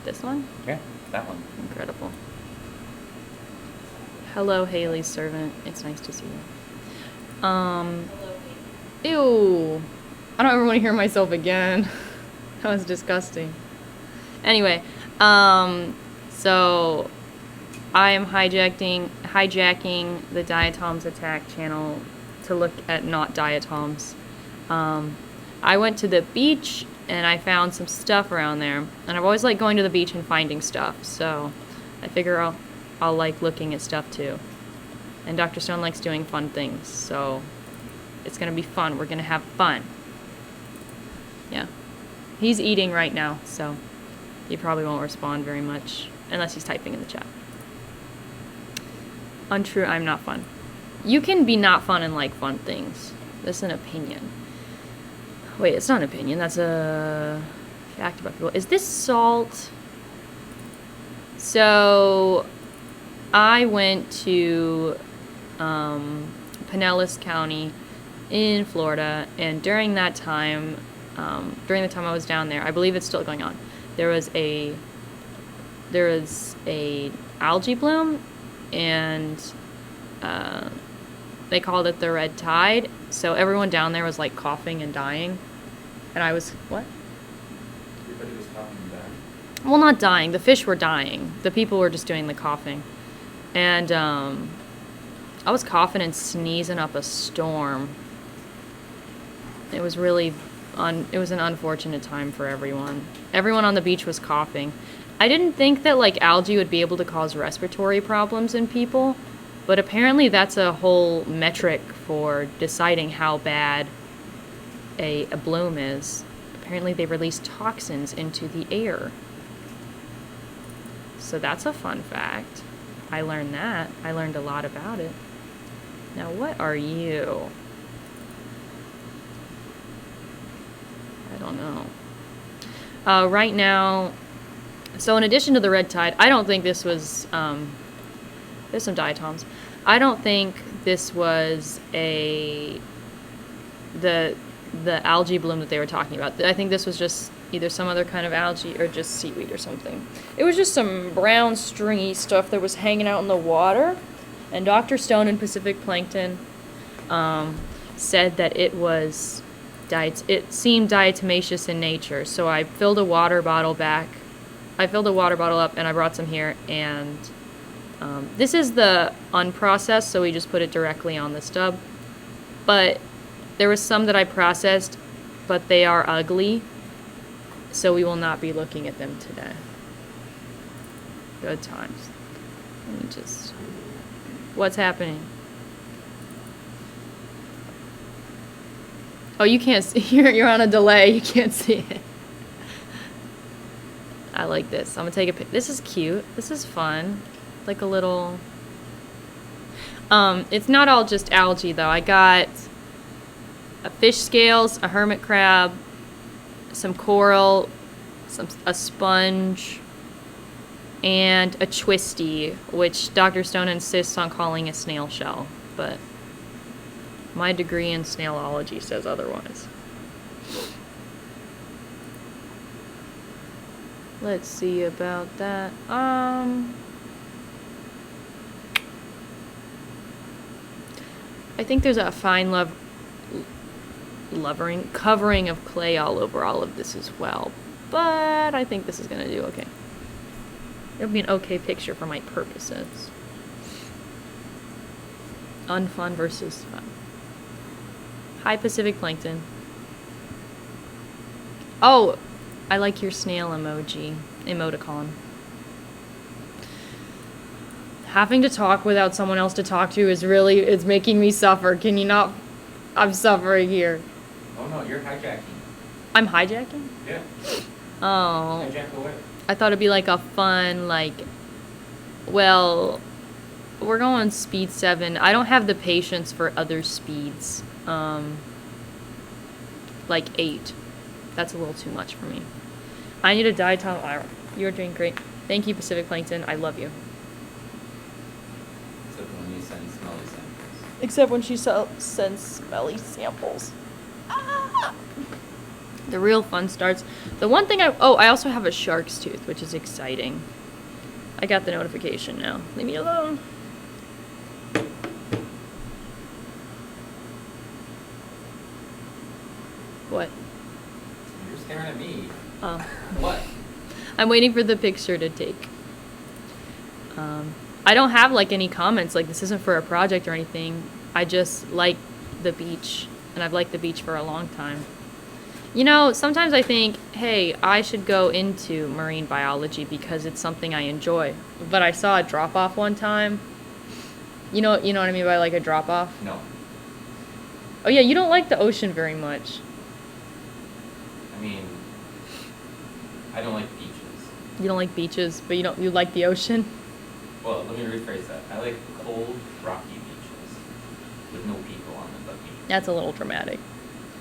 This one? Yeah, that one. Incredible. Hello, Haley's servant. It's nice to see you. Ew. I don't ever want to hear myself again. That was disgusting. Anyway, so I am hijacking the Diatoms Attack channel to look at not Diatoms. I went to the beach and I found some stuff around there, and I've always liked going to the beach and finding stuff, so I figure I'll like looking at stuff too. And Dr. Stone likes doing fun things, so it's gonna be fun. We're gonna have fun. Yeah. He's eating right now, so he probably won't respond very much unless he's typing in the chat. Untrue, I'm not fun. You can be not fun and like fun things. That's an opinion. Wait, it's not an opinion. That's a fact about people. Is this salt? So, I went to Pinellas County in Florida, and during that time, during the time I was down there, I believe it's still going on. There was a algae bloom, and they called it the red tide. So everyone down there was like coughing and dying, and I was what? Everybody was coughing and dying. Well, not dying. The fish were dying. The people were just doing the coughing, and I was coughing and sneezing up a storm. It was really it was an unfortunate time for everyone. Everyone on the beach was coughing. I didn't think that like algae would be able to cause respiratory problems in people, but apparently that's a whole metric for deciding how bad a bloom is. Apparently they release toxins into the air. So that's a fun fact. I learned that. I learned a lot about it. Now what are you? I don't know. Right now, so in addition to the red tide, I don't think this was, there's some diatoms. I don't think this was the algae bloom that they were talking about. I think this was just either some other kind of algae or just seaweed or something. It was just some brown stringy stuff that was hanging out in the water. And Dr. Stone in Pacific Plankton said that it was it seemed diatomaceous in nature. So I filled a water bottle up and I brought some here, and this is the unprocessed, so we just put it directly on the stub. But there was some that I processed, but they are ugly, so we will not be looking at them today. Good times. Let me just... What's happening? Oh, you can't see. You're on a delay. You can't see it. I like this. I'm gonna take a pic. This is cute. This is fun. Like a little... it's not all just algae, though. I got a fish scales, a hermit crab, some coral, a sponge, and a twisty, which Dr. Stone insists on calling a snail shell, but my degree in snailology says otherwise. Let's see about that. I think there's a fine covering of clay all over all of this as well, but I think this is gonna do okay. It'll be an okay picture for my purposes. Unfun versus fun. Hi, Pacific Plankton. Oh, I like your snail emoticon. Having to talk without someone else to talk to it's making me suffer. Can you not? I'm suffering here. Oh no, you're hijacking. I'm hijacking? Yeah. Oh. Hijack away. I thought it'd be like a fun, well, we're going speed 7. I don't have the patience for other speeds. Like 8. That's a little too much for me. I need a diatom iron. You're doing great. Thank you, Pacific Plankton. I love you. Except when you send smelly samples. Except when she sends smelly samples. Ah! The real fun starts. The one thing I also have a shark's tooth, which is exciting. I got the notification now. Leave me alone. What? You're staring at me. Oh. What? I'm waiting for the picture to take. I don't have like any comments. Like, this isn't for a project or anything. I just like the beach, and I've liked the beach for a long time. You know, sometimes I think, hey, I should go into marine biology because it's something I enjoy. But I saw a drop off one time. You know what I mean by like a drop off? No. Oh yeah, you don't like the ocean very much. I mean, I don't like beaches. You don't like beaches, but you like the ocean? Well, let me rephrase that. I like cold, rocky beaches with no people on them but me. That's a little dramatic.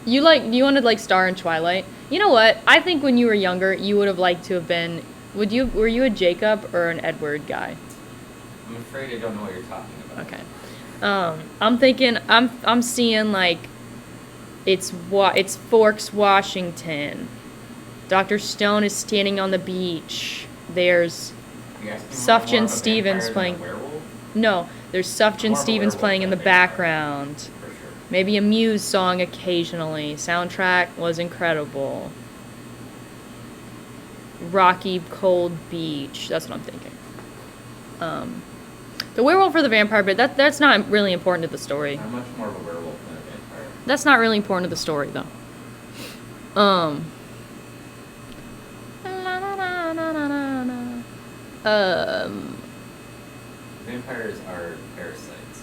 You wanted like Star and Twilight. You know what? I think when you were younger, you would have liked to have been. Were you a Jacob or an Edward guy? I'm afraid I don't know what you're talking about. Okay. I'm thinking. I'm seeing like, it's Forks, Washington. Dr. Stone is standing on the beach. There's Sufjan Stevens playing. No, there's Sufjan Stevens playing in the background. For sure. Maybe a Muse song occasionally. Soundtrack was incredible. Rocky, cold beach. That's what I'm thinking. The werewolf or the vampire bit, that's not really important to the story. I'm much more of a werewolf than a vampire. That's not really important to the story, though. Vampires are parasites.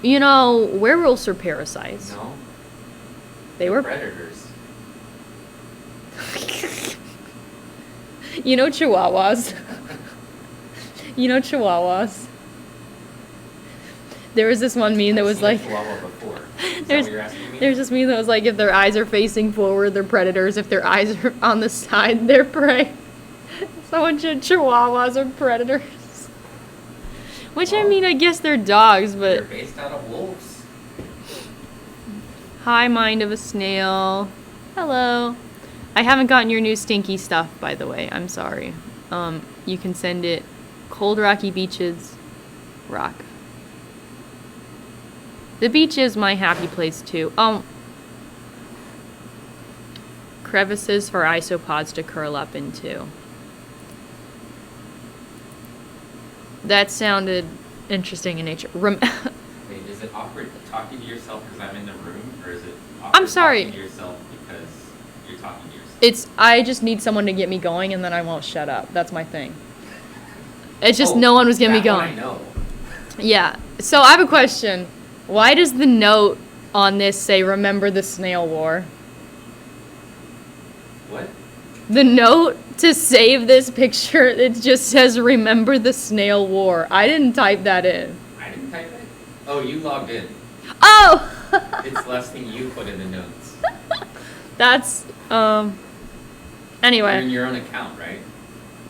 You know, werewolves are parasites. No? They were predators. You know chihuahuas. You know chihuahuas. There was this one meme that was like, Chihuahua before. Is that what you're asking me? there's this meme that was like, if their eyes are facing forward, they're predators. If their eyes are on the side, they're prey. Someone said chihuahuas are predators. Which, well, I mean, I guess they're dogs, but... They're based out of wolves. Hi, mind of a snail. Hello. I haven't gotten your new stinky stuff, by the way. I'm sorry. You can send it. Cold rocky beaches. Rock. The beach is my happy place, too. Crevices for isopods to curl up into. That sounded interesting in nature. Wait, is it awkward talking to yourself because I'm in the room, or is it awkward I'm sorry. talking to yourself because you're talking to yourself? I just need someone to get me going, and then I won't shut up. That's my thing. It's just no one was getting me going. I know. Yeah. So I have a question. Why does the note on this say, "Remember the Snail War"? What? The note to save this picture, it just says, "Remember the Snail War." I didn't type that in. I didn't type it? Oh, you logged in. Oh! It's less than you put in the notes. That's, anyway. You're in your own account, right?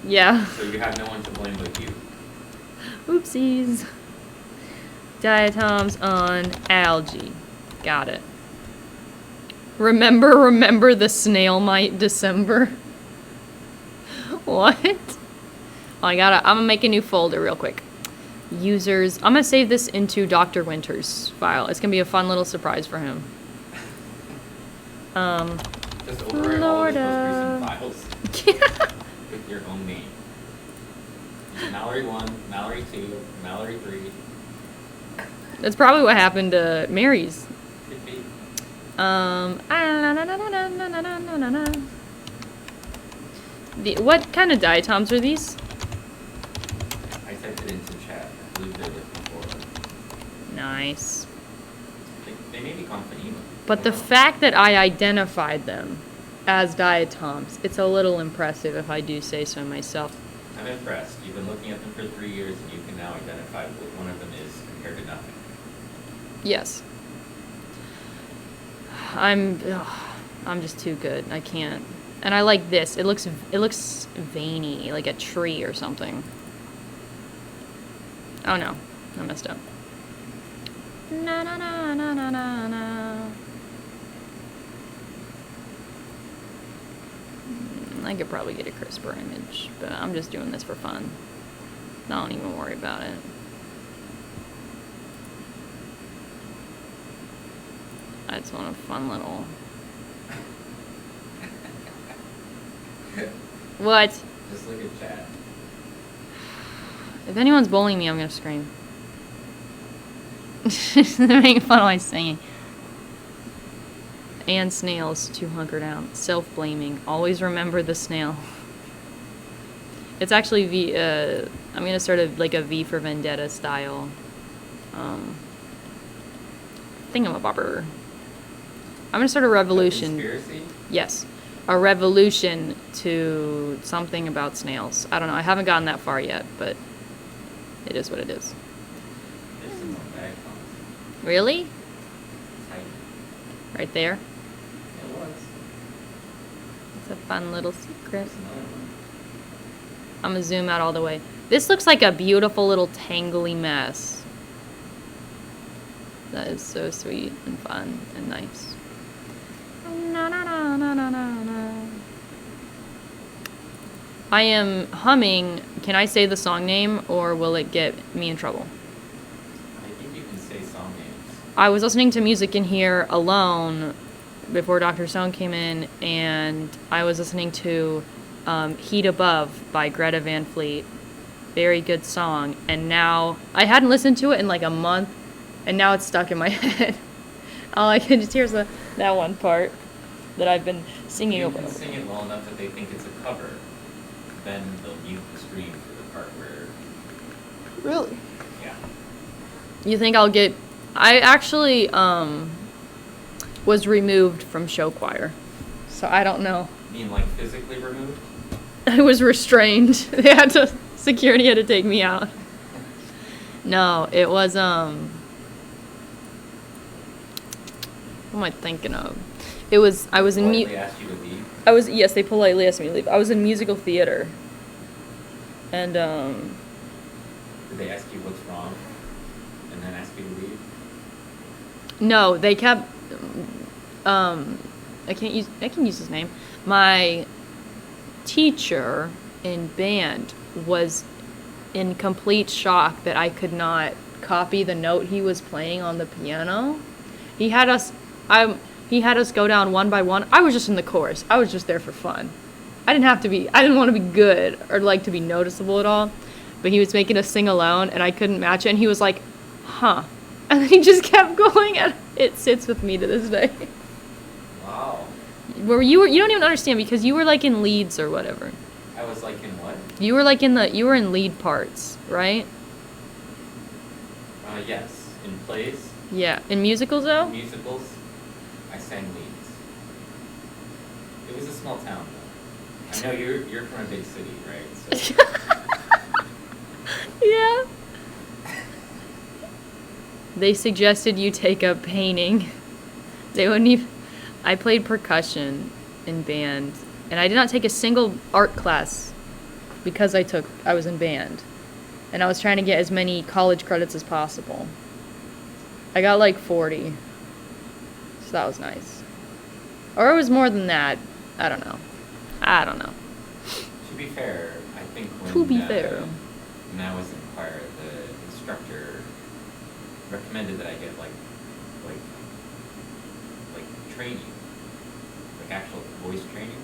Yeah. So you have no one to blame but you. Oopsies. Diatoms on algae. Got it. Remember the snail mite December. What? Oh, I'm gonna make a new folder real quick. Users. I'm gonna save this into Dr. Winter's file. It's gonna be a fun little surprise for him. Just overwrite all of those recent files with your own name. Mallory 1, Mallory 2, Mallory 3. That's probably what happened to Mary's. Could be. What kind of diatoms are these? I typed it into chat. I believe they're looking for. Nice. They may be Confanino. But the fact that I identified them as diatoms, it's a little impressive if I do say so myself. I'm impressed. You've been looking at them for 3 years and you can now identify what one of them is compared to nothing. Yes. I'm just too good. I can't. And I like this. It looks veiny, like a tree or something. Oh no, I messed up. Na na na na na na na. I could probably get a crisper image, but I'm just doing this for fun. Don't even worry about it. I just want a fun little... What? Just look at chat. If anyone's bullying me, I'm gonna scream. They're making fun of my singing. And snails to hunker down. Self-blaming. Always remember the snail. It's actually V. I'm gonna start a V for Vendetta style. Thingamabobber. I'm gonna start a revolution. Conspiracy? Yes, a revolution to something about snails. I don't know. I haven't gotten that far yet, but it is what it is. There's some more bag pumps. Really? Tight. Right there. It was. It's a fun little secret. There's another one. I'm gonna zoom out all the way. This looks like a beautiful little tangly mess. That is so sweet and fun and nice. Na, na, na, na, na, na, na. I am humming. Can I say the song name or will it get me in trouble? I think you can say song names. I was listening to music in here alone before Dr. Stone came in, and I was listening to Heat Above by Greta Van Fleet. Very good song. And now, I hadn't listened to it in like a month, and now it's stuck in my head. All I can just hear is that one part that I've been singing You over. can sing it well enough that they think it's a cover. Then they'll mute the screen for the part where... Really? Yeah. You think I'll get... I actually was removed from show choir, so I don't know. You mean like physically removed? I was restrained. Security had to take me out. No, it was, what am I thinking of? I was in Politely asked you to leave? yes, they politely asked me to leave. I was in musical theater. And, Did they ask you what's wrong? And then ask you to leave? no, they kept, I can use his name. My teacher in band was in complete shock that I could not copy the note he was playing on the piano. He had us go down one by one. I was just in the chorus. I was just there for fun. I didn't want to be good or like to be noticeable at all. But he was making us sing alone and I couldn't match it, and he was like, huh. And then he just kept going, and it sits with me to this day. Wow. You don't even understand because you were like in leads or whatever. I was like in what? You were in lead parts, right? Yes. In plays, Yeah. In musicals though? musicals, I sang leads. It was a small town though. I know you're from a big city, right? So Yeah. They suggested you take up painting. They wouldn't even... I played percussion in band, and I did not take a single art class because I was in band. And I was trying to get as many college credits as possible. I got like 40. So that was nice. Or it was more than that. I don't know. to be fair, I think when I was in choir, the instructor recommended that I get like training, like actual voice training.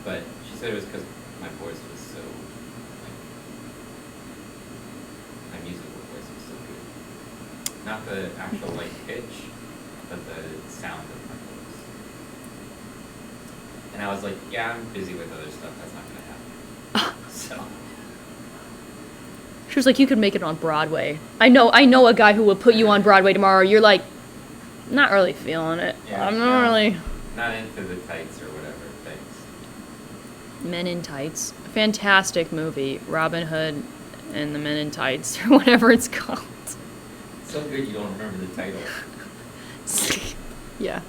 But she said it was because my voice was so my musical voice was so good. Not the actual pitch, but the sound of my voice. And I was like, yeah, I'm busy with other stuff. That's not gonna happen. So. She was like, you could make it on Broadway. I know a guy who will put you on Broadway tomorrow. You're like, not really feeling it. Yeah, I'm not really. Not into the tights or whatever. Thanks. Men in Tights. Fantastic movie. Robin Hood and the Men in Tights, or whatever it's called. So good you don't remember the title. Yeah.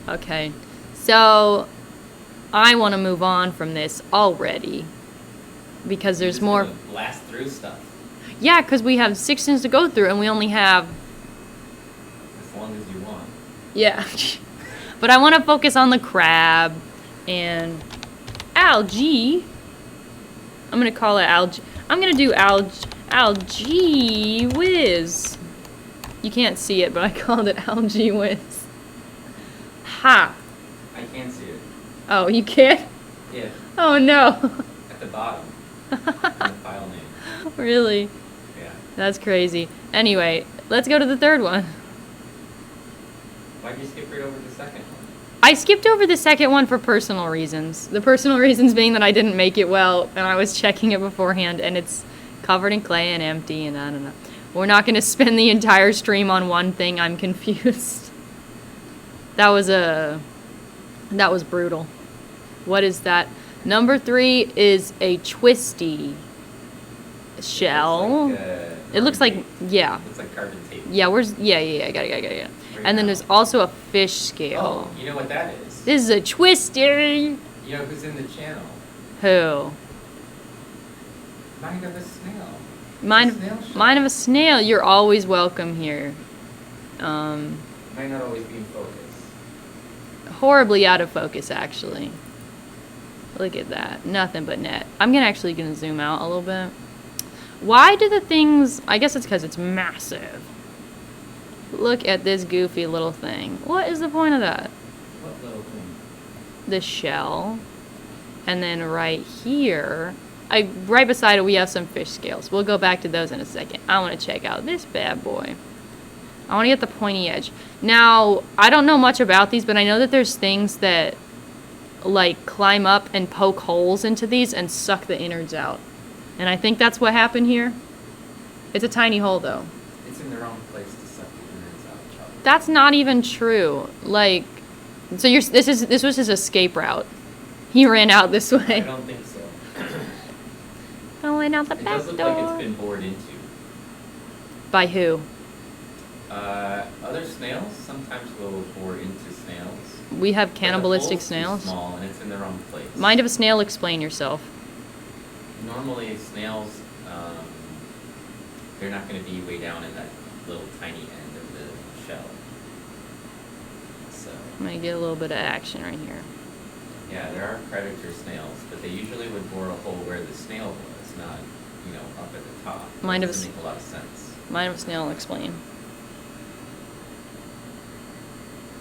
Okay. So, I want to move on from this already. Because there's Just more. gonna blast through stuff. Yeah, because we have 6 things to go through, and we only have. As long as you want. Yeah. But I want to focus on the crab. and algae. I'm gonna call it algae. I'm gonna do algae whiz. You can't see it, but I called it algae whiz. Ha! I can't see it. Oh, you can't? Yeah. Oh no. At the bottom. In the file name. Really? Yeah. That's crazy. Anyway, let's go to the third one. Why'd you skip right over the second one? I skipped over the second one for personal reasons. The personal reasons being that I didn't make it well, and I was checking it beforehand, and it's covered in clay and empty, and I don't know. We're not going to spend the entire stream on one thing. I'm confused. That was brutal. What is that? Number 3 is a twisty shell. It looks like, yeah. It's like carbon tape. Yeah, I got it. Right And then now. there's also a fish scale. Oh, you know what that is? This is a twisty. You know who's in the channel? Who? Mind of a snail. Mind of a snail. You're always welcome here. Might not always be in focus. Horribly out of focus, actually. Look at that. Nothing but net. I'm actually gonna zoom out a little bit. Why do the things... I guess it's because it's massive. Look at this goofy little thing. What is the point of that? What little thing? The shell. And then right here... right beside it, we have some fish scales. We'll go back to those in a second. I want to check out this bad boy. I want to get the pointy edge. Now, I don't know much about these, but I know that there's things that, like, climb up and poke holes into these and suck the innards out. And I think that's what happened here. It's a tiny hole, though. It's in the wrong place to suck the innards out, Charlie. That's not even true. Like, so this was his escape route. He ran out this way. I don't think so. I went out the It back does look door. like it's been bored into. By who? Other snails sometimes will bore into snails. We have But the cannibalistic hole's too snails. small and it's in the wrong place. Mind of a snail, explain yourself. Normally snails, they're not going to be way down in that little tiny end of the shell. So I'm going to get a little bit of action right here. yeah, there are predator snails, but they usually would bore a hole where the snail was, not up at the top. Mind That of a doesn't make a lot of sense. Mind of a snail, explain.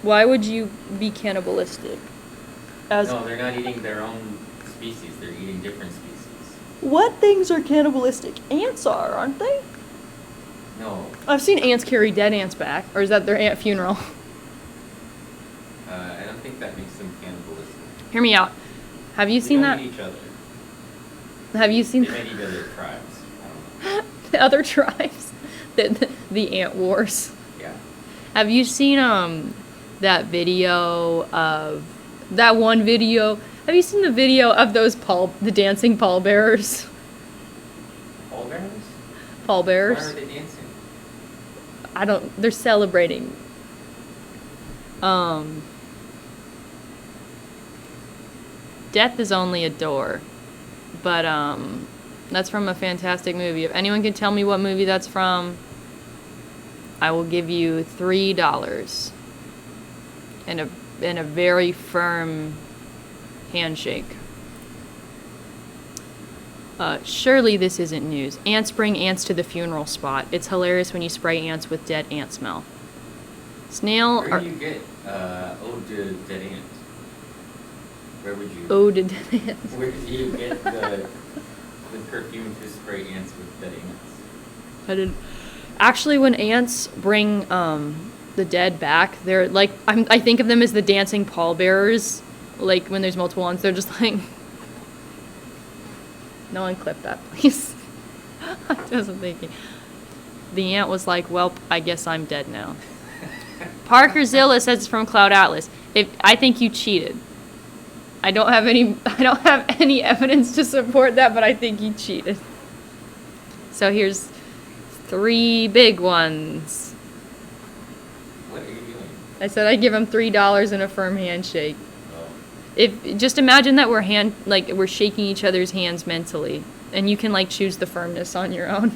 Why would you be cannibalistic? No, they're not eating their own species. They're eating different species. What things are cannibalistic? Ants are, aren't they? No, I've seen ants carry dead ants back. Or is that their ant funeral? I don't think that makes them cannibalistic. Hear me out. Have you seen They that? don't eat each other. Have you seen They might eat other tribes. I don't know. the other tribes? The ant wars. Yeah. Have you seen that video of that one video? Have you seen the video of those the dancing pallbearers? Pallbearers? Pallbearers? Why are they dancing? They're celebrating. Death is only a door. But that's from a fantastic movie. If anyone can tell me what movie that's from, I will give you $3 and a very firm handshake. Surely this isn't news. Ants bring ants to the funeral spot. It's hilarious when you spray ants with dead ant smell. Snail Where do you get ode to dead ant? Where would you? Ode to dead ants. Where do you get the perfume to spray ants with dead ants? I didn't. Actually, when ants bring the dead back, they're like I think of them as the dancing pallbearers. Like when there's multiple ones, they're just like. No one clip that, please. I wasn't thinking. The ant was like, "Well, I guess I'm dead now." Parker Zilla says it's from Cloud Atlas. I think you cheated. I don't have any evidence to support that, but I think you cheated. So here's 3 big ones. What are you doing? I said I'd give him $3 and a firm handshake. Oh. Just imagine that we're shaking each other's hands mentally, and you can choose the firmness on your own.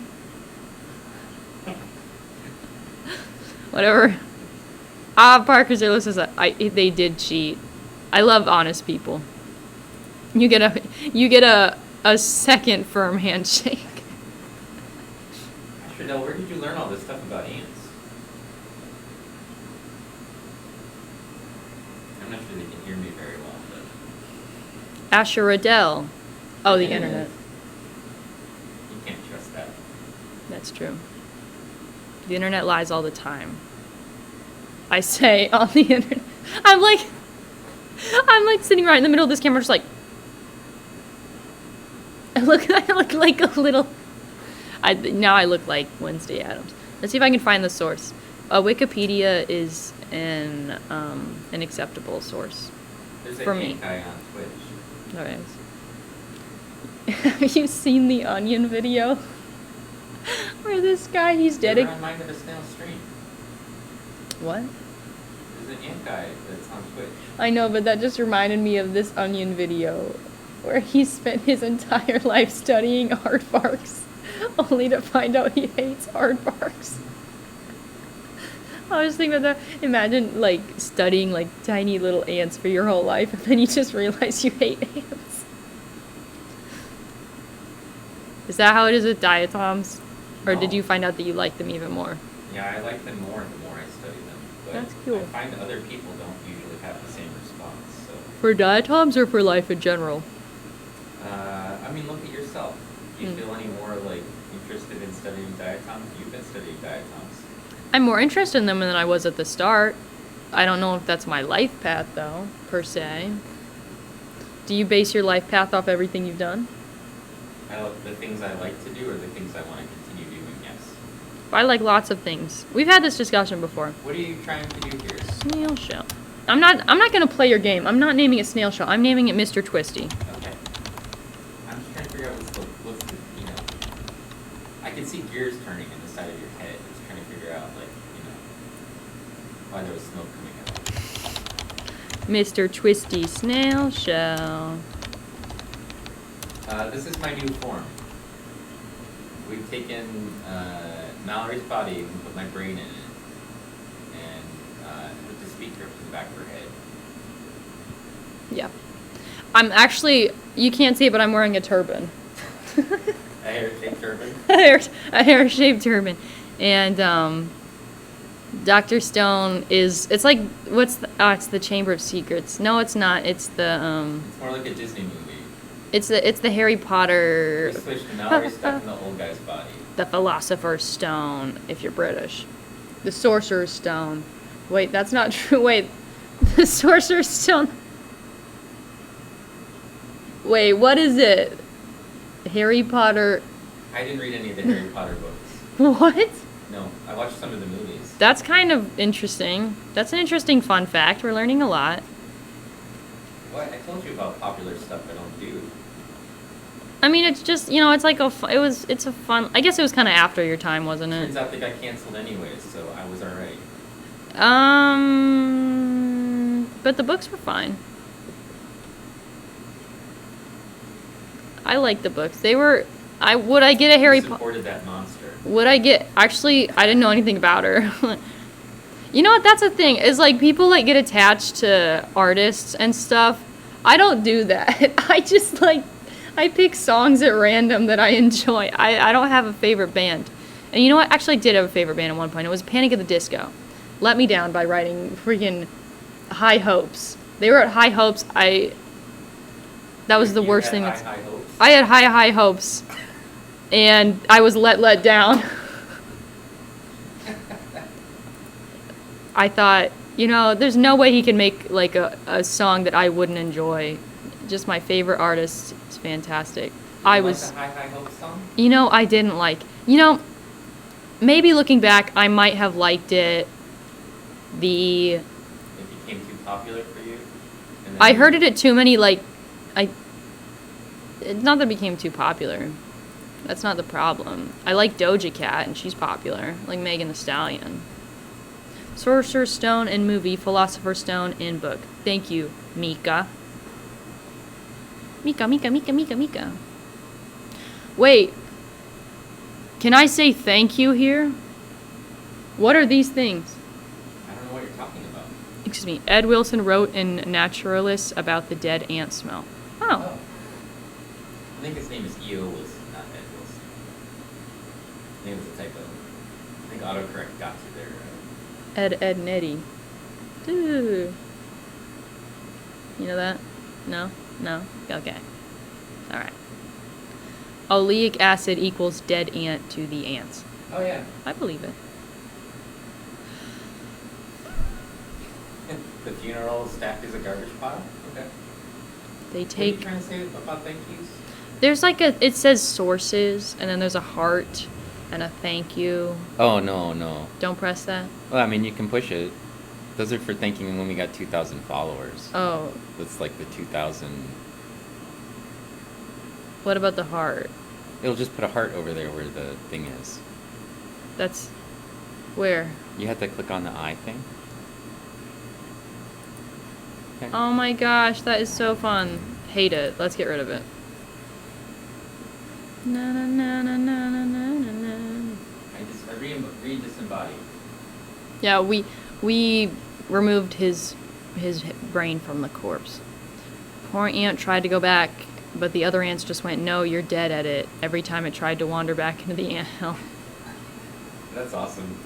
Whatever. Parker Zilla says they did cheat. I love honest people. You get a second firm handshake. Trudell, where did you learn all this stuff about ants? I'm not sure they can hear me very well, but... Asher Riddell. Oh, the internet. You can't trust that. That's true. The internet lies all the time. I say on the internet. I'm like sitting right in the middle of this camera, just like. I look like a little. Now I look like Wednesday Addams. Let's see if I can find the source. Wikipedia is an acceptable source for me. There's a guy on Twitch. All right. Have you seen the Onion video? Where this guy, he's dedicated. Never mind of a snail stream. What? There's an ant guy that's on Twitch. I know, but that just reminded me of this Onion video where he spent his entire life studying aardvarks, only to find out he hates aardvarks. I was thinking about that. Imagine, like, studying, like, tiny little ants for your whole life, and then you just realize you hate ants. Is that how it is with diatoms? Or did you find out that you like them even more? Yeah, I like them more the more I study them. But That's cool. I find other people don't usually have the same response. So. For diatoms or for life in general? I mean, look at yourself. Do you feel any more, like, interested in studying diatoms? You've been studying diatoms. I'm more interested in them than I was at the start. I don't know if that's my life path, though, per se. Do you base your life path off everything you've done? The things I like to do or the things I want to continue doing, yes. I like lots of things. We've had this discussion before. What are you trying to do here? Snail shell. I'm not gonna play your game. I'm not naming it snail shell. I'm naming it Mr. Twisty. Okay. I'm just trying to figure out what's the you know. I can see gears turning in the side of your head. Just trying to figure out, like, you know, why there was smoke coming out. Mr. Twisty snail shell. This is my new form. We've taken Mallory's body and put my brain in it, and put the speaker up to the back of her head. Yeah. I'm actually, you can't see it, but I'm wearing a turban. A hair-shaped turban? a hair-shaped turban. And Dr. Stone is, it's like, it's the Chamber of Secrets. No, it's not. It's the, It's more like a Disney movie. It's the Harry Potter. We switched Mallory's stuff in the old guy's body. The Philosopher's Stone, if you're British. The Sorcerer's Stone. Wait, that's not true. Wait, the Sorcerer's Stone. Wait, what is it? Harry Potter. I didn't read any of the Harry Potter books. What? No, I watched some of the movies. That's kind of interesting. That's an interesting fun fact. We're learning a lot. Well, I told you about popular stuff I don't do. I mean, it's just, you know, it's like it's a fun, I guess it was kind of after your time, wasn't it? Turns out they got canceled anyways, so I was alright. But the books were fine. I like the books. They were, would I get a Harry Potter? Supported that monster. Would I get, actually, I didn't know anything about her. You know what, that's the thing, is like people like get attached to artists and stuff. I don't do that. I just like, I pick songs at random that I enjoy. I don't have a favorite band. And you know what, actually I did have a favorite band at one point. It was Panic at the Disco. Let me down by writing freaking High Hopes. They were at High Hopes. That was the worst thing. High hopes? I had high hopes. And I was let down. I thought, you know, there's no way he can make like a song that I wouldn't enjoy. Just my favorite artist is fantastic. Like the High Hopes song? You know, I didn't like. You know, maybe looking back, I might have liked it. It became too popular for you? And then I heard it at too many, like, it's not that it became too popular. That's not the problem. I like Doja Cat, and she's popular. I like Megan Thee Stallion. Sorcerer's Stone in movie, Philosopher's Stone in book. Thank you, Mika. Mika. Wait. Can I say thank you here? What are these things? I don't know what you're talking about. Excuse me. Ed Wilson wrote in Naturalist about the dead ant smell. Oh. I think his name is E.O. Wilson, not Ed Wilson. I think it was a typo. I think autocorrect got to their... Ed, and Eddie. Dude. You know that? No? No? Okay. Alright. Oleic acid equals dead ant to the ants. Oh, yeah. I believe it. The funeral stacked as a garbage pile? Okay. They What are you take... trying to say about thank yous? There's like a... It says sources, and then there's a heart and a thank you. Oh, no, no. Don't press that. Well, I mean, you can push it. Those are for thanking when we got 2,000 followers. Oh. That's like the 2,000... What about the heart? It'll just put a heart over there where the thing is. That's... Where? You have to click on the eye thing. Okay. Oh my gosh, that is so fun. Hate it. Let's get rid of it. Na na na na na na na na. I re-disembodied. Yeah, we removed his brain from the corpse. Poor ant tried to go back, but the other ants just went, "No, you're dead at it." Every time it tried to wander back into the anthill. That's awesome.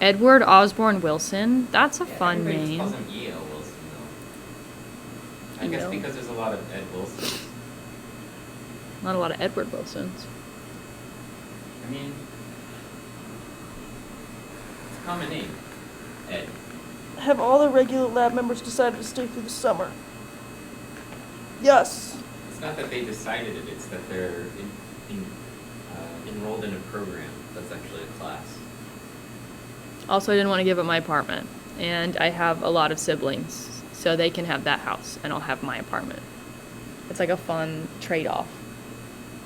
Edward Osborne Wilson. That's a fun everybody name. Just calls him E.O. Wilson, though. I guess E.O. because there's a lot of Ed Wilsons. Not a lot of Edward Wilsons. I mean, it's a common name. Ed. Have all the regular lab members decided to stay through the summer? Yes. It's not that they decided it, it's that they're enrolled in a program that's actually a class. Also, I didn't want to give up my apartment, and I have a lot of siblings, so they can have that house, and I'll have my apartment. It's like a fun trade-off.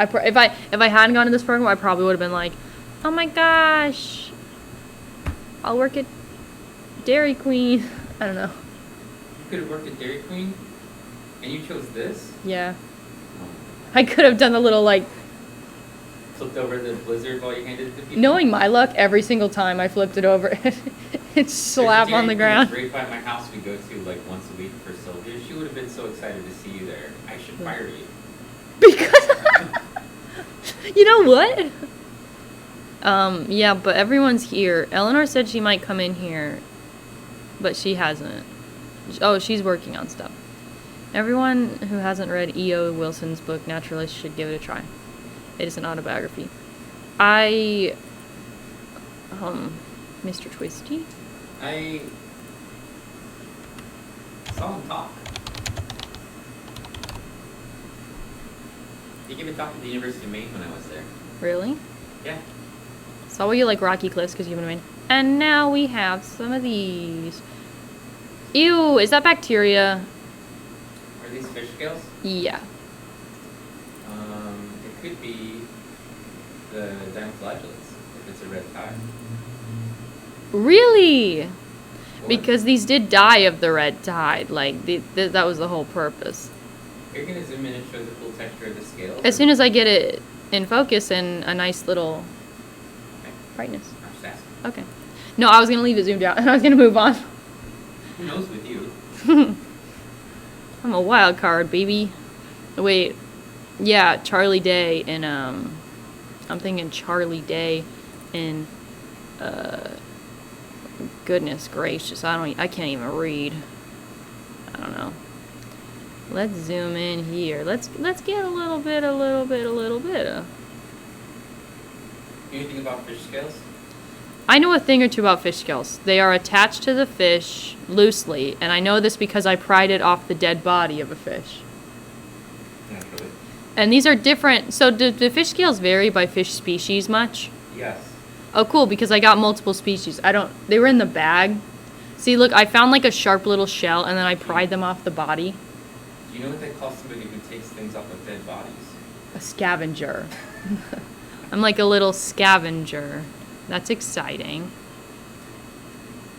If I hadn't gone to this program, I probably would have been like, "Oh my gosh, I'll work at Dairy Queen." I don't know. You could have worked at Dairy Queen, and you chose this? Yeah, Oh. I could have done the little like. Flipped over the blizzard while you handed it to people? Knowing my luck, every single time I flipped it over, it slapped on the ground. Right by my house we go to like once a week for Sylvia. She would have been so excited to see you there. I should fire you. Because you know what? Yeah, but everyone's here. Eleanor said she might come in here, but she hasn't. Oh, she's working on stuff. Everyone who hasn't read E.O. Wilson's book, Naturalist, should give it a try. It is an autobiography. Mr. Twisty? I saw him talk. He gave a talk at the University of Maine when I was there. Really? Yeah. Saw you like Rocky Cliffs because you went to Maine. And now we have some of these. Ew, is that bacteria? Are these fish scales? Yeah. It could be the dinoflagellates if it's a red tide. Really? Or- Because these did die of the red tide. Like, that was the whole purpose. You're gonna zoom in and show the full texture of the scales? As soon as I get it in focus and a nice little Okay. brightness. I'm just asking. Okay. No, I was going to leave it zoomed out and I was going to move on. Who knows with you? I'm a wild card, baby. Wait. Yeah, Charlie Day in, I'm thinking Charlie Day in, goodness gracious, I can't even read. I don't know. Let's zoom in here. Let's get a little bit. Anything about fish scales? I know a thing or two about fish scales. They are attached to the fish loosely, and I know this because I pried it off the dead body of a fish. Naturally. And these are different. So do fish scales vary by fish species much? Yes. Oh, cool, because I got multiple species. They were in the bag. See, look, I found like a sharp little shell, and then I pried them off the body. Do you know what they call somebody who takes things off of dead bodies? A scavenger. I'm like a little scavenger. That's exciting.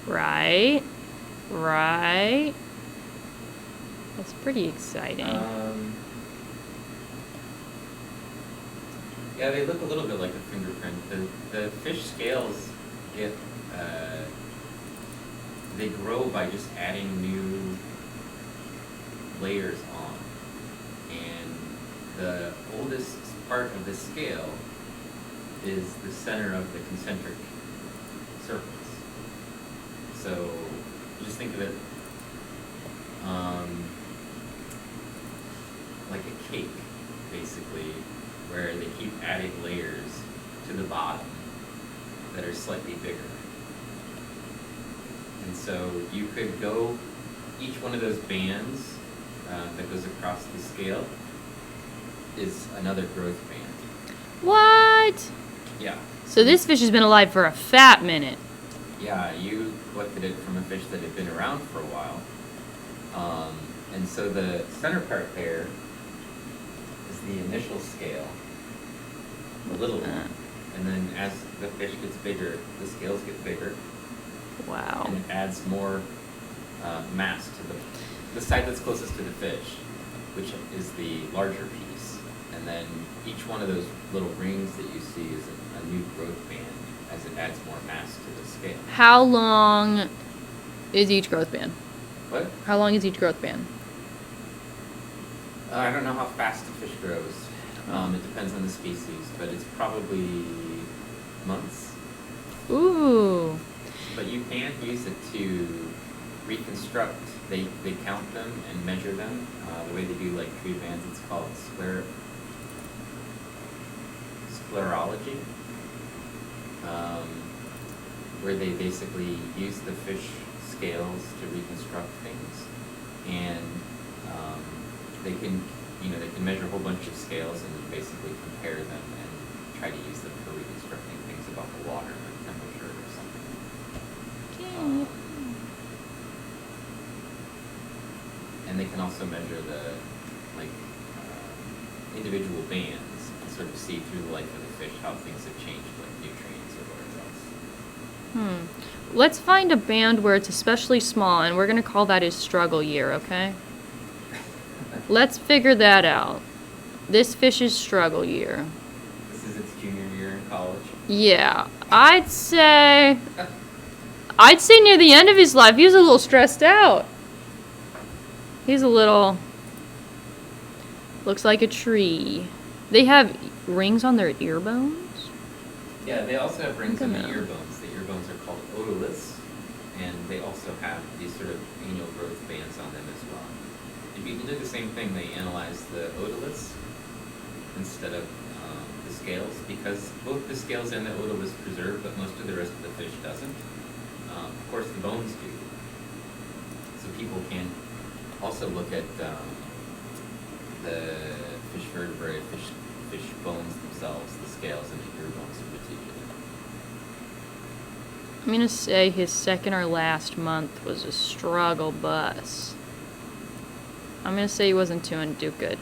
Right? That's pretty exciting. Yeah, they look a little bit like a fingerprint. The fish scales get, they grow by just adding new layers on. And the oldest part of the scale is the center of the concentric circles. So just think of it like a cake, basically, where they keep adding layers to the bottom that are slightly bigger. And so you could go, each one of those bands that goes across the scale is another growth band. What? Yeah. So this fish has been alive for a fat minute. Yeah, you collected it from a fish that had been around for a while. And so the center part there is the initial scale, the little one. And then as the fish gets bigger, the scales get bigger. Wow. And it adds more mass to the side that's closest to the fish, which is the larger piece. And then each one of those little rings that you see is a new growth band as it adds more mass to the scale. How long is each growth band? What? How long is each growth band? I don't know how fast the fish grows. It depends on the species, but it's probably months. Ooh. But you can use it to reconstruct. They count them and measure them. The way they do like tree bands, it's called sclerology, where they basically use the fish scales to reconstruct things, and they can measure a whole bunch of scales and basically compare them and try to use them for reconstructing things about the water or temperature or something. And they can also measure the individual bands and sort of see through the life of the fish how things have changed, like nutrients or whatever else. Let's find a band where it's especially small, and we're going to call that his struggle year, okay? Let's figure that out. This fish's struggle year. This is its junior year in college. Yeah, I'd say near the end of his life, he was a little stressed out. He's a little, looks like a tree. They have rings on their ear bones? Yeah, they also have rings on the Look at ear bones. The ear bones are called otoliths, and they also have these sort of annual growth bands on them as well. And people do the same thing. They analyze the otoliths instead of the scales, because both the scales and the otoliths preserve, but most of the rest of the fish doesn't. Of course, the bones do. So people can also look at the fish vertebrae, fish bones themselves, the scales and the ear bones in particular. I'm going to say his second or last month was a struggle bus. I'm going to say he wasn't doing too good.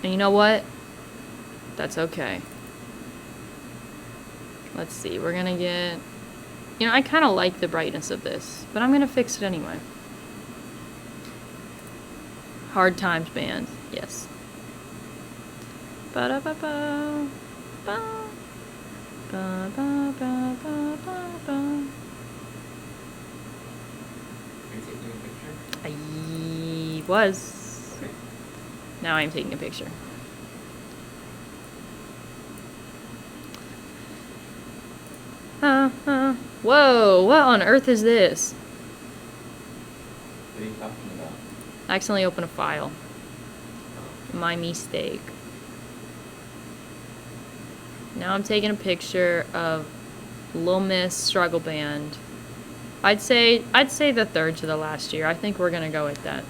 And you know what? That's okay. Let's see. We're going to get... I kind of like the brightness of this, but I'm going to fix it anyway. Hard Times Band. Yes. Ba-da-ba-ba. Ba. Ba-ba-ba-ba-ba-ba. Are you taking a picture? I was. Okay. Now I'm taking a picture. Whoa, what on earth is this? What are you talking about? I accidentally opened a file. My mistake. Now I'm taking a picture of Lil Miss Struggle Band. I'd say the third to the last year. I think we're gonna go with that.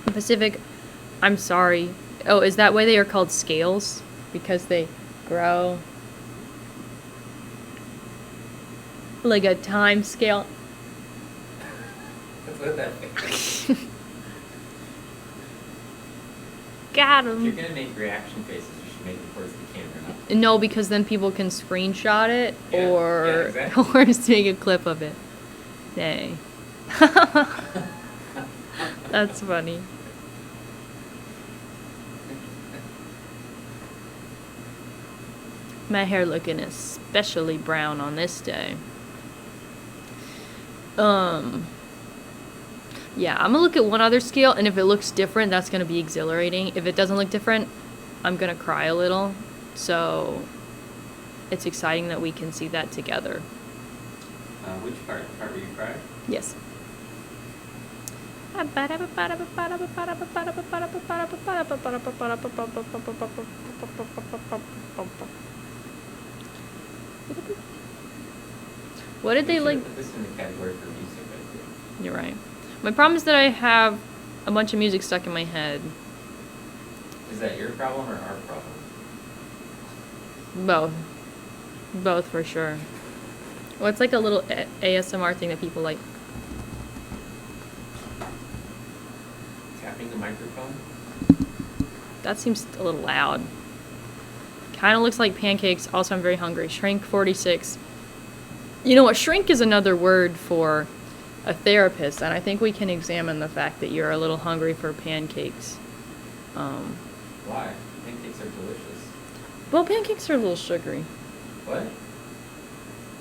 Pacific, I'm sorry. Oh, is that why they are called scales? Because they grow like a time scale. That's what that means. Got If you're him. gonna make reaction faces, you should make them towards the camera, not No, because then people can screenshot it Yeah, or yeah, exactly. or just take a clip of it. Dang. That's funny. My hair looking especially brown on this day. Yeah, I'm gonna look at one other scale, and if it looks different, that's gonna be exhilarating. If it doesn't look different, I'm gonna cry a little. So it's exciting that we can see that together. Which part? The part where you cried? Yes. What did they We like? should've put this in the category for music, I think. You're right. My problem is that I have a bunch of music stuck in my head. Is that your problem or our problem? Both. Both for sure. Well, it's like a little ASMR thing that people like. Tapping the microphone? That seems a little loud. Kind of looks like pancakes. Also, I'm very hungry. Shrink 46. You know what? Shrink is another word for a therapist, and I think we can examine the fact that you're a little hungry for pancakes. Why? Pancakes are delicious. Well, pancakes are a little sugary. What?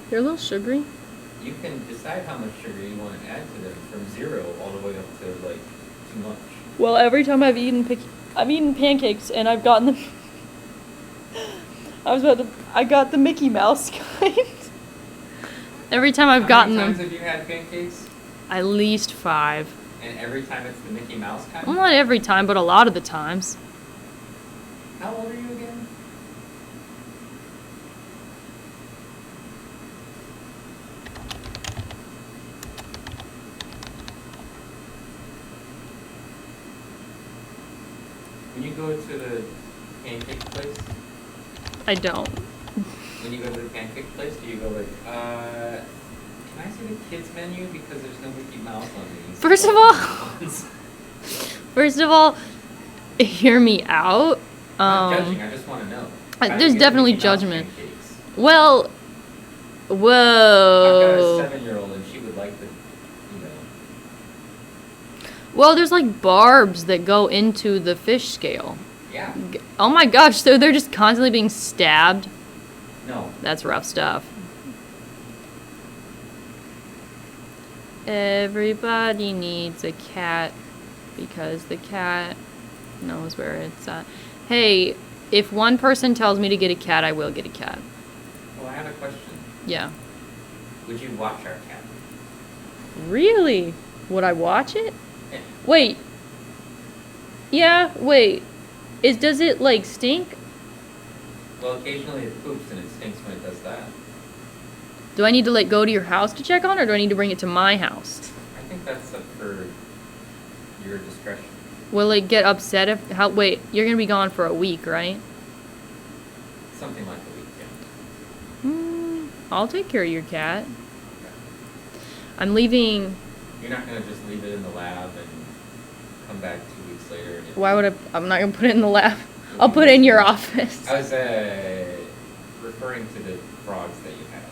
They're a little sugary. You can decide how much sugar you want to add to them from 0 all the way up to like too much. Well, every time I've eaten pancakes, and I've gotten them. I got the Mickey Mouse kind. Every time I've gotten How many them. times have you had pancakes? At least 5. And every time it's the Mickey Mouse kind? Well, not every time, but a lot of the times. How old are you again? When you go to the pancake place, I don't. when you go to the pancake place, do you go like, can I see the kids menu because there's no Mickey Mouse on these? First of all, first of all, hear me out. I'm not judging, I just want to know. How do you There's get definitely Mickey Mouse judgment. pancakes? Well, I've got a whoa. 7-year-old and she would like the, you know. Well, there's like barbs that go into the fish scale. Yeah. Oh my gosh, so they're just constantly being stabbed? No. That's rough stuff. Everybody needs a cat because the cat knows where it's at. Hey, if one person tells me to get a cat, I will get a cat. Well, I have a question. Yeah. Would you watch our cat? Really? Would I watch it? Yeah. Wait. Yeah, wait. Does it like stink? Well, occasionally it poops and it stinks when it does that. Do I need to like go to your house to check on it, or do I need to bring it to my house? I think that's up for your discretion. Will it get upset if wait, you're gonna be gone for a week, right? Something like a week, yeah. I'll take care of your cat. I'm leaving. You're not gonna just leave it in the lab and come back 2 weeks later and Why would I? I'm not gonna put it in the lab. I'll put it in your office. I was referring to the frogs that you have.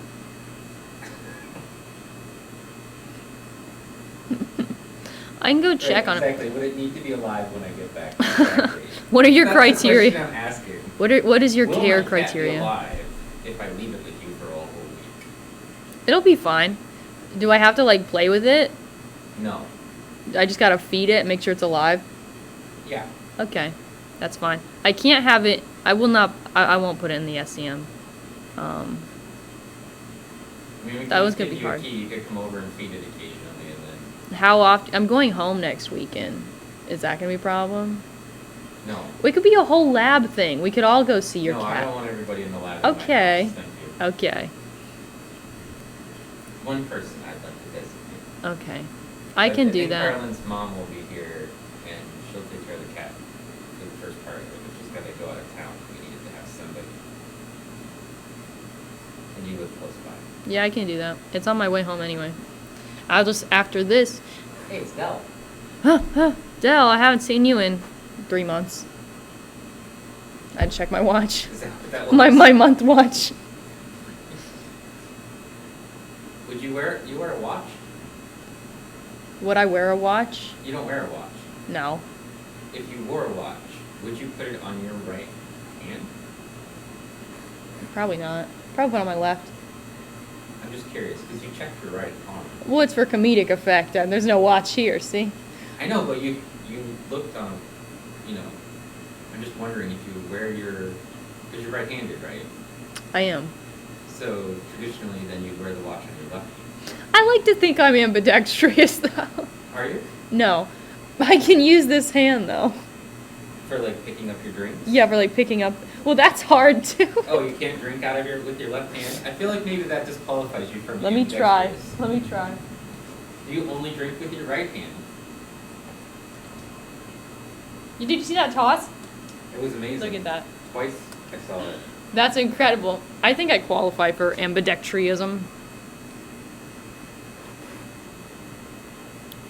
I can go check on it. Exactly. Would it need to be alive when I get back? Exactly. What are your That's criteria? the question I'm asking. What is your Will care my cat be criteria? alive if I leave it with you for a whole week? It'll be fine. Do I have to like play with it? No. I just gotta feed it, make sure it's alive. Yeah. Okay, that's fine. I can't have it. I will not. I won't put it in the SCM. I mean, we That can was just gonna give be you a hard. key. You could come over and feed it occasionally, and then How often? I'm going home next weekend. Is that gonna be a problem? no. We could be a whole lab thing. We could all go see your No, I cat. don't want everybody in the lab. in my Okay. house, Thank you. Okay. One person I'd like to designate. Okay. I can do think that. Carolyn's mom will be here, and she'll take care of the cat for the first part of it. But she's got to go out of town. We needed to have somebody. And you live close by. Yeah, I can do that. It's on my way home anyway. I'll just after this. Hey, it's Del. Dell, I haven't seen you in 3 months. I'd check my watch. Is that what that was? My month watch. Would you wear a watch? Would I wear a watch? You don't wear a watch. No. If you wore a watch, would you put it on your right hand? Probably not. Probably put it on my left. I'm just curious, because you checked your right arm. Well, it's for comedic effect, and there's no watch here, see? I know, but you looked on, you know, I'm just wondering if you wear your, because you're right-handed, right? I am. So traditionally, then you'd wear the watch on your left hand. I like to think I'm ambidextrous, though. Are you? No. I can use this hand, though. For like picking up your drinks? Yeah, for like picking up. Well, that's hard, too. Oh, you can't drink out of with your left hand? I feel like maybe that disqualifies you from Let me try. ambidextrous. Let me try. You only drink with your right hand. Did you see that toss? It was amazing. Look at that. Twice I saw it. That's incredible. I think I qualify for ambidextryism.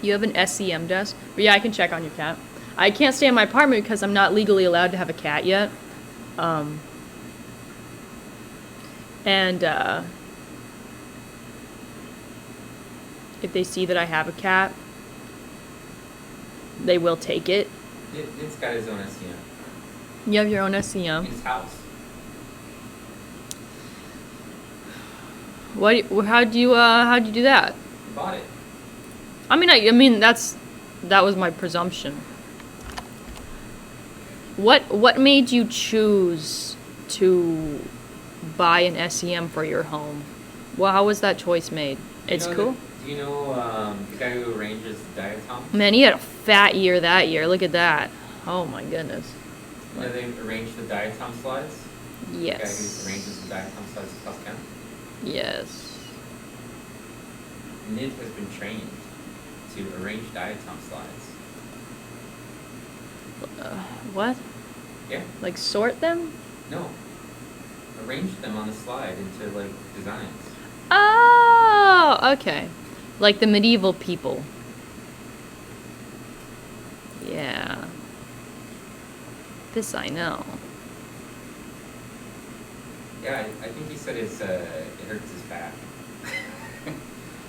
You have an SEM desk? But yeah, I can check on your cat. I can't stay in my apartment because I'm not legally allowed to have a cat yet. If they see that I have a cat, they will take it. It's got his own SEM. You have your own SEM. In his house. How'd you do that? He bought it. I mean that was my presumption. What made you choose to buy an SEM for your home? Well, how was that choice made? It's cool. Do you know the guy who arranges the diatoms? Man, he had a fat year that year. Look at that. Oh my goodness. You know they arrange the diatom slides? Yes. The guy who arranges the diatom slides across town? Yes. Nid has been trained to arrange diatom slides. What? Yeah. Like sort them? No. Arrange them on the slide into like designs. Oh, okay. Like the medieval people. Yeah. This I know. Yeah, I think he said it hurts his back.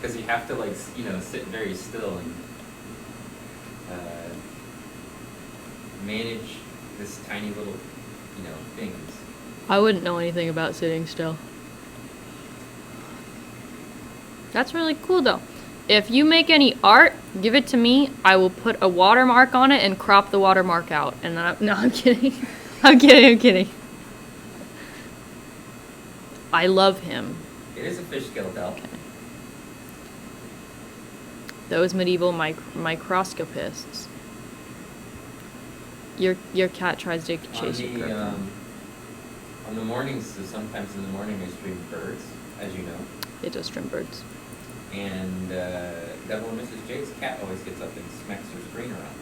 Because you have to like, sit very still and manage this tiny little, things. I wouldn't know anything about sitting still. That's really cool though. If you make any art, give it to me. I will put a watermark on it and crop the watermark out. And then no, I'm kidding. I'm kidding. I love him. It is a fish scale, Del. Okay. Those medieval microscopists. Your cat tries to chase you. On the mornings, so sometimes in the morning I stream birds, as you know. It does stream birds. And Devil and Mrs. J's cat always gets up and smacks her screen around.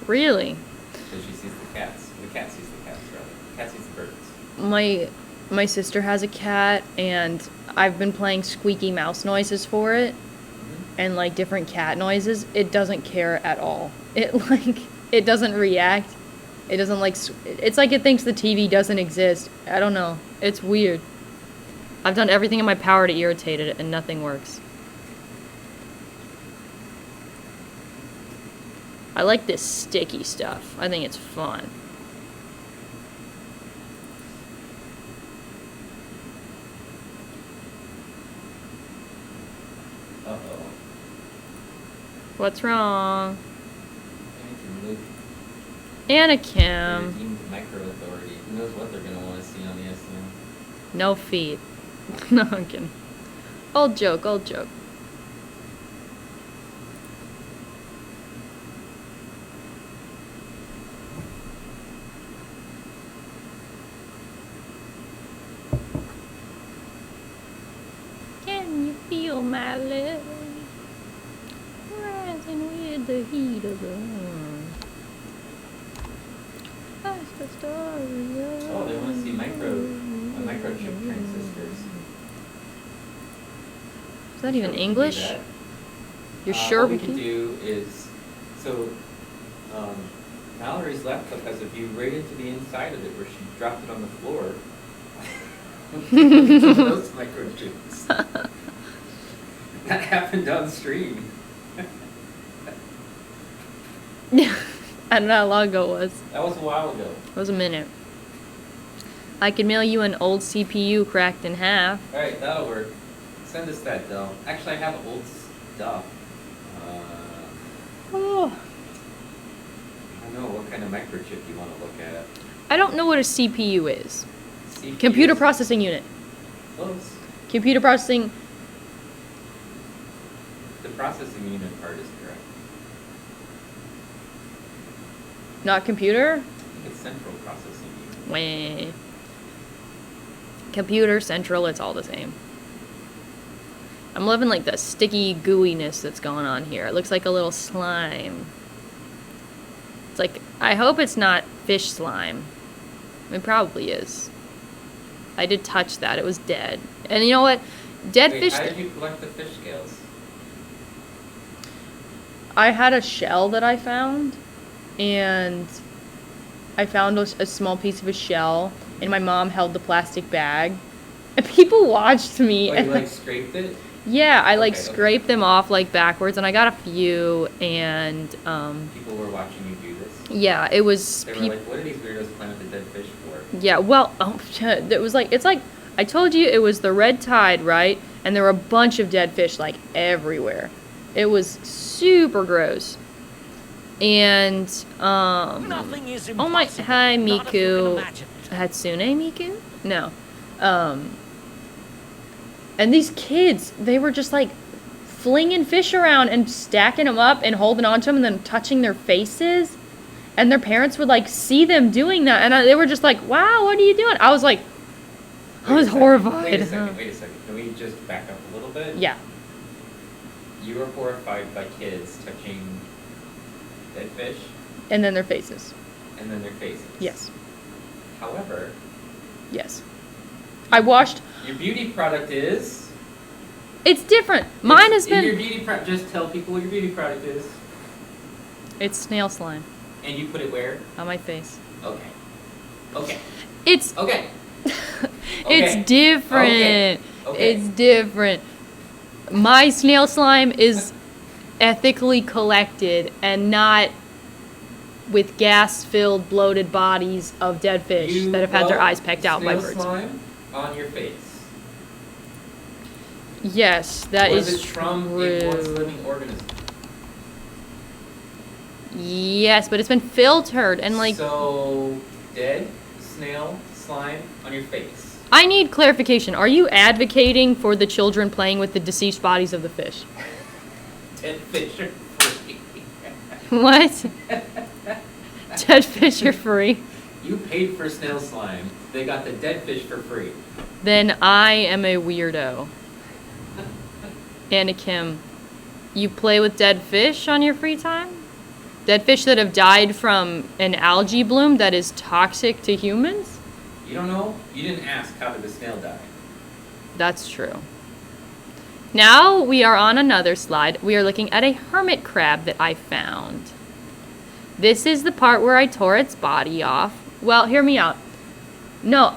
Really? So she sees the cats. The cat sees the cats, rather. The cat sees the birds. My sister has a cat, and I've been playing squeaky mouse noises for it, and like different cat noises. It doesn't care at all. It doesn't react. It doesn't it's like it thinks the TV doesn't exist. I don't know. It's weird. I've done everything in my power to irritate it, and nothing works. I like this sticky stuff. I think it's fun. Uh-oh. What's wrong? They're Anakim. deemed micro-authority. Who knows what they're going to want to see on the SEM. No feet. No, I'm kidding. Old joke. Can you feel my love rising with the heat of the sun? That's the story of Oh, they want to see microchip transistors. Is that even Sure, we can do English? that. You're sure what we we can can? do is, Mallory's laptop has a view right into the inside of it where she dropped it on the floor. Those microchips. That happened on stream. I don't know how long ago it was. That was a while ago. It was a minute. I could mail you an old CPU cracked in half. Alright, that'll work. send us that, though. Actually, I have old stuff. Oh. I don't know what kind of microchip you want to look at. I don't know what a CPU is. CPU Computer is processing unit. close. Computer processing. The processing unit part is correct. Not computer? I think it's central processing unit. Wah. Computer, central, it's all the same. I'm loving like the sticky gooiness that's going on here. It looks like a little slime. It's like, I hope it's not fish slime. It probably is. I did touch that. It was dead. And you know what? Dead Wait, fish... how did you collect the fish scales? I had a shell that I found, and I found a small piece of a shell, and my mom held the plastic bag, and people watched me. Oh, and you like scraped it? yeah, I like Okay, okay. scraped them off like backwards, and I got a few, and People were watching you do this. yeah, it was. They were like, "What are these weirdos playing with the dead fish for?" Yeah, well, it was like, it's like, I told you it was the red tide, right? And there were a bunch of dead fish, like, everywhere. It was super gross. And, Nothing is oh my, impossible. hi, Not if you can Miku. imagine it. Hatsune Miku? No. And these kids, they were just, like, flinging fish around and stacking them up and holding on to them and then touching their faces. And their parents would, like, see them doing that. And they were just like, wow, what are you doing? I was like, I was horrified. Wait a second. Can we just back up a little bit? Yeah. You were horrified by kids touching dead fish And then their faces. and then their faces. Yes. However, Yes. I washed. your beauty product is... It's different. Mine has Your been. beauty just tell people what your beauty product is. It's snail slime And you put it where? on my face. Okay. Okay. It's. Okay. It's different. Okay. Okay. It's different. My snail slime is ethically collected and not with gas-filled, bloated bodies of dead fish You that have had their rub eyes pecked out by snail birds. slime on your face. Yes, that Was is it from a once true. living organism? Yes, but it's been filtered and like. So, dead snail slime on your face. I need clarification. Are you advocating for the children playing with the deceased bodies of the fish? Dead fish are free. What? Dead fish are free? You paid for snail slime. They got the dead fish for free. Then I am a weirdo. Anna Kim, you play with dead fish on your free time? Dead fish that have died from an algae bloom that is toxic to humans? You don't know? You didn't ask how did the snail die. That's true. Now we are on another slide. We are looking at a hermit crab that I found. This is the part where I tore its body off. Well, hear me out. No.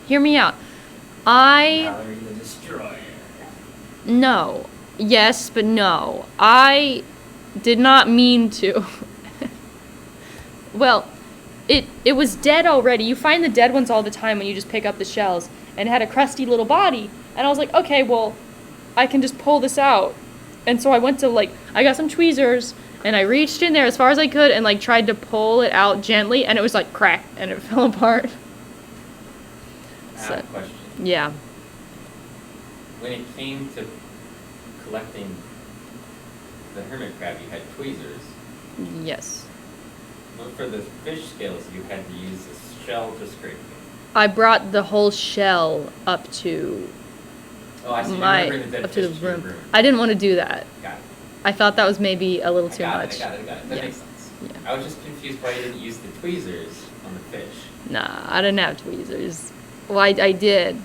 Hear me out. Mallory the Destroyer. No. Yes, but no. I did not mean to. Well, it was dead already. You find the dead ones all the time when you just pick up the shells. And it had a crusty little body. And I was like, okay, well, I can just pull this out. And so I went to, like, I got some tweezers, and I reached in there as far as I could and, like, tried to pull it out gently, and it was like, crack, and it fell apart. I have a question. Yeah. When it came to collecting the hermit crab, you had tweezers. Yes. But for the fish scales, you had to use a shell to scrape it. I brought the whole shell up to Oh, I see. You my remember the dead up to the fish your room. room. I didn't want to do that. Got it. I thought that was maybe a little I too got much. it. I got it. That Yeah. makes sense. Yeah. I was just confused why you didn't use the tweezers on the fish. Nah, I didn't have tweezers. Well, I did.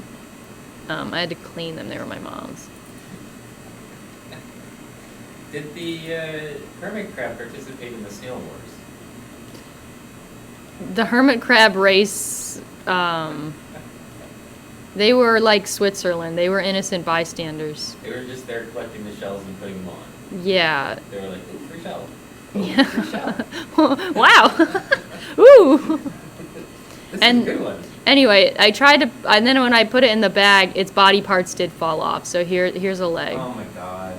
I had to clean them. They were my mom's. Did the hermit crab participate in the snail wars? The hermit crab race, they were like Switzerland. They were innocent bystanders. They were just there collecting the shells and putting them on. Yeah. They were like, ooh, free shell. Ooh, Yeah. free shell. Wow. Ooh. This a And good one. anyway, I tried to, and then when I put it in the bag, its body parts did fall off. So here's a leg. Oh my god.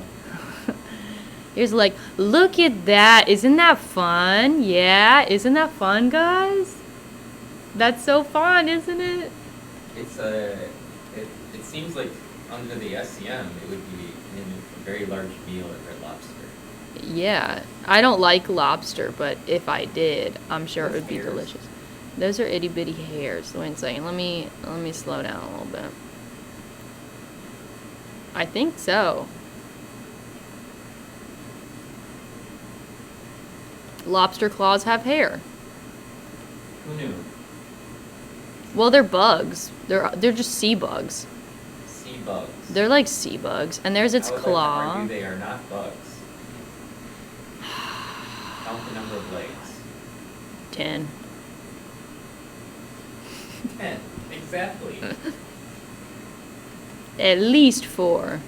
Here's a leg. Look at that. Isn't that fun? Yeah. Isn't that fun, guys? That's so fun, isn't it? It's it seems like under the SCM it would be in a very large meal at Red Lobster. Yeah. I don't like lobster, but if I did, I'm sure it Those would be hairs. delicious. Those are itty bitty hairs. Wait a second. Let me slow down a little bit. I think so. Lobster claws have hair. Who knew? Well, they're bugs. They're just sea bugs. Sea bugs. They're like sea bugs, and there's its I would like to claw. argue they are not bugs. Count the number of legs. 10. 10. Exactly. At least 4.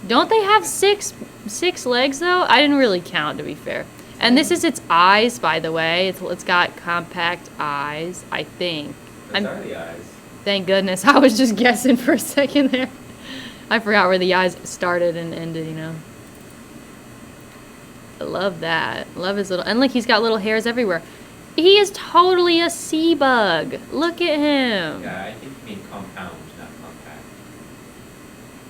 Don't they have six legs though? I didn't really count, to be fair. And this is its eyes, by the way. It's got compact eyes, I think. Those are the eyes. Thank goodness. I was just guessing for a second there. I forgot where the eyes started and ended, you know. I love that. Love his little... And look, he's got little hairs everywhere. He is totally a sea bug. Look at him. Yeah, I think you mean compound, not compact.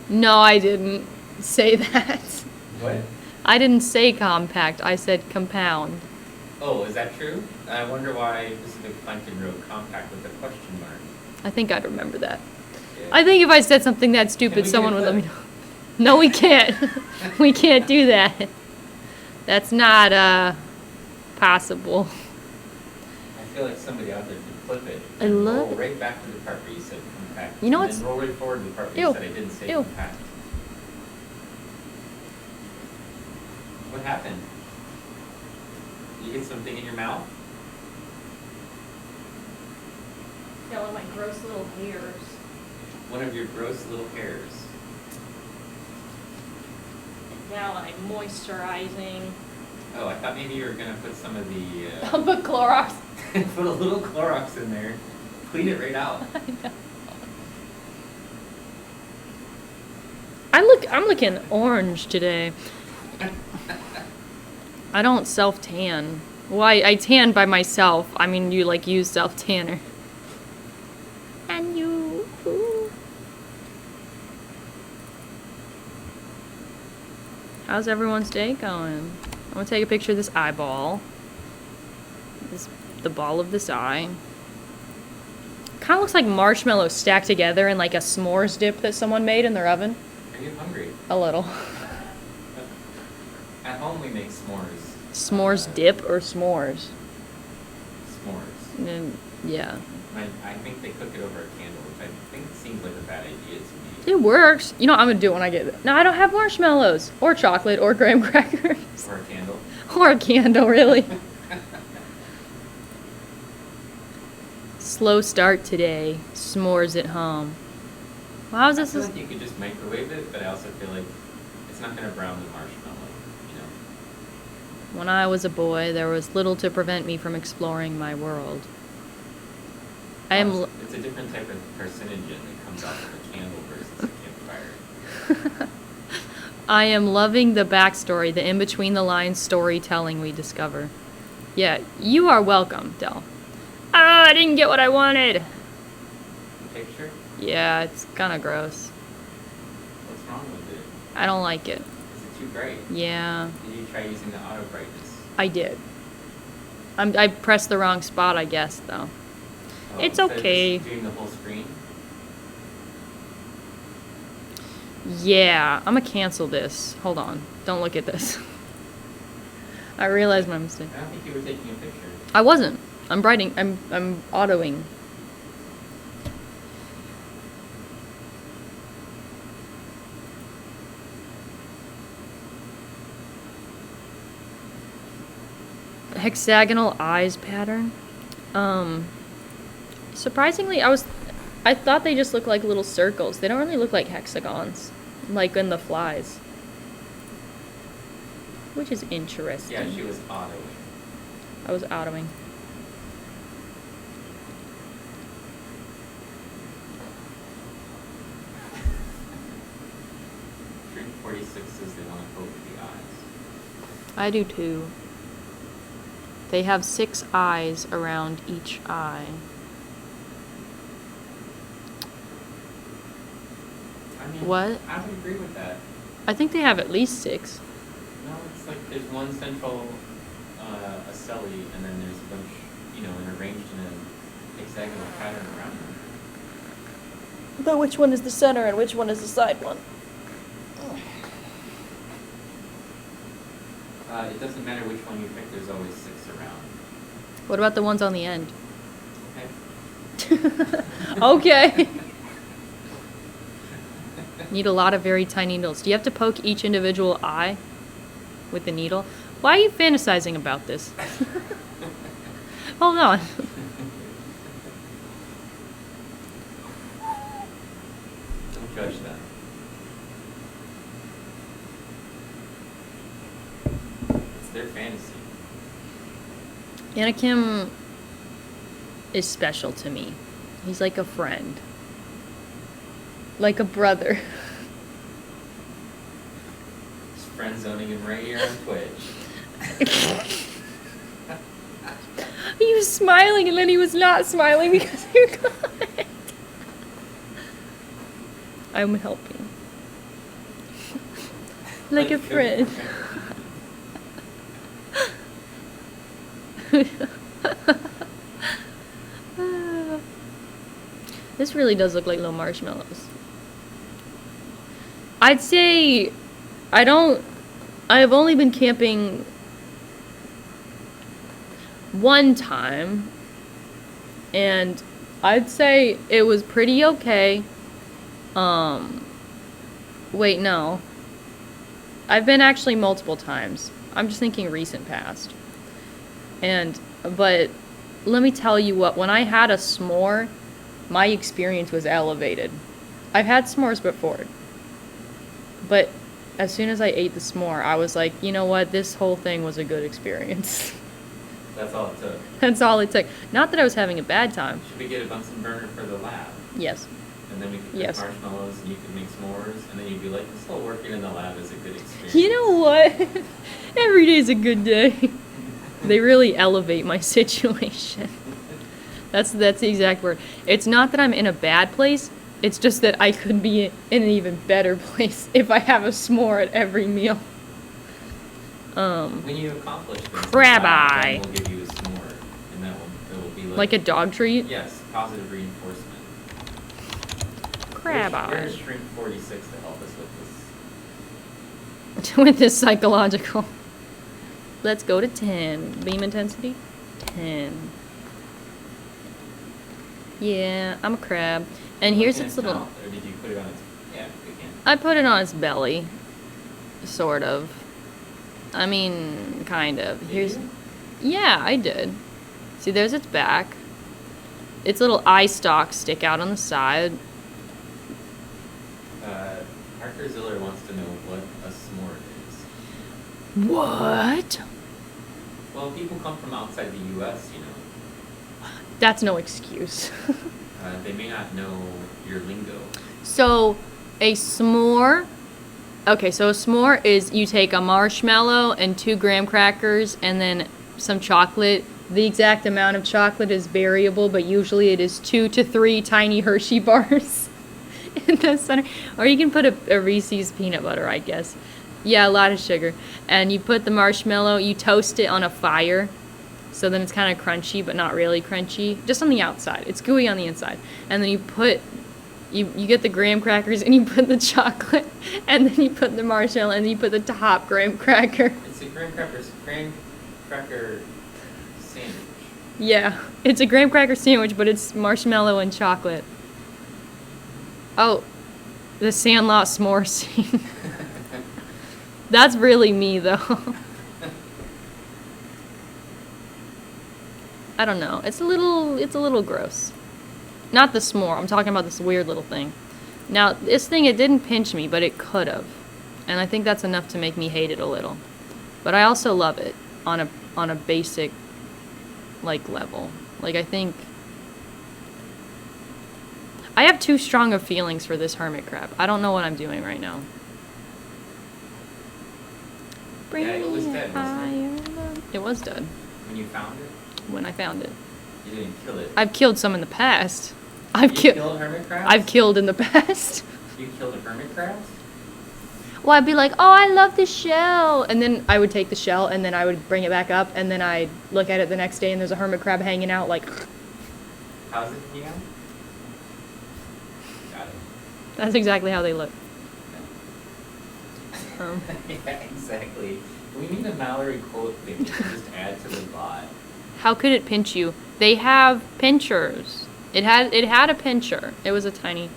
No, I didn't say that. What? I didn't say compact. I said compound. Oh, is that true? I wonder why Pacific Plankton wrote compact with a question mark. I think I'd remember that. Yeah. I think if I said something that Can stupid, we get someone a would let me know. clip? No, we can't. We can't do that. That's not possible. I feel like somebody out there could flip it I and love roll it. right back to the part where you said compact. You know and what's- then roll right forward to the part where Ew. you said I didn't say Ew. compact. What happened? You get something in your mouth? Yeah, one of my gross little hairs. One of your gross little hairs. Now I'm moisturizing. Oh, I thought maybe you were gonna put some of the I'll put Clorox. put a little Clorox in there, clean it right out. I know. I'm looking orange today. I don't self-tan. Well, I tan by myself. I mean, you like use self-tanner. And you. Ooh. How's everyone's day going? I'm gonna take a picture of this eyeball. The ball of this eye. Kind of looks like marshmallows stacked together in like a s'mores dip that someone made in their oven. Are you hungry? A little. At home we make s'mores. S'mores dip or s'mores? S'mores. Yeah. I think they cook it over a candle, which I think seems like a bad idea to me. It works. You know, I'm gonna do it when I get it. No, I don't have marshmallows or chocolate or graham crackers Or a candle. or a candle, really. Slow start today. S'mores at home. Well, how's I this? feel like you could just microwave it, but I also feel like it's not gonna brown the marshmallow, you know? When I was a boy, there was little to prevent me from exploring my world. I am. It's a different type of carcinogen that comes out of a candle versus a campfire. I am loving the backstory, the in-between-the-lines storytelling we discover. Yeah, you are welcome, Del. Ah, I didn't get what I wanted. The picture? Yeah, it's kind of gross. What's wrong with it? I don't like it. Is it too bright? Yeah, Did you try using the auto brightness? I did. I pressed the wrong spot, I guess, though. Oh, It's instead of okay. just doing the whole screen? Yeah, I'm gonna cancel this. Hold on. Don't look at this. I realized my mistake. I don't think you were taking a picture. I wasn't. I'm writing. I'm autoing. Hexagonal eyes pattern. Surprisingly, I thought they just look like little circles. They don't really look like hexagons, like in the flies. Which is interesting. Yeah, she was autoing. I was autoing. 46 says they want to poke the eyes. I do too. They have 6 eyes around each eye. I mean, What? I would agree with that. I think they have at least 6. No, it's like there's one central ocelli, and then there's a bunch, arranged in a hexagonal pattern around them. But which one is the center and which one is the side one? It doesn't matter which one you pick, there's always 6 around. What about the ones on the end? Okay. Okay. Need a lot of very tiny needles. Do you have to poke each individual eye with the needle? Why are you fantasizing about this? Hold on. Don't judge that. It's their fantasy. Anakim is special to me. He's like a friend. Like a brother. Just friend zoning him right here on Twitch. He was smiling and then he was not smiling because you got it. I'm helping. Like a friend. This really does look like little marshmallows. I'd say I have only been camping one time, and I'd say it was pretty okay. Wait, no. I've been actually multiple times. I'm just thinking recent past. But let me tell you what, when I had a s'more, my experience was elevated. I've had s'mores before. But as soon as I ate the s'more, I was like, you know what, this whole thing was a good experience. That's all it took. That's all it took. Not that I was having a bad time. Should we get a Bunsen burner for the lab? Yes. And then we could Yes. cook marshmallows and you could make s'mores, and then you'd be like, this whole working in the lab is a good experience. You know what? Every day's a good day. They really elevate my situation. That's the exact word. It's not that I'm in a bad place. It's just that I could be in an even better place if I have a s'more at every meal. When you accomplish this, Crab eye. we'll give you a s'more, and it will be Like a dog treat? Yes, positive reinforcement. Crab Where's eye. Shrink 46 to help us with this? With this psychological. Let's go to 10. Beam intensity? 10. Yeah, I'm a crab. And here's Can its it little... count, or did you put it on its... Yeah, we can. I put it on its belly. Sort of. I mean, kind of. Did Here's... you? Yeah, I did. See, there's its back. Its little eye stalks stick out on the side. Parker Ziller wants to know what a s'more is. What? Well, people come from outside the U.S., That's no excuse. They may not know your lingo. So, a s'more... Okay, so a s'more is you take a marshmallow and 2 graham crackers and then some chocolate. The exact amount of chocolate is variable, but usually it is 2 to 3 tiny Hershey bars in the center. Or you can put a Reese's peanut butter, I guess. Yeah, a lot of sugar. And you put the marshmallow, you toast it on a fire. So then it's kind of crunchy, but not really crunchy. Just on the outside. It's gooey on the inside. And then you put... You get the graham crackers and you put the chocolate and then you put the marshmallow and then you put the top graham cracker. It's a graham cracker sandwich. Yeah, it's a graham cracker sandwich, but it's marshmallow and chocolate. Oh, the Sandlot s'more scene. That's really me, though. I don't know. It's a little gross. Not the s'more. I'm talking about this weird little thing. Now, this thing, it didn't pinch me, but it could have. And I think that's enough to make me hate it a little. But I also love it on a basic, like, level. Like, I think... I have too strong of feelings for this hermit crab. I don't know what I'm doing right now. Bring Yeah, it was me dead, a wasn't higher love. It was dead When you found it, when I found it. you didn't kill it. I've killed some in the past. You killed hermit crabs? I've killed in the past. You killed hermit crabs? Well, I'd be like, oh, I love the shell. And then I would take the shell and then I would bring it back up and then I'd look at it the next day and there's a hermit crab hanging out like. How's it hanging out? Got it. That's exactly how they look. Yeah, exactly. We need a Mallory quote thing we can just add to the bot. How could it pinch you? They have pinchers. It had a pincher. It was a tiny.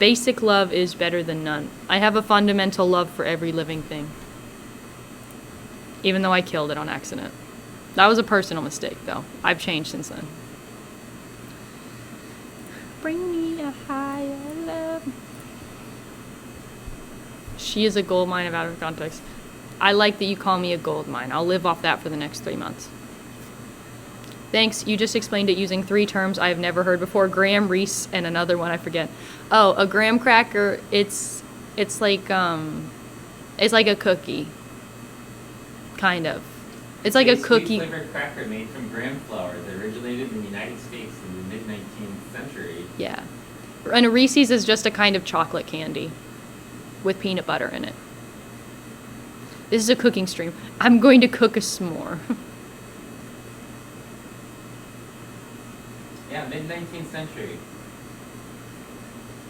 Basic love is better than none. I have a fundamental love for every living thing. Even though I killed it on accident. That was a personal mistake, though. I've changed since then. Bring me a higher love. She is a gold mine of out of context. I like that you call me a gold mine. I'll live off that for the next 3 months. Thanks. You just explained it using 3 terms I have never heard before. Graham, Reese, and another one I forget. Oh, a graham cracker. It's like a cookie. Kind of. It's like a cookie. Sweet flavored cracker made from graham flour that originated in the United States in the mid-19th century. Yeah. And a Reese's is just a kind of chocolate candy with peanut butter in it. This is a cooking stream. I'm going to cook a s'more. Yeah, mid-19th century.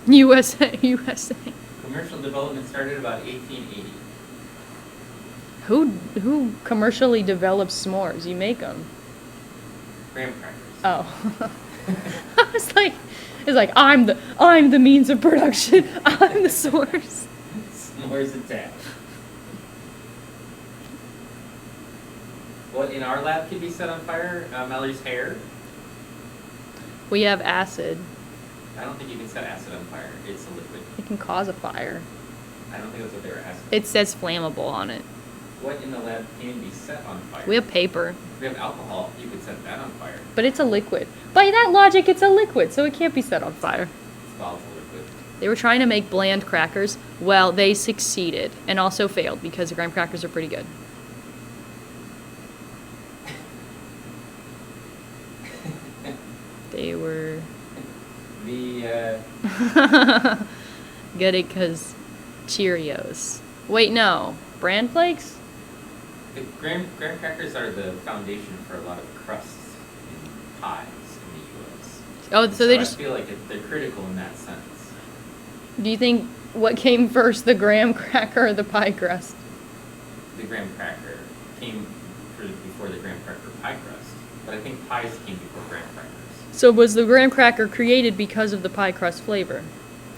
USA, USA. Commercial development started about 1880. Who commercially develops s'mores? You make them. Graham crackers. Oh. I was like, it's like I'm the means of production. I'm the source. S'mores attack. What in our lab can be set on fire? Mallory's hair. We have acid. I don't think you can set acid on fire. It's a liquid. It can cause a fire. I don't think that's what they were asking. It says flammable on it. What in the lab can be set on fire? We have paper. We have alcohol. You could set that on fire. But it's a liquid. By that logic, it's a liquid, so it can't be set on fire. It's volatile liquid. They were trying to make bland crackers. Well, they succeeded and also failed because the graham crackers are pretty good. They were good because Cheerios. Wait, no. Bran flakes? The graham crackers are the foundation for a lot of crusts in pies in the U.S. Oh, so they just... I feel like they're critical in that sense. Do you think what came first, the graham cracker or the pie crust? The graham cracker came before the graham cracker pie crust, but I think pies came before graham crackers. So was the graham cracker created because of the pie crust flavor?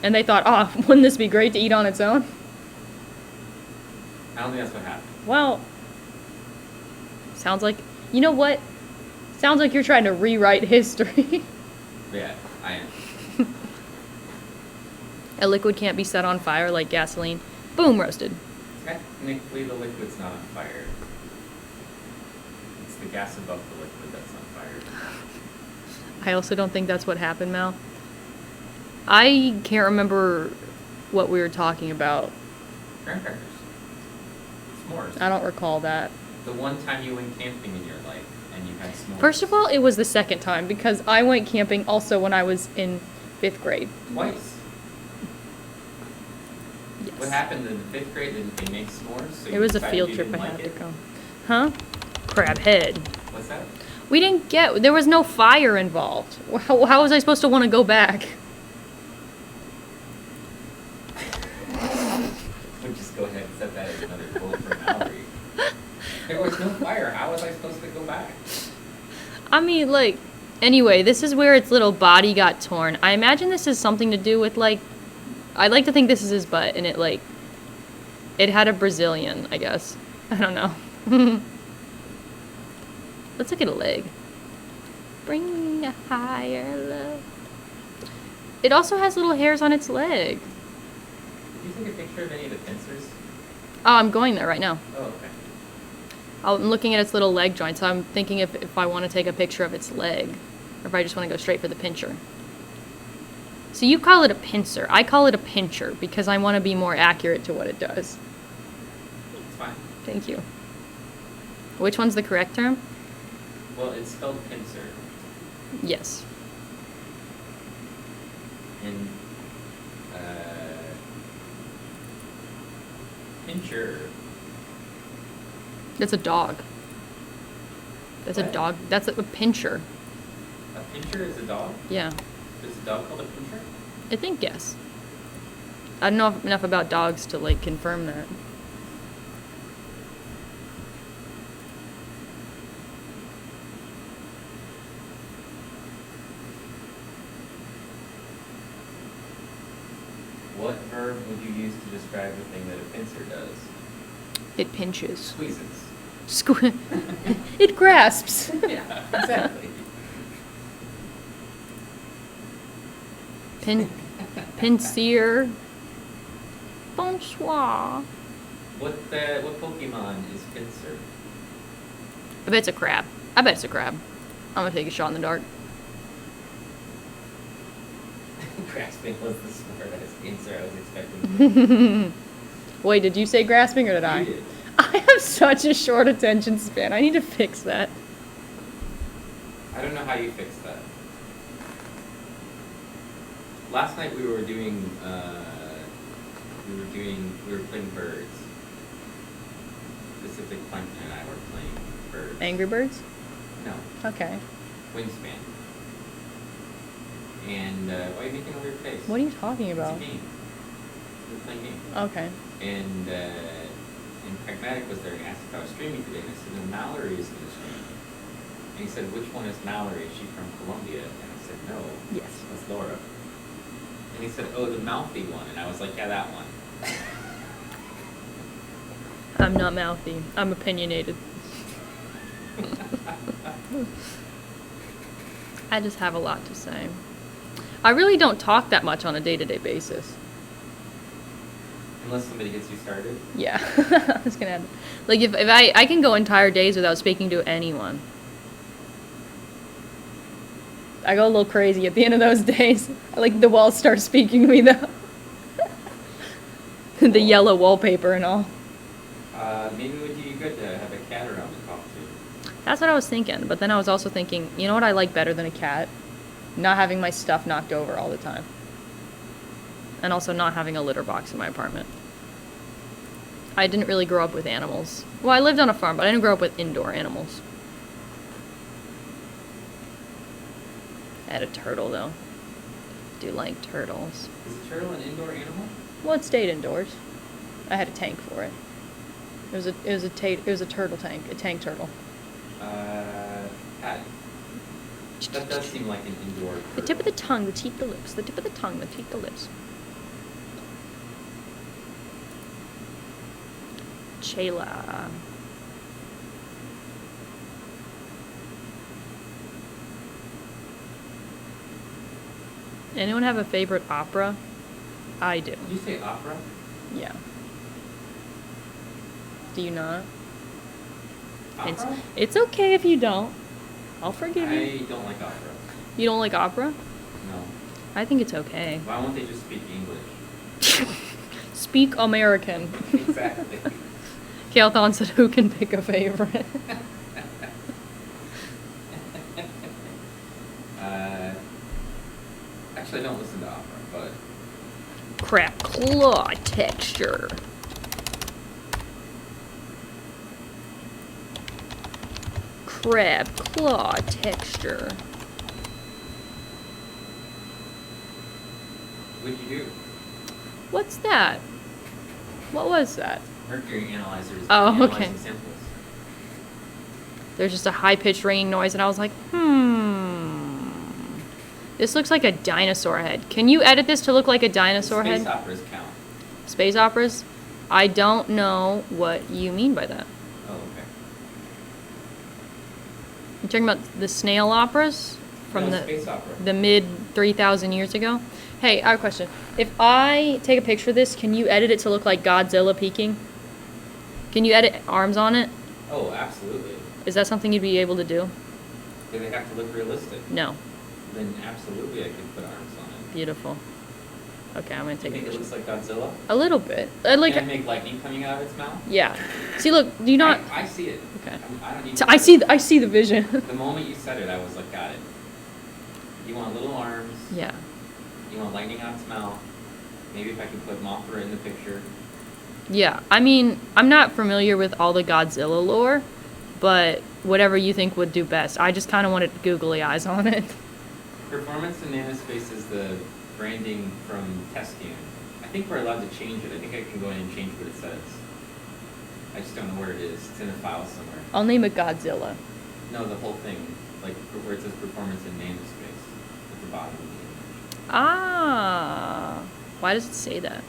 And they thought, oh, wouldn't this be great to eat on its own? I don't think that's what happened. Well, sounds like... You know what? Sounds like you're trying to rewrite history. Yeah, I am. A liquid can't be set on fire like gasoline. Boom, roasted. Technically, the liquid's not on fire. It's the gas above the liquid that's on fire. I also don't think that's what happened, Mal. I can't remember what we were talking about. Graham crackers. S'mores. I don't recall that. The one time you went camping in your life and you had s'mores. First of all, it was the second time because I went camping also when I was in 5th grade. Twice. Yes. What happened in the 5th grade? Didn't they make s'mores? So It was a decided field you trip I didn't had like to it? go. Huh? Crab head. What's that? We didn't get... There was no fire involved. How was I supposed to want to go back? We'll just go ahead and set that as another quote for Mallory. There was no fire. How was I supposed to go back? I mean, like... Anyway, this is where its little body got torn. I imagine this is something to do with, like... I like to think this is his butt, and it, like... It had a Brazilian, I guess. I don't know. Let's look at a leg. Bring a higher love. It also has little hairs on its leg. Did you take a picture of any of the pincers? Oh, I'm going there right now. Oh, okay. I'm looking at its little leg joint, so I'm thinking if I want to take a picture of its leg, or if I just want to go straight for the pincher. So you call it a pincer. I call it a pincher because I want to be more accurate to what it does. It's fine. Thank you. Which one's the correct term? Well, it's spelled pincer. Yes. And, pincher. That's a dog. That's a What? dog. That's a pincher. A pincher is a dog? Yeah. Is a dog called a pincher? I think yes. I don't know enough about dogs to like confirm that. What verb would you use to describe the thing that a pincer does? It pinches. Squeezes. It grasps. Yeah, exactly. Pincier. Bonsoir. What Pokemon is pincer? I bet it's a crab. I'm gonna take a shot in the dark. Grasping was the smartest answer I was expecting. Wait, did you say grasping or did I? You did. I have such a short attention span. I need to fix that. I don't know how you fix that. Last night we were doing, we were playing birds. Pacific Plankton and I were playing birds. Angry Birds? No, Okay. Wingspan. And, why are you making a weird face? What are you talking It's about? a game. We're playing a game. Okay. And Pragmatic was there and asked if I was streaming today, and I said, no, Mallory is going to stream. And he said, which one is Mallory? Is she from Colombia? And I said, no. Yes. That's Laura. And he said, oh, the mouthy one. And I was like, yeah, that one. I'm not mouthy. I'm opinionated. I just have a lot to say. I really don't talk that much on a day-to-day basis. Unless somebody gets you started. Yeah. I was gonna add. Like, if I can go entire days without speaking to anyone. I go a little crazy at the end of those days. Like, the walls start speaking to me, though. The yellow wallpaper and all. Maybe it would do you good to have a cat around to talk to. That's what I was thinking. But then I was also thinking, you know what I like better than a cat? Not having my stuff knocked over all the time. And also not having a litter box in my apartment. I didn't really grow up with animals. Well, I lived on a farm, but I didn't grow up with indoor animals. I had a turtle, though. Do like turtles. Is a turtle an indoor animal? Well, it stayed indoors. I had a tank for it. It was a turtle tank, a tank turtle. Cat. That does seem like an indoor turtle. The tip of the tongue, the teeth, the lips. The tip of the tongue, the teeth, the lips. Chayla. Anyone have a favorite opera? I do. Did you say opera? Yeah. Do you not? Opera? It's okay if you don't. I'll forgive you. I don't like opera. You don't like opera? No. I think it's okay. Why won't they just speak English? Speak American. Exactly. Kalthon said, who can pick a favorite? Actually, I don't listen to opera, but Crap claw texture. Crab claw texture. what'd you do? What's that? What was that? Mercury analyzers. Oh, analyzing okay. samples. There's just a high-pitched ringing noise, and I was like, This looks like a dinosaur head. Can you edit this to look like a dinosaur Space head? operas count. Space operas? I don't know what you mean by that. Oh, okay. You're talking about the snail operas from No, space opera. the mid 3,000 years ago? Hey, I have a question. If I take a picture of this, can you edit it to look like Godzilla peeking? Can you edit arms on it? Oh, absolutely. Is that something you'd be able to do? Do they have to look realistic? No. Then absolutely I could put arms on it. Beautiful. Okay, I'm gonna Do you take a think it picture. looks like Godzilla? A little bit. Like, Can it make lightning coming out of its mouth? yeah. See, look, do you not? I see it. Okay. I don't need So to I say see. it. I see the vision. The moment you said it, I was like, got it. You want little arms. Yeah. You want lightning out its mouth. Maybe if I can put Mothra in the picture. Yeah. I mean, I'm not familiar with all the Godzilla lore, but whatever you think would do best. I just kind of wanted googly eyes on it. Performance in Nanospace is the branding from Tescan. I think we're allowed to change it. I think I can go in and change what it says. I just don't know where it is. It's in a file somewhere. I'll name it Godzilla. No, the whole thing. Like where it says performance in Nanospace at the bottom of the image. Ah. Why does it say that?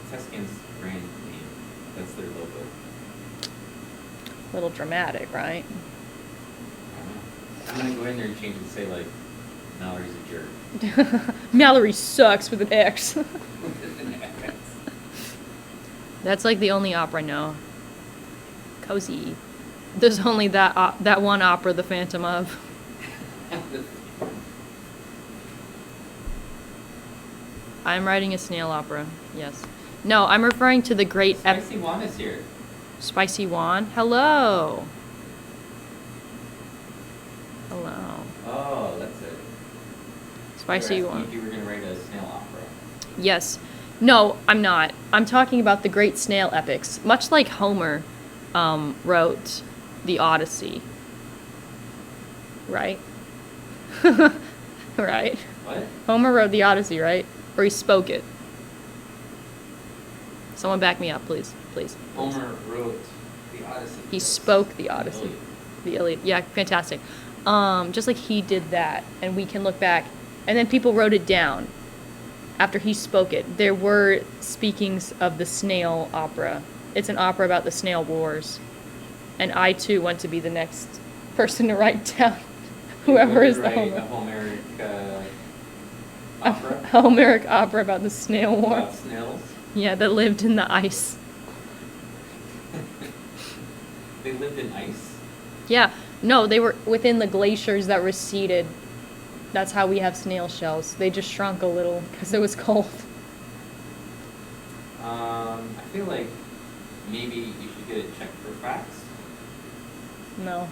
That's Tescan's brand name. That's their logo. A little dramatic, right? I don't know. I'm gonna go in there and change it to say like, Mallory's a jerk. Mallory sucks with an X. That's like the only opera I know. Cozy. There's only that one opera, The Phantom of. I'm writing a snail opera. Yes. No, I'm referring to the great Spicy Juan is here. Spicy Juan. Hello. Hello. Oh, that's it. Spicy You were asking Juan. if you were gonna write a snail opera. Yes. No, I'm not. I'm talking about the great snail epics. Much like Homer wrote the Odyssey. Right? Right? What? Homer wrote the Odyssey, right? Or he spoke it. Someone back me up, please. Please. Homer wrote the Odyssey. He spoke the Odyssey. Iliad. The Iliad. Yeah, fantastic. Just like he did that, and we can look back. And then people wrote it down after he spoke it. There were speakings of the snail opera. It's an opera about the snail wars. And I, too, want to be the next person to write down whoever is the Write Homer. a Homeric opera A Homeric opera about the snail war. about snails. Yeah, that lived in the ice. They lived in ice. Yeah, no, they were within the glaciers that receded. That's how we have snail shells. They just shrunk a little because it was cold. I feel like maybe you should get it checked for facts. No.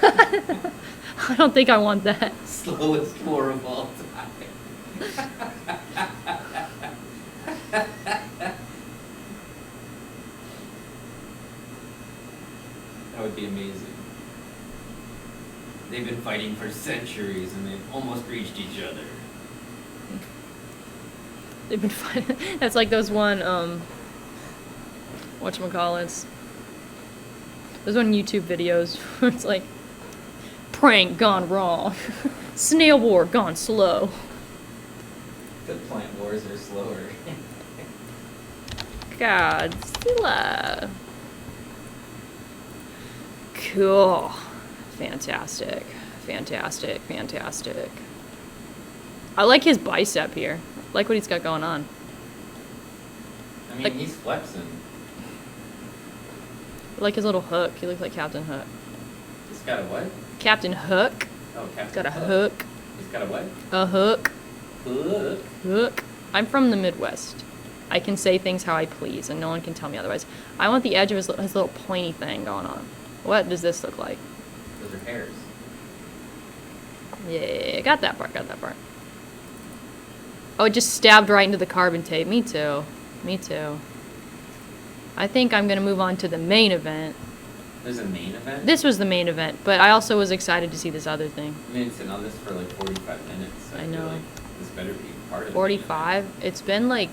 I don't think I want that. Slowest floor of all time. That would be amazing. They've been fighting for centuries and they've almost reached each other. They've been fighting. That's like those one, whatchamacallits. Those one YouTube videos where it's like, prank gone wrong. Snail war gone slow. The plant wars are slower. Godzilla. Cool. Fantastic. Fantastic. Fantastic. I like his bicep here. I like what he's got going on. I mean, Like- he's flexing. I like his little hook. He looks like Captain Hook. He's got a what? Captain Hook. Oh, Captain He's got a Hook. hook. He's got a what? A hook. Hook. Hook. I'm from the Midwest. I can say things how I please, and no one can tell me otherwise. I want the edge of his little pointy thing going on. What does this look like? Those are hairs. Yeah, got that part, got that part. Oh, it just stabbed right into the carbon tape. Me too. Me too. I think I'm going to move on to the main event. There's a main event? This was the main event, but I also was excited to see this other thing. I mean, it's been on this for like 45 minutes. I feel know. like this better be part of it. 45? It's been like...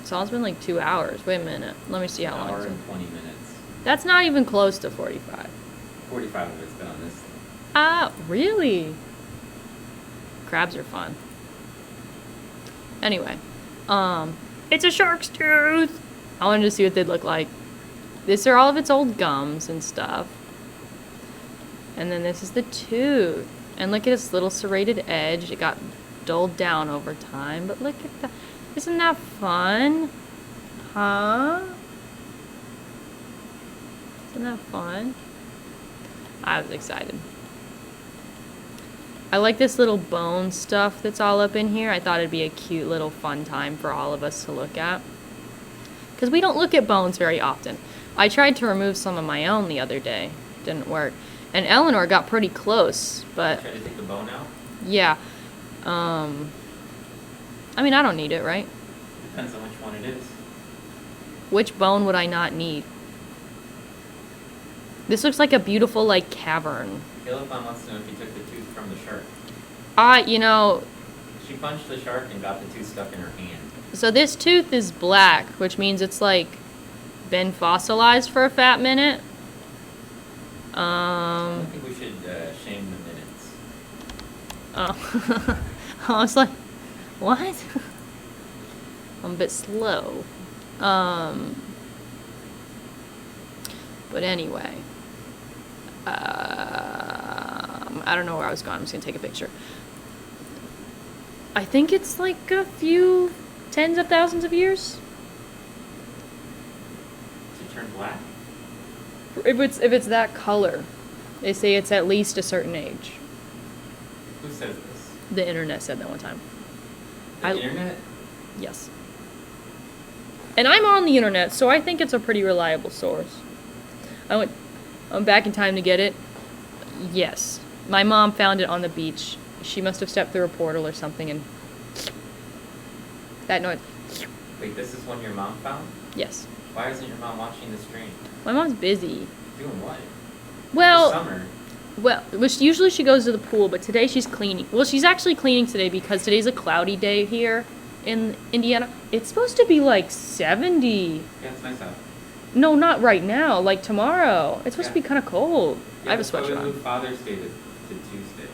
It's almost been like 2 hours. Wait a minute. Let me see how An long hour it's been. and 20 minutes. That's not even close to 45. 45 of it's been on this thing. Ah, really? Crabs are fun. Anyway, it's a shark's tooth. I wanted to see what they'd look like. These are all of its old gums and stuff. And then this is the tooth. And look at its little serrated edge. It got dulled down over time, but look at that. Isn't that fun? Huh? Isn't that fun? I was excited. I like this little bone stuff that's all up in here. I thought it'd be a cute little fun time for all of us to look at. Because we don't look at bones very often. I tried to remove some of my own the other day. Didn't work. And Eleanor got pretty close, but... Try to take the bone out? Yeah. I mean, I don't need it, right? Depends on which one it is. Which bone would I not need? This looks like a beautiful, like, cavern. Calebon wants to know if you took the tooth from the shark. You know... She punched the shark and got the tooth stuck in her hand. So this tooth is black, which means it's, like, been fossilized for a fat minute. I think we should shame the minutes. Oh. I was like, what? I'm a bit slow. But anyway. I don't know where I was going. I'm just going to take a picture. I think it's like a few tens of thousands of years. To turn black? If it's that color, they say it's at least a certain age. Who says this? The internet said that one time. The internet? Yes. And I'm on the internet, so I think it's a pretty reliable source. I'm back in time to get it. Yes. My mom found it on the beach. She must have stepped through a portal or something and... That noise. Wait, this is one your mom found? Yes. Why isn't your mom watching the stream? My mom's busy. Doing what? Well... It's summer. Well, usually she goes to the pool, but today she's cleaning. Well, she's actually cleaning today because today's a cloudy day here in Indiana. It's supposed to be like 70. Yeah, it's nice out. No, not right now. Like tomorrow. It's supposed to be kind of cold. Yeah, I have a that's why sweatshirt we on. moved Father's Day to Tuesday.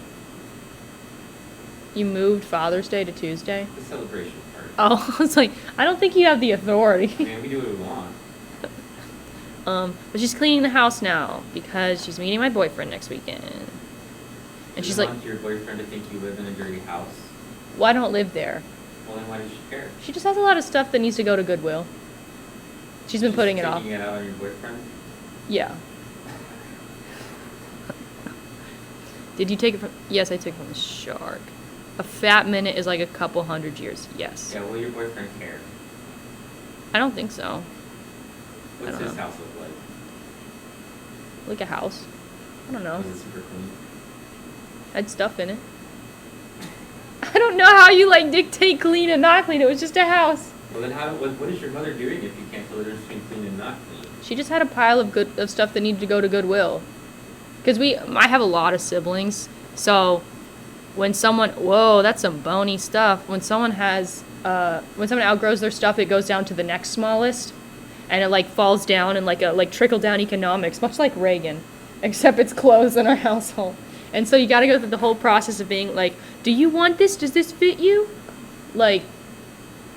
You moved Father's Day to Tuesday? The celebration part. Oh, I was like, I don't think you have the authority. Man, we do what we want. But she's cleaning the house now because she's meeting my boyfriend next weekend. And Do she's you like, want your boyfriend to think you live in a dirty house? well, I don't live there. Well, then why does she care? She just has a lot of stuff that needs to go to Goodwill. She's been putting it off. Taking it out on your boyfriend? Yeah. Did you take it from... Yes, I took it from the shark. A fat minute is like a couple hundred years. Yes. Yeah, will your boyfriend care? I don't think so. What's don't his know. house look like? Like a house. I don't know. Was it super clean? Had stuff in it. I don't know how you like dictate clean and not clean. It was just a house. Well, then what is your mother doing if you can't tell the difference between clean and not clean? She just had a pile of stuff that needed to go to Goodwill. Because I have a lot of siblings. So when someone, whoa, that's some bony stuff. When someone outgrows their stuff, it goes down to the next smallest. And it like falls down in like trickle down economics, much like Reagan, except it's clothes in our household. And so you got to go through the whole process of being like, do you want this? Does this fit you? Like,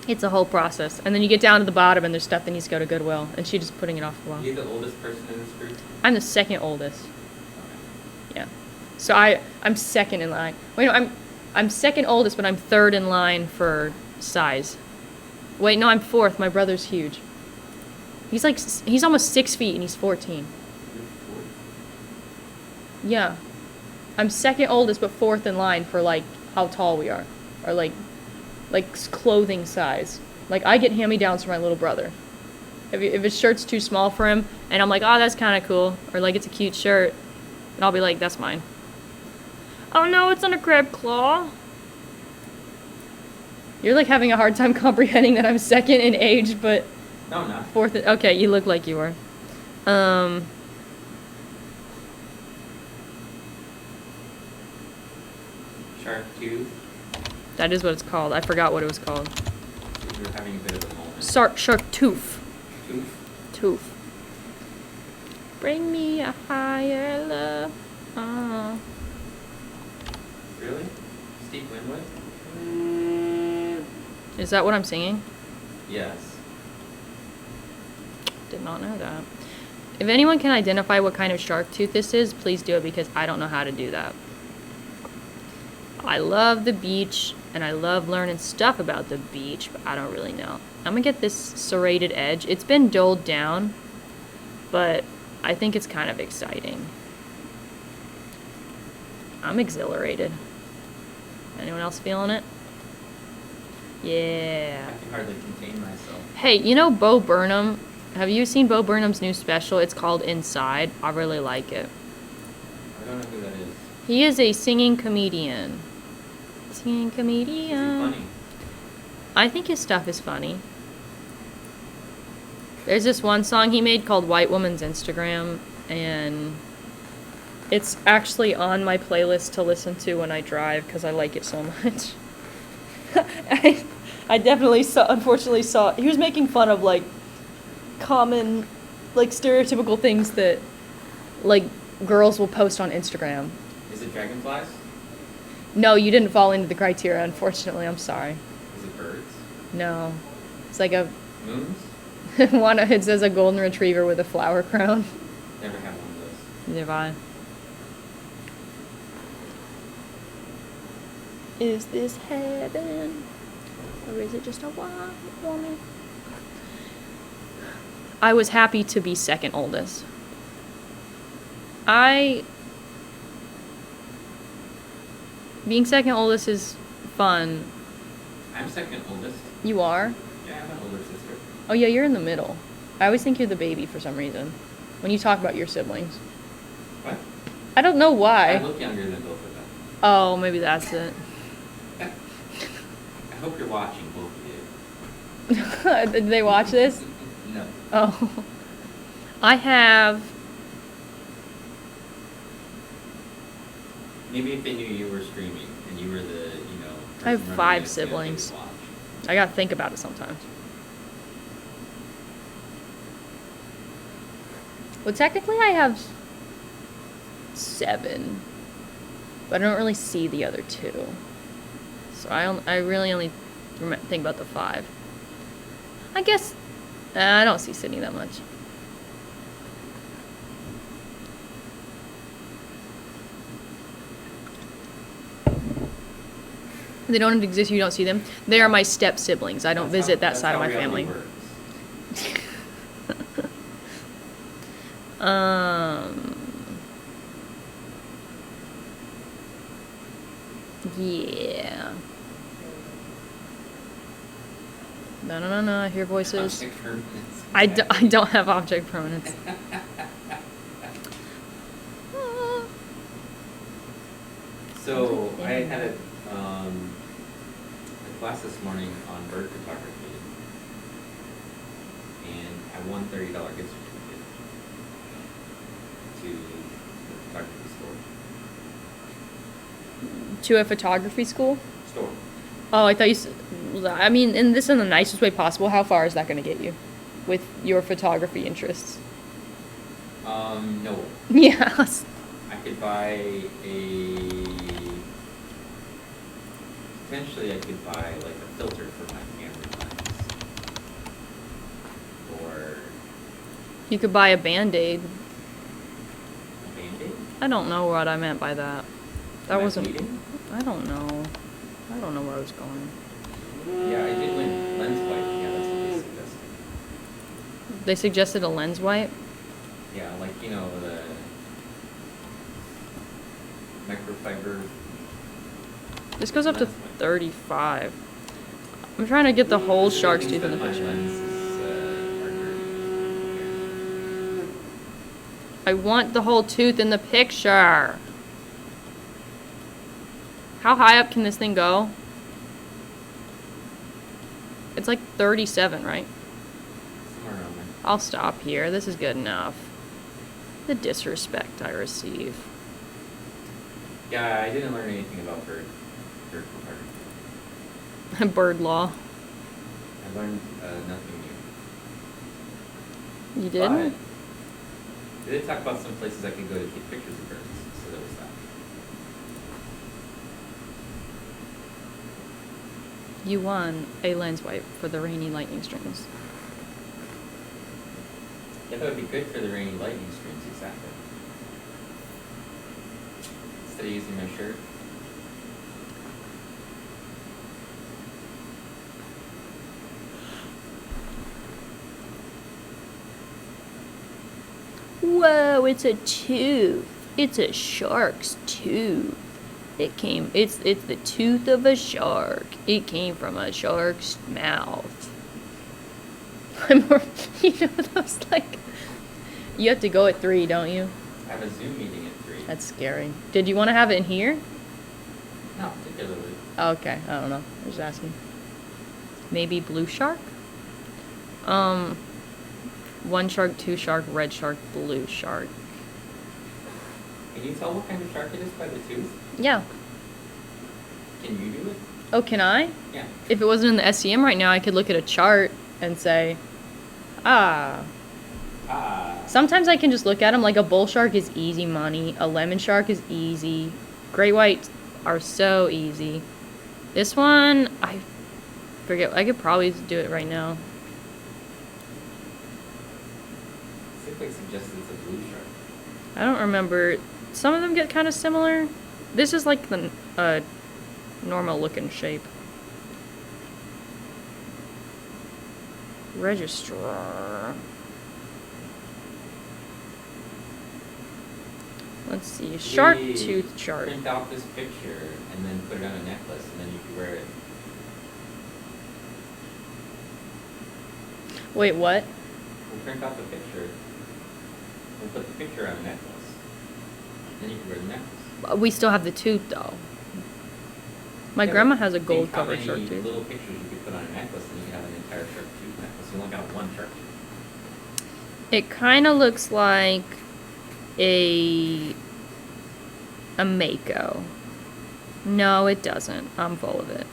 it's a whole process. And then you get down to the bottom and there's stuff that needs to go to Goodwill. And she's just putting it off the wall. Are you the oldest person in this group? I'm the second oldest. Okay. Yeah. So I'm second in line. Wait, no, I'm second oldest, but I'm third in line for size. Wait, no, I'm fourth. My brother's huge. He's almost 6 feet and he's 14. You're four. Yeah. I'm second oldest, but fourth in line for like how tall we are. Or like clothing size. Like I get hand-me-downs for my little brother. If his shirt's too small for him, and I'm like, oh, that's kind of cool. Or like it's a cute shirt. And I'll be like, that's mine. Oh no, it's on a crab claw. You're like having a hard time comprehending that I'm second in age, but No, I'm not. fourth. Okay, you look like you were. Shark tooth. That is what it's called. I forgot what it was called. We were having a bit of a moment. Shark tooth. Tooth. Tooth. Bring me a higher love. Really? Steve Winwood? Is that what I'm singing? Yes. Did not know that. If anyone can identify what kind of shark tooth this is, please do it because I don't know how to do that. I love the beach and I love learning stuff about the beach, but I don't really know. I'm gonna get this serrated edge. It's been dulled down, but I think it's kind of exciting. I'm exhilarated. Anyone else feeling it? Yeah. I can hardly contain myself. Hey, you know Bo Burnham? Have you seen Bo Burnham's new special? It's called Inside. I really like it. I don't know who that is. He is a singing comedian. Singing Is he comedian. funny? I think his stuff is funny. There's this one song he made called White Woman's Instagram, and it's actually on my playlist to listen to when I drive because I like it so much. I definitely unfortunately saw, he was making fun of like common, like stereotypical things that like girls will post on Instagram. Is it dragonflies? No, you didn't fall into the criteria, unfortunately. I'm sorry. Is it birds? No. It's like a Moons? one. It says a golden retriever with a flower crown. Never had one of those. Neither have I. Is this heaven? Or is it just a white woman? I was happy to be second oldest. Being second oldest is fun. I'm second oldest. You are? Yeah, I have an older sister. Oh yeah, you're in the middle. I always think you're the baby for some reason. When you talk about your siblings. What? I don't know why. I look younger than both of them. Oh, maybe that's it. I hope you're watching, both of you. Did they watch this? No. Oh. I have... Maybe if they knew you were streaming and you were the, I have person running 5 it, siblings. they would watch. I gotta think about it sometimes. Well, technically I have 7. But I don't really see the other 2. So I really only think about the 5. I guess... I don't see Sydney that much. They don't exist, you don't see them. They are my step siblings. I don't visit that side of my family. Yeah. No, I hear voices. I don't have object permanence. So, I had a class this morning on bird photography, and I won $30 gift certificate to the photography store. To a photography school? Store. Oh, I thought you said... I mean, in the nicest way possible, how far is that going to get you? With your photography interests? No. Yes. I could buy potentially I could buy like a filter for my camera lens. Or You could buy a Band-Aid. a Band-Aid? I don't know what I meant by that. That Am I wasn't... bleeding? I don't know. I don't know where I was going. Yeah, I did lens wipe. Yeah, that's what they suggested. They suggested a lens wipe? Yeah, like, the microfiber. This goes up to Lens wipe. 35. I'm trying to get the whole shark's tooth in the My picture. lens is I want the whole tooth in the picture. How high up can this thing go? It's like 37, right? somewhere around there. I'll stop here. This is good enough. The disrespect I receive. Yeah, I didn't learn anything about bird photography. Bird law. I learned nothing new. You didn't? But they did talk about some places I could go to take pictures of birds, so there was that. You won a lens wipe for the rainy lightning strings. Yeah, that would be good for the rainy lightning streams, exactly. Instead of using my shirt. Whoa, it's a tooth. It's a shark's tooth. It's the tooth of a shark. It came from a shark's mouth. I'm more, those like, you have to go at 3, don't you? I have a Zoom meeting at 3. That's scary. Did you want to have it in here? Not particularly. Oh, okay, I don't know. I was just asking. Maybe blue shark? 1 shark, 2 shark, red shark, blue shark. Can you tell what kind of shark it is by the tooth? Yeah. Can you do it? Oh, can I? Yeah. If it wasn't in the SEM right now, I could look at a chart and say, ah. Sometimes I can just look at them. Like a bull shark is easy money. A lemon shark is easy. Great whites are so easy. This one, I forget. I could probably do it right now. Simply suggests it's a blue shark. I don't remember. Some of them get kind of similar. This is like the normal looking shape. Registrar. Let's see. Shark We tooth chart. Print out this picture and then put it on a necklace, and then you can wear it. Wait, what? We'll print out the picture. We'll put the picture on a necklace. Then you can wear the necklace. We still have the tooth though. My Yeah, grandma but has a gold think how covered shark many tooth. little pictures you could put on a necklace, and you could have an entire shark tooth necklace. You only got one shark tooth. It kind of looks like a mako. No, it doesn't. I'm full of it.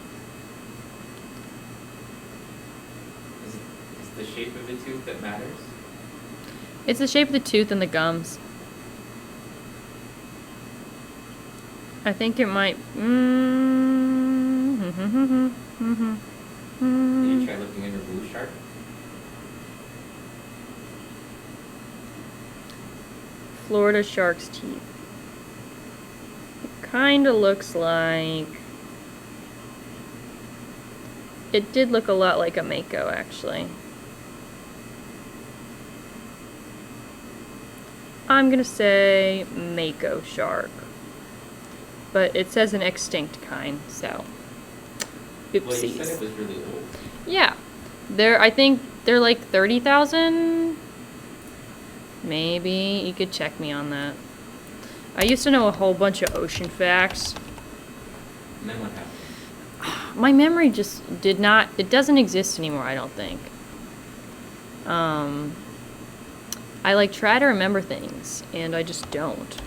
Is the shape of the tooth that matters? It's the shape of the tooth and the gums. I think it might. Did you try looking under blue shark? Florida shark's teeth. It kind of looks like. It did look a lot like a mako, actually. I'm gonna say mako shark. But it says an extinct kind, so. Well, you said it Oopsies. was really old. Yeah. I think they're like 30,000. Maybe. You could check me on that. I used to know a whole bunch of ocean facts. And then what happened? My memory just did not. It doesn't exist anymore, I don't think. I like try to remember things, and I just don't.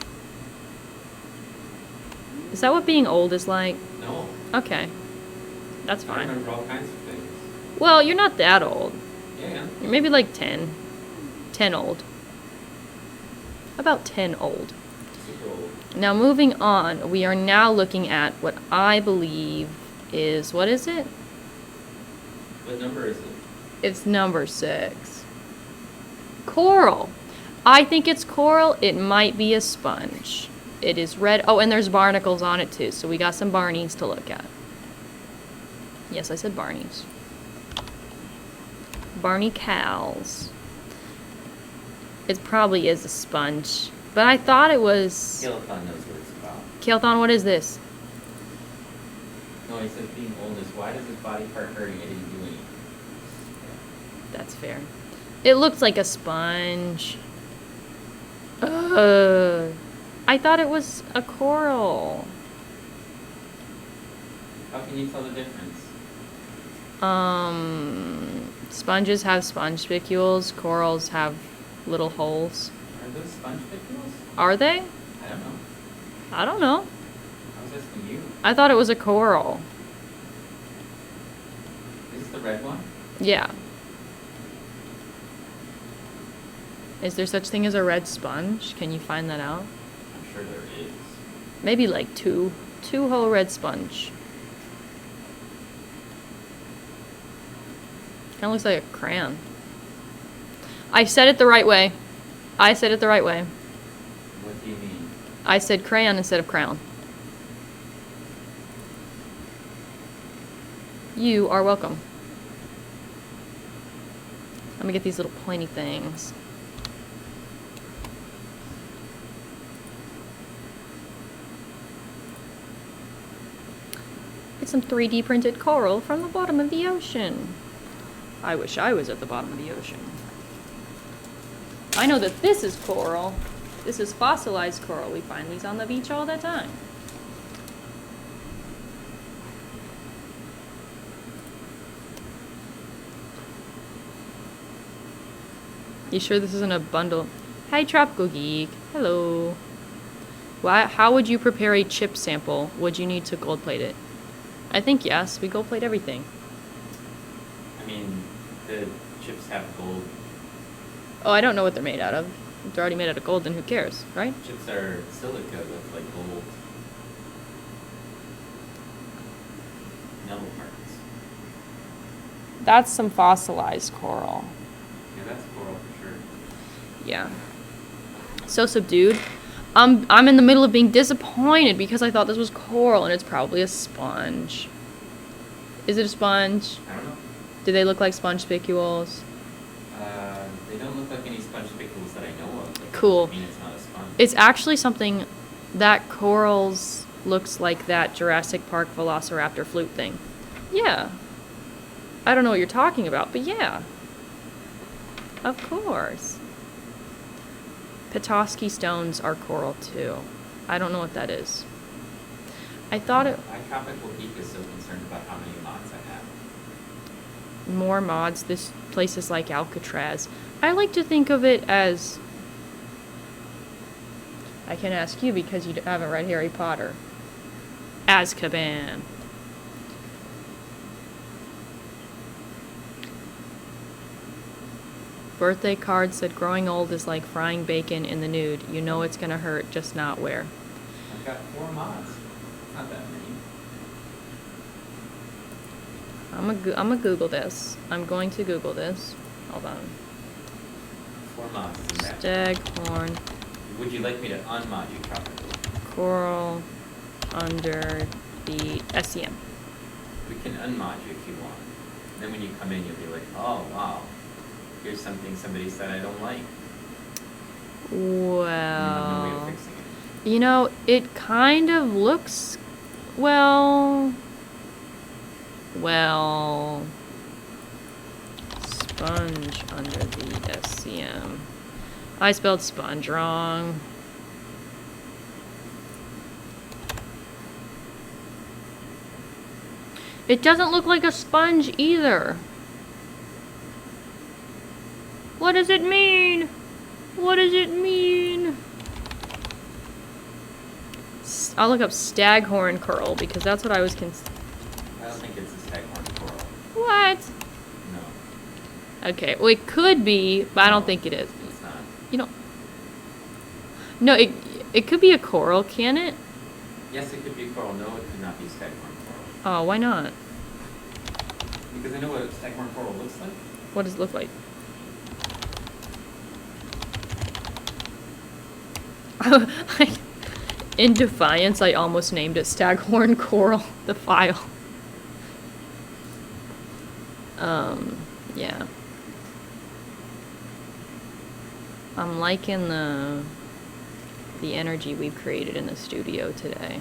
Is that what being old is like? No. Okay. That's I fine. remember all kinds of things. Well, you're not that old. Yeah. You're maybe like 10. 10 old. About 10 old. Super old. Now moving on, we are now looking at what I believe is, what is it? What number is it? It's number 6. Coral. I think it's coral. It might be a sponge. It is red. Oh, and there's barnacles on it too, so we got some barneys to look at. Yes, I said barneys. Barney cows. It probably is a sponge, but I thought it was... Kilothon knows what it's about. Keelthon, what is this? No, he says being old is why does his body part hurting? It didn't do anything. That's fair. It looks like a sponge. I thought it was a coral. How can you tell the difference? Sponges have sponge spicules. Corals have little holes. Are those sponge spicules? Are they? I don't know. I don't know. I was asking you. I thought it was a coral. Is this the red one? Yeah. Is there such thing as a red sponge? Can you find that out? I'm sure there is. Maybe like two whole red sponge. Kind of looks like a crayon. I said it the right way. I said it the right way. What do you mean? I said crayon instead of crown. You are welcome. Let me get these little pointy things. some 3D printed coral from the bottom of the ocean. I wish I was at the bottom of the ocean. I know that this is coral. This is fossilized coral. We find these on the beach all the time. You sure this isn't a bundle? Hi, Tropical Geek. Hello. Why? How would you prepare a chip sample? Would you need to gold plate it? I think yes. We gold plate everything. I mean, the chips have gold. Oh, I don't know what they're made out of. If they're already made out of gold, then who cares, right? Chips are silica with like gold nanoparts. That's some fossilized coral. Yeah, that's coral for sure. Yeah. So subdued. I'm in the middle of being disappointed because I thought this was coral and it's probably a sponge. Is it a sponge? I don't know. Do they look like sponge spicules? They don't look like any sponge spicules that I know of. But Cool. I mean, it's not a sponge. It's actually something that corals looks like that Jurassic Park Velociraptor flute thing. Yeah. I don't know what you're talking about, but yeah. Of course. Petoskey stones are coral too. I don't know what that is. I thought it... My tropical geek is so concerned about how many mods I have. More mods. This place is like Alcatraz. I like to think of it as... I can ask you because you haven't read Harry Potter. Azkaban. Birthday card said growing old is like frying bacon in the nude. You know it's gonna hurt, just not where. I've got 4 mods. Not that many. I'm gonna Google this. I'm going to Google this. Hold on. 4 mods in that. Staghorn Would you like me to unmod you, tropical? coral under the SEM. We can unmod you if you want. And then when you come in, you'll be like, oh, wow. Here's something somebody said I don't like. And you have no way of Well, fixing it. you know, it kind of looks, well, sponge under the SCM. I spelled sponge wrong. It doesn't look like a sponge either. What does it mean? What does it mean? I'll look up staghorn coral because that's what I was I don't think it's a staghorn coral. What? No. Okay, well it could be, but I don't think it is. It's not. You know. No, it could be a coral, can it? Yes, it could be coral. No, it could not be staghorn coral. Oh, why not? Because I know what staghorn coral looks like. What does it look like? In defiance, I almost named it Staghorn Coral, the file. Yeah. I'm liking the energy we've created in the studio today.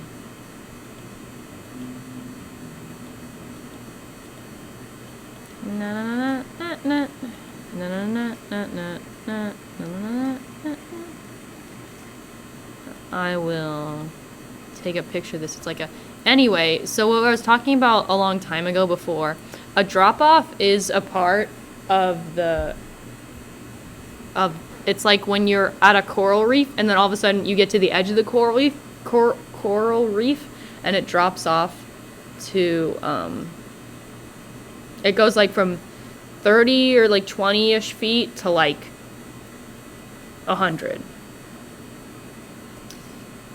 Na na na na na na na na na na na. I will take a picture of this. It's like a... Anyway, so what I was talking about a long time ago before, a drop-off is a part of the... It's like when you're at a coral reef, and then all of a sudden you get to the edge of the coral reef, and it drops off to... It goes like from 30 or like 20-ish feet to like 100.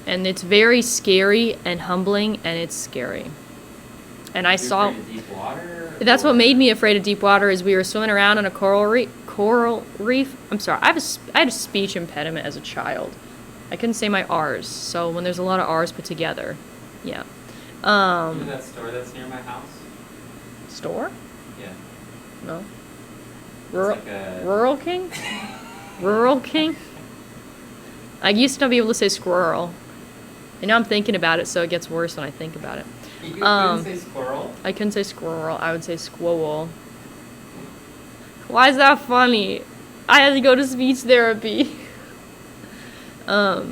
And it's very scary and humbling, and it's scary. And I You're saw... afraid of deep water? That's what or- made me afraid of deep water, is we were swimming around in a coral reef. I'm sorry, I had a speech impediment as a child. I couldn't say my R's, so when there's a lot of R's put together, yeah. You know that store that's near my house? Store? Yeah. No. It's Rural, like a... Rural King? Rural King? I used to not be able to say squirrel. And now I'm thinking about it, so it gets worse when I think about it. You couldn't say squirrel? I couldn't say squirrel. I would say squirrel. Why is that funny? I had to go to speech therapy. Because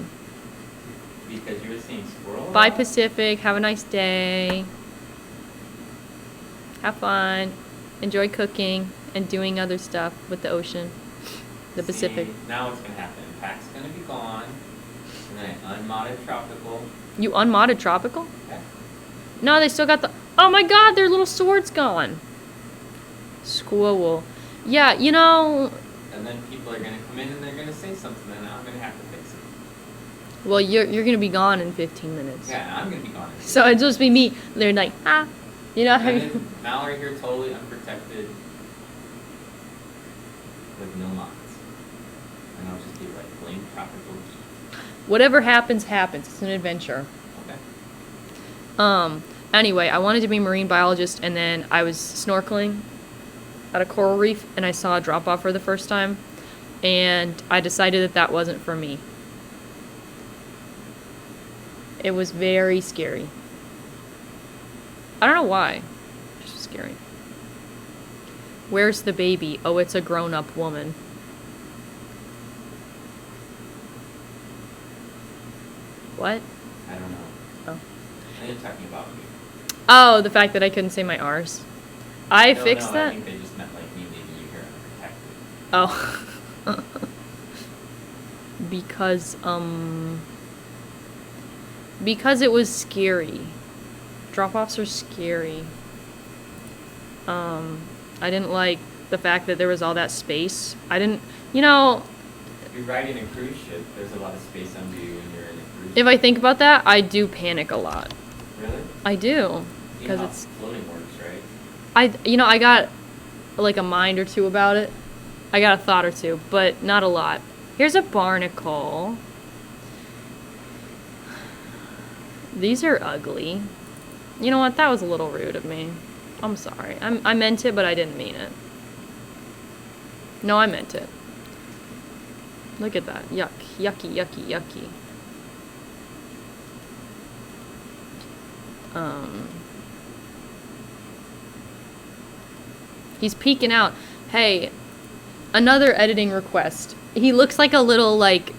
you were saying squirrel? Bye, Pacific. Have a nice day. Have fun. Enjoy cooking and doing other stuff with the ocean. The Pacific. See, now what's going to happen? Pack's going to be gone. And then I unmodded Tropical. You unmodded Tropical? Yeah. No, they still got the... Oh my god, their little sword's gone. Squirrel. Yeah, you know... And then people are going to come in and they're going to say something, and I'm going to have to fix it. Well, you're going to be gone in 15 minutes. Yeah, I'm going to be gone. So it'd just be me. They're like, ah. You know how And you... then Mallory here totally unprotected with no mods. And I'll just be like, blame Tropical Geek. Whatever happens, happens. It's an adventure. Okay. Anyway, I wanted to be a marine biologist, and then I was snorkeling at a coral reef, and I saw a drop-off for the first time, and I decided that that wasn't for me. It was very scary. I don't know why. It's just scary. Where's the baby? Oh, it's a grown-up woman. What? I don't know. Oh. I think you're talking about me. Oh, the fact that I couldn't say my R's. I No, fixed no, that? I think they just meant like me leaving you here unprotected. Oh. Because it was scary. Drop-offs are scary. I didn't like the fact that there was all that space. I didn't, you know, If you're riding a cruise ship, there's a lot of space under you when you're in a cruise if I think about that, I do panic a lot. Really? I do. You know Because how it's, floating works, right? I got like a mind or two about it. I got a thought or two, but not a lot. Here's a barnacle. These are ugly. You know what? That was a little rude of me. I'm sorry. I meant it, but I didn't mean it. No, I meant it. Look at that. Yuck. Yucky, yucky, yucky. He's peeking out. Hey, another editing request. He looks like a little, like...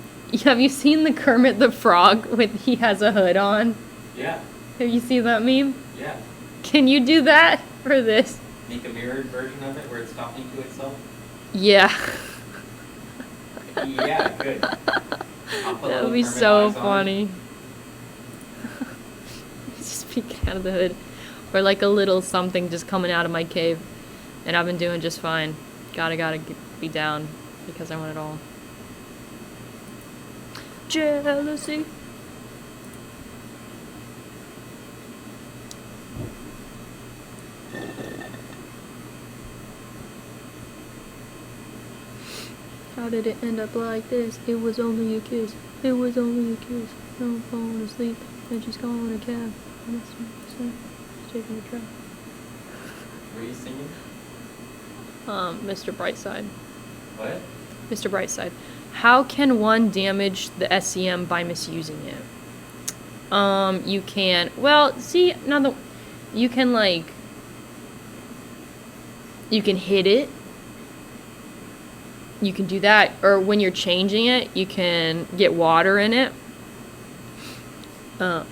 Have you seen the Kermit the Frog with he has a hood on? Yeah. Have you seen that meme? Yeah. Can you do that for this? Make a mirrored version of it where it's talking to itself? Yeah. Yeah, good. I'll put That little would be Kermit so eyes on it. funny. He's just peeking out of the hood. Or like a little something just coming out of my cave. And I've been doing just fine. Gotta be down because I want it all. Jealousy. How did it end up like this? It was only a kiss. It was only a kiss. No falling asleep. And she's calling a cab. She's taking a trap. Were you singing? Mr. Brightside. What? Mr. Brightside. How can one damage the SCM by misusing it? You can... Well, see, now the... You can, like... You can hit it. You can do that. Or when you're changing it, you can get water in it. You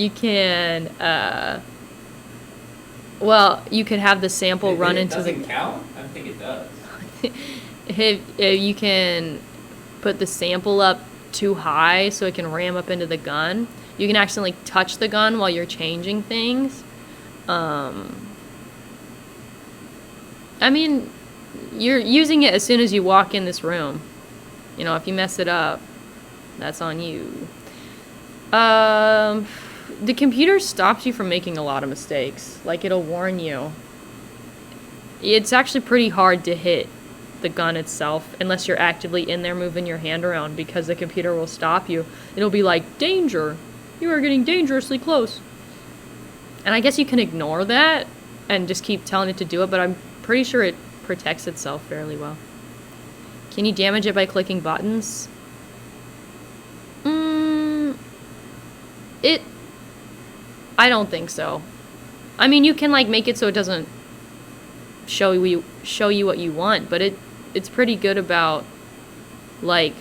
can, well, you could have the sample run into the... It doesn't count? I think it does. if you can put the sample up too high so it can ram up into the gun, you can accidentally touch the gun while you're changing things. I mean, you're using it as soon as you walk in this room. You know, if you mess it up, that's on you. The computer stops you from making a lot of mistakes. Like, it'll warn you. It's actually pretty hard to hit the gun itself unless you're actively in there moving your hand around, because the computer will stop you. It'll be like, danger! You are getting dangerously close. And I guess you can ignore that and just keep telling it to do it, but I'm pretty sure it protects itself fairly well. Can you damage it by clicking buttons? I don't think so. I mean, you can like make it so it doesn't show you what you want, but it's pretty good about like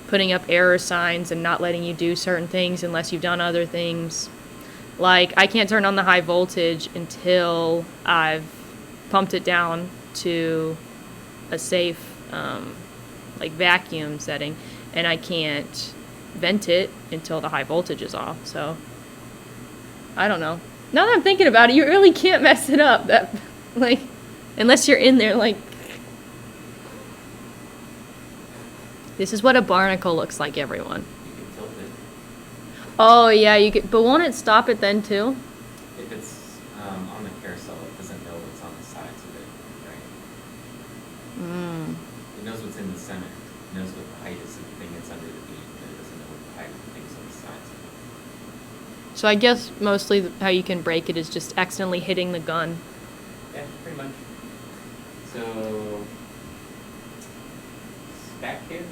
putting up error signs and not letting you do certain things unless you've done other things. Like, I can't turn on the high voltage until I've pumped it down to a safe like vacuum setting, and I can't vent it until the high voltage is off. So I don't know. Now that I'm thinking about it, you really can't mess it up. That like unless you're in there like. This is what a barnacle looks like, everyone. You can tilt it. Oh yeah, you could, but won't it stop it then too? If it's on the carousel, it doesn't know what's on the sides of it, right? It knows what's in the center. It knows what the height is of the thing that's under the beam, but it doesn't know what the height of the things on the sides of it. So I guess mostly how you can break it is just accidentally hitting the gun. Yeah, pretty much. So, Spackhide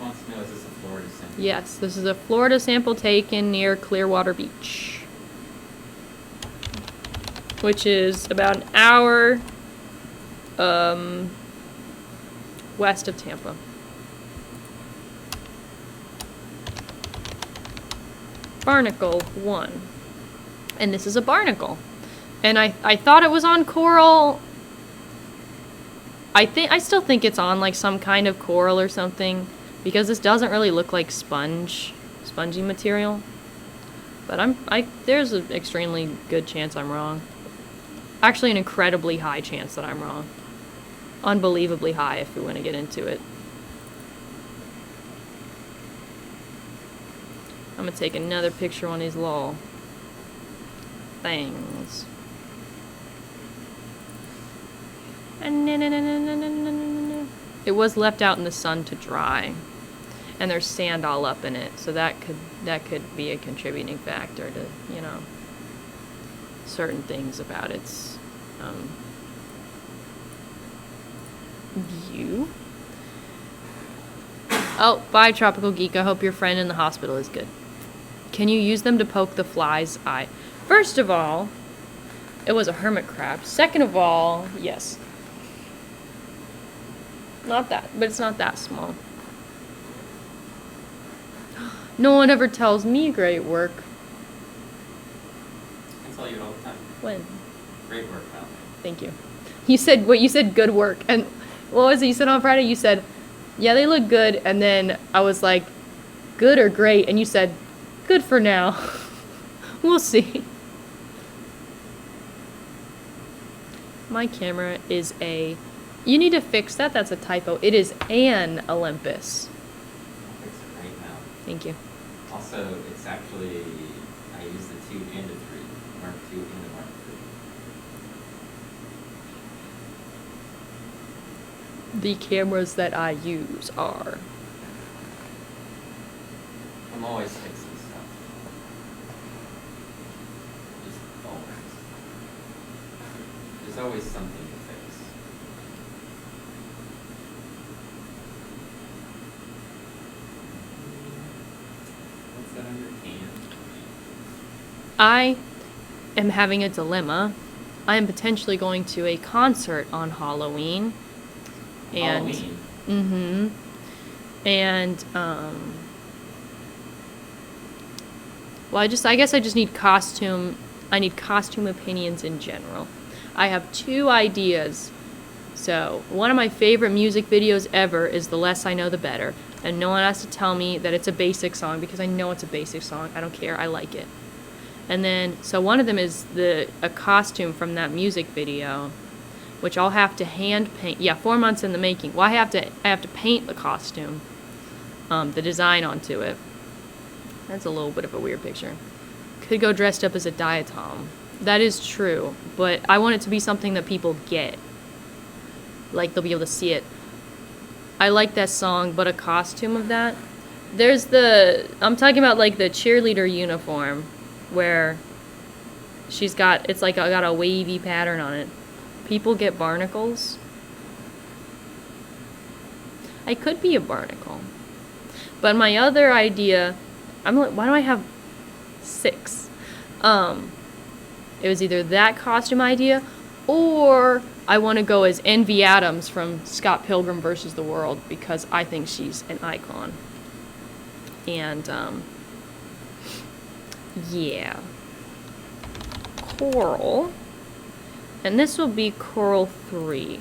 wants to know, is this a Florida sample? Yes, this is a Florida sample taken near Clearwater Beach, which is about an hour west of Tampa. Barnacle 1. And this is a barnacle. And I thought it was on coral. I still think it's on like some kind of coral or something, because this doesn't really look like spongy material. But there's an extremely good chance I'm wrong. Actually, an incredibly high chance that I'm wrong. Unbelievably high if we want to get into it. I'm gonna take another picture on these little things. It was left out in the sun to dry, and there's sand all up in it, so that could be a contributing factor to, you know, certain things about its view. Oh, bye, Tropical Geek. I hope your friend in the hospital is good. Can you use them to poke the fly's eye? First of all, it was a hermit crab. Second of all, yes. Not that, but it's not that small. No one ever tells me great work. I tell you it all the time. When? Great work, Mal. Thank you. You said good work. And what was it you said on Friday? You said, yeah, they look good. And then I was like, good or great? And you said, good for now. We'll see. My camera is a... You need to fix that. That's a typo. It is an Olympus. I'll fix it right now. Thank you. Also, it's actually, I use the 2 and the 3. Mark 2 and the Mark 3. The cameras that I use are... I'm always fixing stuff. Just always. There's always something to fix. What's that on your can? I am having a dilemma. I am potentially going to a concert on Halloween. And Halloween? mm-hmm. And well, I guess I just need costume opinions in general. I have 2 ideas. So, one of my favorite music videos ever is The Less I Know the Better. And no one has to tell me that it's a basic song, because I know it's a basic song. I don't care. I like it. And then, so one of them is a costume from that music video, which I'll have to hand paint. Yeah, 4 months in the making. Well, I have to paint the costume, the design onto it. That's a little bit of a weird picture. Could go dressed up as a diatom. That is true, but I want it to be something that people get. Like, they'll be able to see it. I like that song, but a costume of that. There's I'm talking about like the cheerleader uniform, where it's like got a wavy pattern on it. People get barnacles. I could be a barnacle. But my other idea, I'm like, why do I have 6? It was either that costume idea, or I want to go as Envy Adams from Scott Pilgrim vs. the World, because I think she's an icon. And, yeah. Coral. And this will be Coral 3.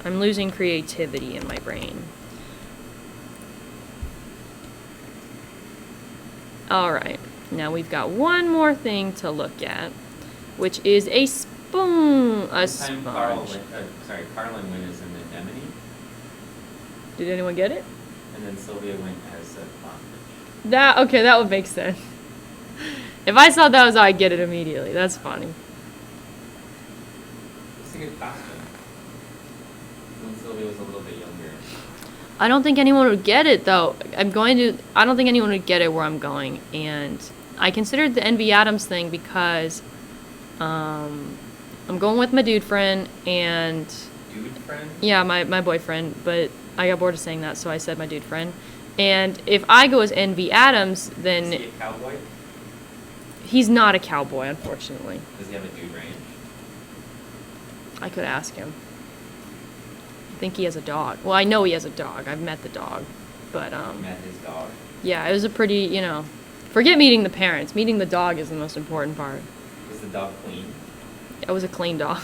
I'm losing creativity in my brain. Alright, now we've got one more thing to look at, which is a spoon. A This time Carlin sponge. went as an anemone, Did anyone get it? and then Sylvia went as a clownfish. That would make sense. If I saw that was how I'd get it immediately. That's funny. It's a good costume. When Sylvia was a little bit younger. I don't think anyone would get it, though. I don't think anyone would get it where I'm going. And I considered the Envy Adams thing because I'm going with my dude friend and... Dude friend? Yeah, my boyfriend, but I got bored of saying that, so I said my dude friend. And if I go as Envy Adams, then... Is he a cowboy? He's not a cowboy, unfortunately. Does he have a dude range? I could ask him. I think he has a dog. Well, I know he has a dog. I've met the dog. But, Met his dog. yeah, it was a pretty, forget meeting the parents. Meeting the dog is the most important part. Was the dog clean? It was a clean dog.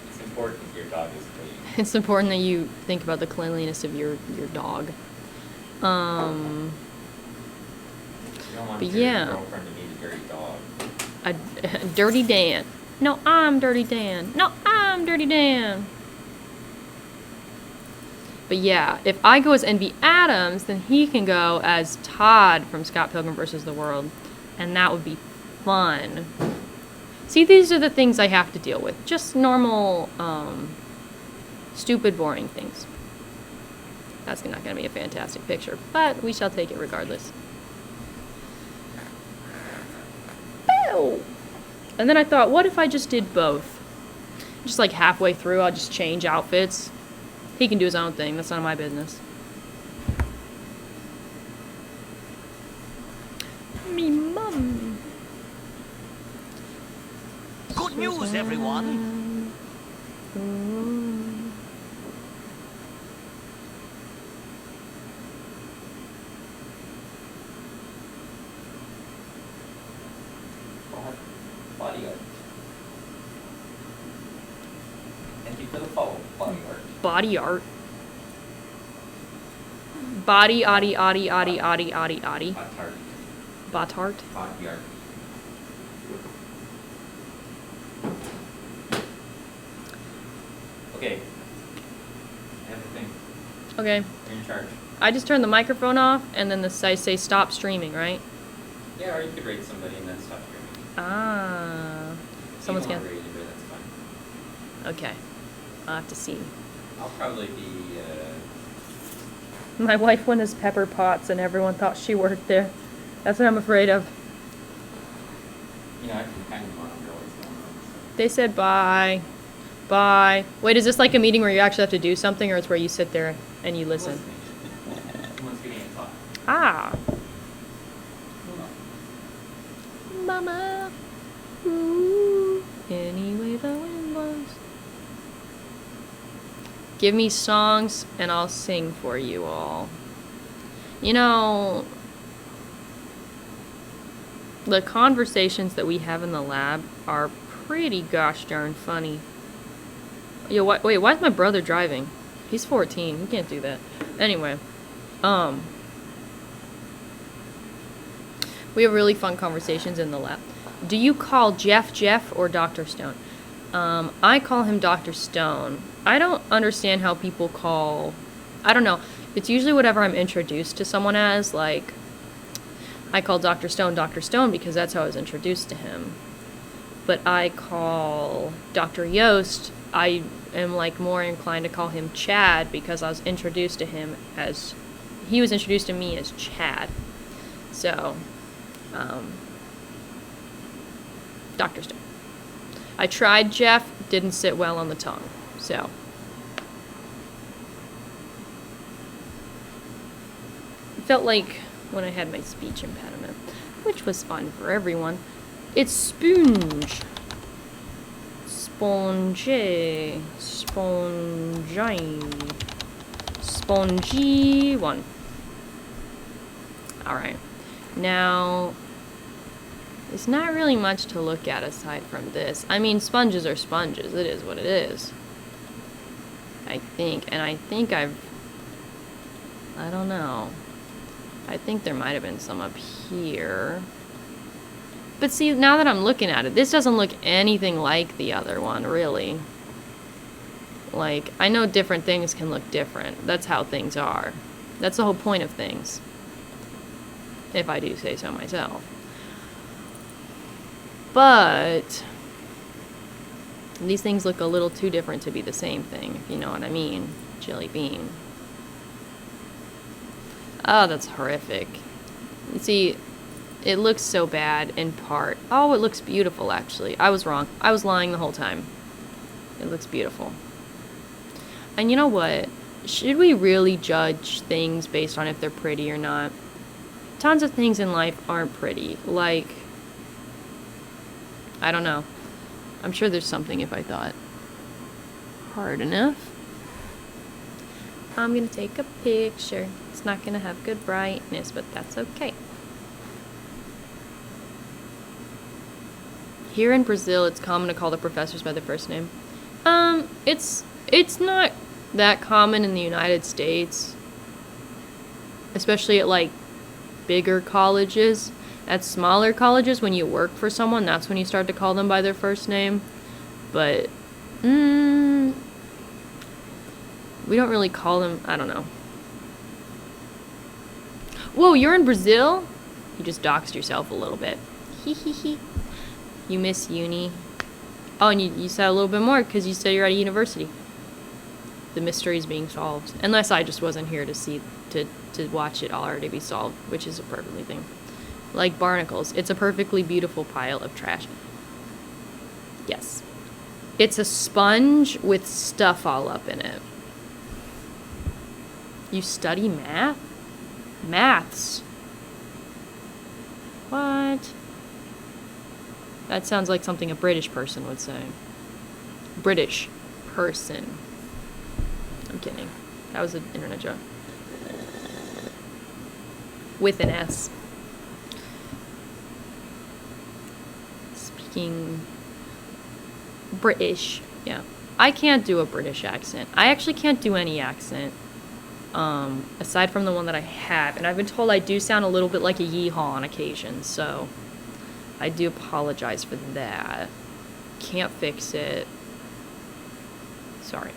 It's important if your dog is clean. It's important that you think about the cleanliness of your dog. You don't want But your yeah. girlfriend to meet a dirty dog. A Dirty Dan. No, I'm Dirty Dan. No, I'm Dirty Dan. But yeah, if I go as Envy Adams, then he can go as Todd from Scott Pilgrim vs. the World. And that would be fun. See, these are the things I have to deal with. Just normal, stupid, boring things. That's not going to be a fantastic picture, but we shall take it regardless. Bow! And then I thought, what if I just did both? Just like halfway through, I'll just change outfits. He can do his own thing. That's none of my business. Me mum. Good news, everyone. Bodyguard. Thank you for the follow, bodyguard. Body art. Body, oddy, oddy, oddy, oddy, oddy, oddy. Hot Botart. bodyguard. Okay. Everything. Okay. You're in charge. I just turned the microphone off, and then I say stop streaming, right? Yeah, or you could rate somebody and then stop streaming. Ah. Someone's If you gonna... want to rate anybody, that's fine. Okay. I'll have to see. I'll probably be, My wife went as Pepper Potts, and everyone thought she worked there. That's what I'm afraid of. I can kind of monitor what's going on. So. They said bye. Bye. Wait, is this like a meeting where you actually have to do something, or it's where you sit there and you listen? Someone's getting a talk. Ah. Hold on. Mama. Ooh. Anyway the wind blows. Give me songs and I'll sing for you all. The conversations that we have in the lab are pretty gosh darn funny. Yo, wait, why is my brother driving? He's 14. He can't do that. Anyway, we have really fun conversations in the lab. Do you call Jeff or Dr. Stone? I call him Dr. Stone. I don't understand how people call... I don't know. It's usually whatever I'm introduced to someone as, like... I call Dr. Stone because that's how I was introduced to him. But I call Dr. Yost, I am, like, more inclined to call him Chad because I was introduced to him as... He was introduced to me as Chad. So, Dr. Stone. I tried Jeff, didn't sit well on the tongue. So, felt like when I had my speech impediment, which was fun for everyone. It's sponge. Spongy. Spongy. Spongy one. Alright. Now, there's not really much to look at aside from this. I mean, sponges are sponges. It is what it is. I think. And I think I don't know. I think there might have been some up here. But see, now that I'm looking at it, this doesn't look anything like the other one, really. Like, I know different things can look different. That's how things are. That's the whole point of things. If I do say so myself. But these things look a little too different to be the same thing, if you know what I mean. Jelly bean. Oh, that's horrific. You see, it looks so bad in part. Oh, it looks beautiful, actually. I was wrong. I was lying the whole time. It looks beautiful. And you know what? Should we really judge things based on if they're pretty or not? Tons of things in life aren't pretty. Like, I don't know. I'm sure there's something if I thought hard enough. I'm gonna take a picture. It's not gonna have good brightness, but that's okay. Here in Brazil, it's common to call the professors by their first name. It's not that common in the United States. Especially at, like, bigger colleges. At smaller colleges, when you work for someone, that's when you start to call them by their first name. But, we don't really call them, I don't know. Whoa, you're in Brazil? You just doxed yourself a little bit. Hee hee hee. You miss uni. Oh, and you said a little bit more because you said you're at a university. The mystery's being solved. Unless I just wasn't here to see, to watch it already be solved, which is a perfectly thing. Like barnacles. It's a perfectly beautiful pile of trash. Yes. It's a sponge with stuff all up in it. You study math? Maths. What? That sounds like something a British person would say. British person. I'm kidding. That was an internet joke. With an S. Speaking British. Yeah. I can't do a British accent. I actually can't do any accent. Aside from the one that I have. And I've been told I do sound a little bit like a yeehaw on occasion, so I do apologize for that. Can't fix it. Sorry.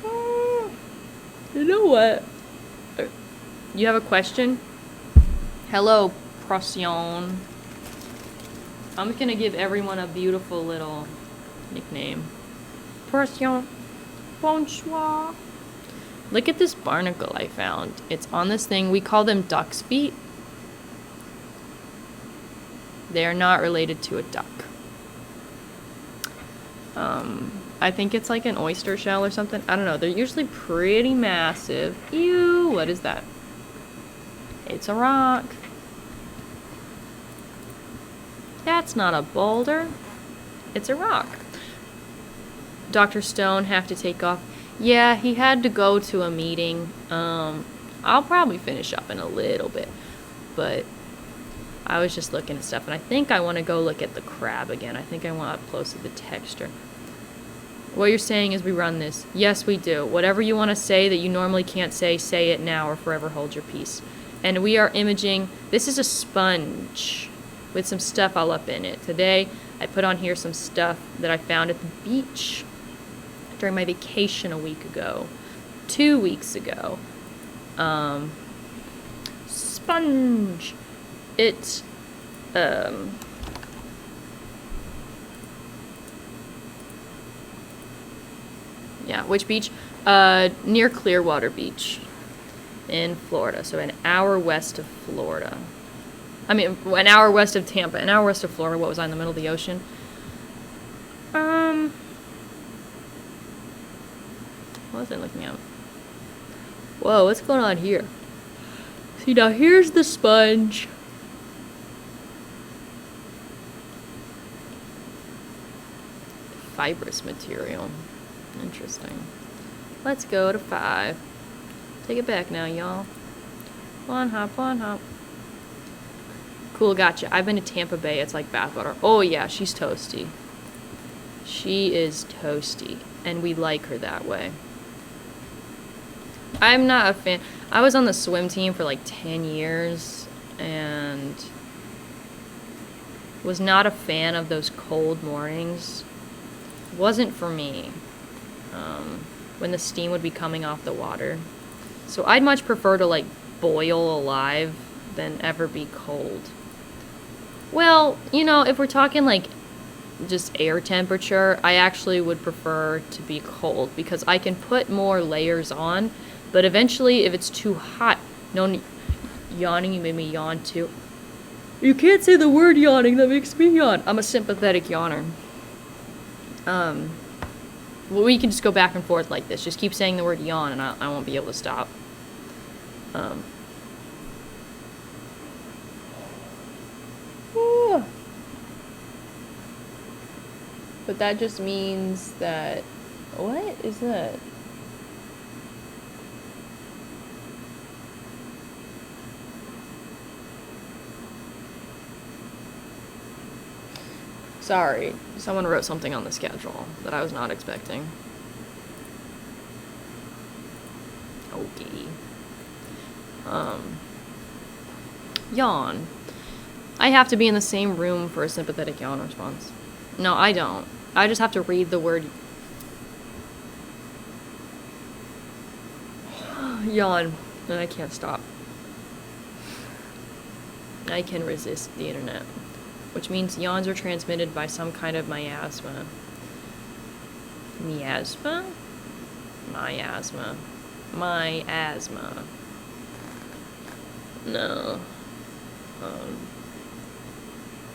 You know what? You have a question? Hello, Procyon. I'm just gonna give everyone a beautiful little nickname. Procyon. Bonsoir. Look at this barnacle I found. It's on this thing. We call them duck's feet. They are not related to a duck. I think it's like an oyster shell or something. I don't know. They're usually pretty massive. Ew, what is that? It's a rock. That's not a boulder. It's a rock. Dr. Stone have to take off. Yeah, he had to go to a meeting. I'll probably finish up in a little bit. But I was just looking at stuff, and I think I want to go look at the crab again. I think I want up close to the texture. What you're saying is we run this. Yes, we do. Whatever you want to say that you normally can't say it now or forever hold your peace. And we are imaging. This is a sponge with some stuff all up in it. Today, I put on here some stuff that I found at the beach during my vacation a week ago. 2 weeks ago. Sponge. It, yeah, which beach? Near Clearwater Beach in Florida. So an hour west of Florida. I mean, an hour west of Tampa. An hour west of Florida. What was I, in the middle of the ocean? What was I looking at? Whoa, what's going on here? See, now here's the sponge. Fibrous material. Interesting. Let's go to 5. Take it back now, y'all. One hop, one hop. Cool, gotcha. I've been to Tampa Bay. It's like bathwater. Oh, yeah, she's toasty. She is toasty. And we like her that way. I'm not a fan. I was on the swim team for like 10 years. And was not a fan of those cold mornings. Wasn't for me. When the steam would be coming off the water. So I'd much prefer to like boil alive than ever be cold. Well, you know, if we're talking like just air temperature, I actually would prefer to be cold because I can put more layers on, but eventually if it's too hot, no yawning, you made me yawn too. You can't say the word yawning, that makes me yawn. I'm a sympathetic yawner. Well, we can just go back and forth like this. Just keep saying the word yawn and I won't be able to stop. But that just means that... What is that? Sorry, someone wrote something on the schedule that I was not expecting. Okay. Yawn. I have to be in the same room for a sympathetic yawn response. No, I don't. I just have to read the word yawn, and I can't stop. I can resist the internet. Which means yawns are transmitted by some kind of miasma. Miasma? Miasma. Miasma. No.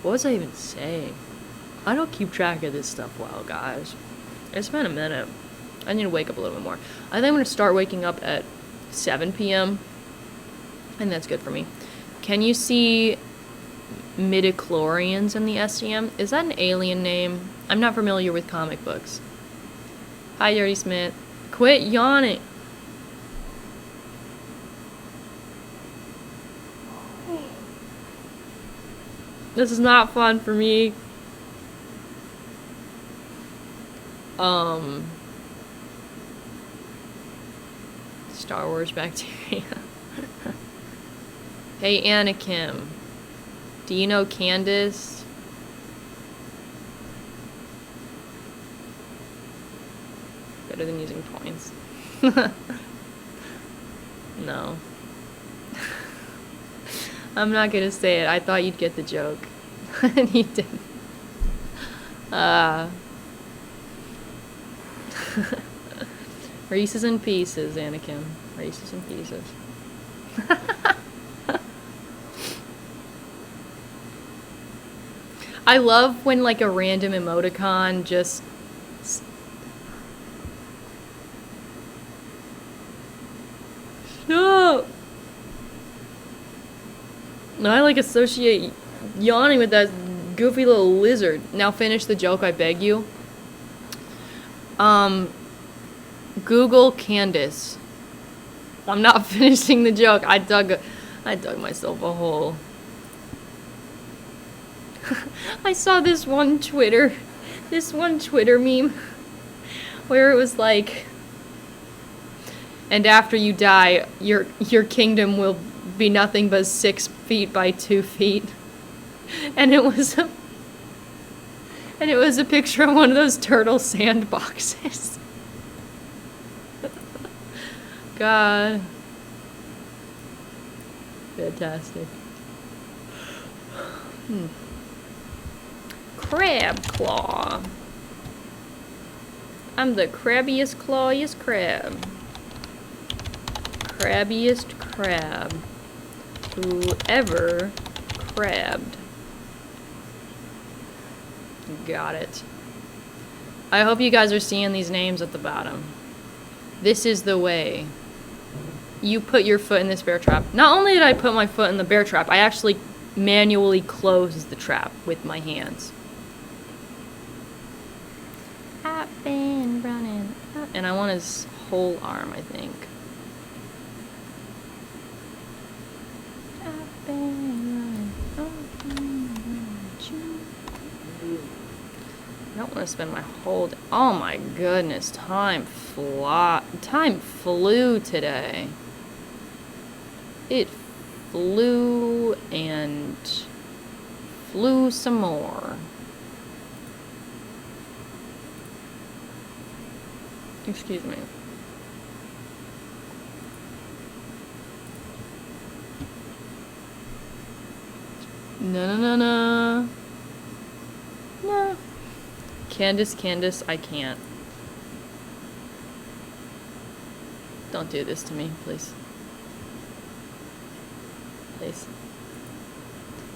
What was I even saying? I don't keep track of this stuff well, guys. It's been a minute. I need to wake up a little bit more. I think I'm going to start waking up at 7 p.m. And that's good for me. Can you see midichlorians in the SCM? Is that an alien name? I'm not familiar with comic books. Hi, Dirty Smith. Quit yawning. This is not fun for me. Star Wars bacteria. Hey, Anakim. Do you know Candace? Better than using points. No. I'm not gonna say it. I thought you'd get the joke. And you didn't. Reese's in pieces, Anakin. Reese's in pieces. I love when like a random emoticon just... Stop! No, I like associate yawning with that goofy little lizard. Now finish the joke, I beg you. Google Candace. I'm not finishing the joke. I dug myself a hole. I saw this one Twitter meme where it was like, and after you die, your kingdom will be nothing but 6 feet by 2 feet. And it was a picture of one of those turtle sandboxes. God. Fantastic. Crab claw. I'm the crabbiest, clawiest crab. Crabbiest crab who ever crabbed. Got it. I hope you guys are seeing these names at the bottom. This is the way. you put your foot in this bear trap. Not only did I put my foot in the bear trap, I actually manually closed the trap with my hands. I've been running. And I want his whole arm, I think. I've been running. I don't want to spend my whole day. Oh my goodness, time flew today. It flew and flew some more. Excuse me. No. No. Candace, I can't. Don't do this to me, please. Please.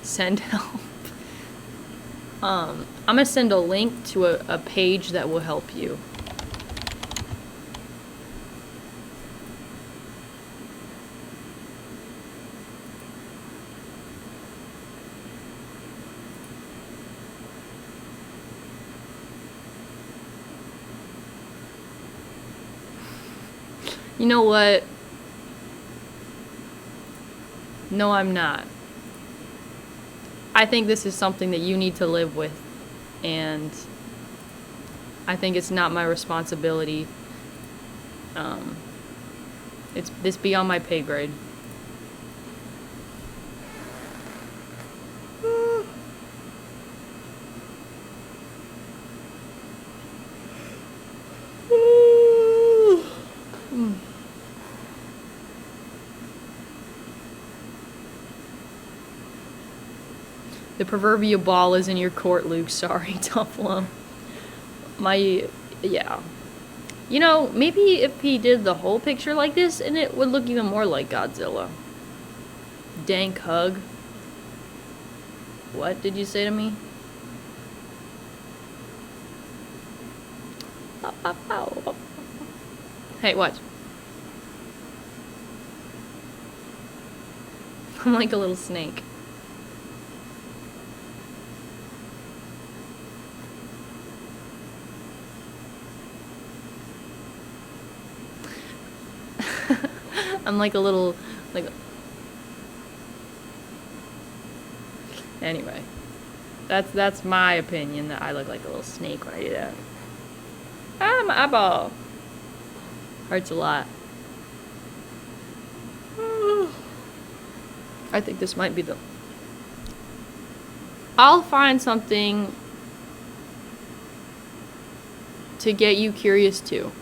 Send help. I'm gonna send a link to a page that will help you. You know what? No, I'm not. I think this is something that you need to live with, and I think it's not my responsibility. It's this beyond my pay grade. The proverbial ball is in your court, Luke. Sorry, tough lump. Yeah. You know, maybe if he did the whole picture like this, and it would look even more like Godzilla. Dank hug. What did you say to me? Hey, what? I'm like a little snake. I'm like a little, like... Anyway. That's my opinion, that I look like a little snake when I do that. Ah, my eyeball! Hurts a lot. I think this might be the... I'll find something to get you curious too.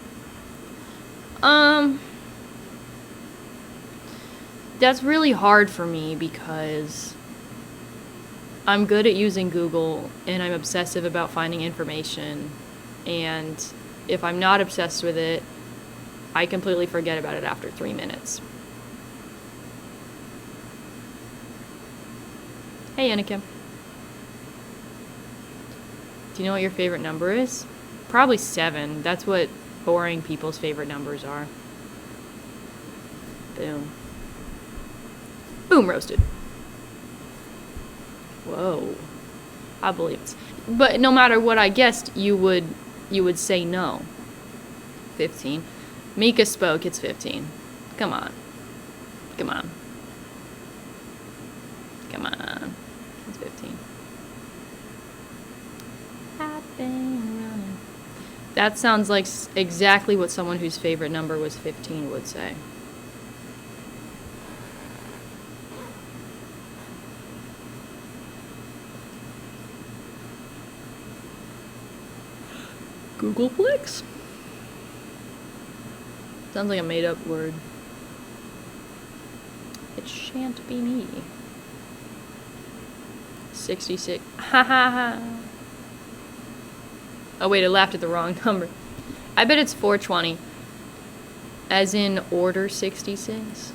That's really hard for me because I'm good at using Google and I'm obsessive about finding information, and if I'm not obsessed with it, I completely forget about it after 3 minutes. Hey, Anakim. Do you know what your favorite number is? Probably 7. That's what boring people's favorite numbers are. Boom. Boom, roasted. Whoa. I believe it. But no matter what I guessed, you would say no. 15. Mika spoke, it's 15. Come on. Come on. Come on. It's 15. I've been running. That sounds like exactly what someone whose favorite number was 15 would say. Googleplex? Sounds like a made-up word. It shan't be me. 66. Ha ha ha. Oh wait, I laughed at the wrong number. I bet it's 420. As in order 66.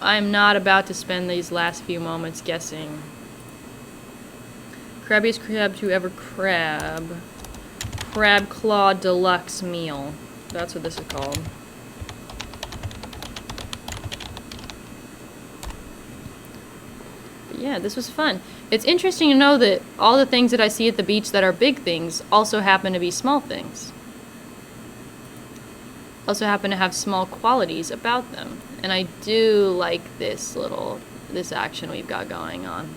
I'm not about to spend these last few moments guessing. Crabbiest crab to ever crab. Crab Claw Deluxe Meal. That's what this is called. yeah, this was fun. It's interesting to know that all the things that I see at the beach that are big things also happen to be small things. Also happen to have small qualities about them. And I do like this action we've got going on.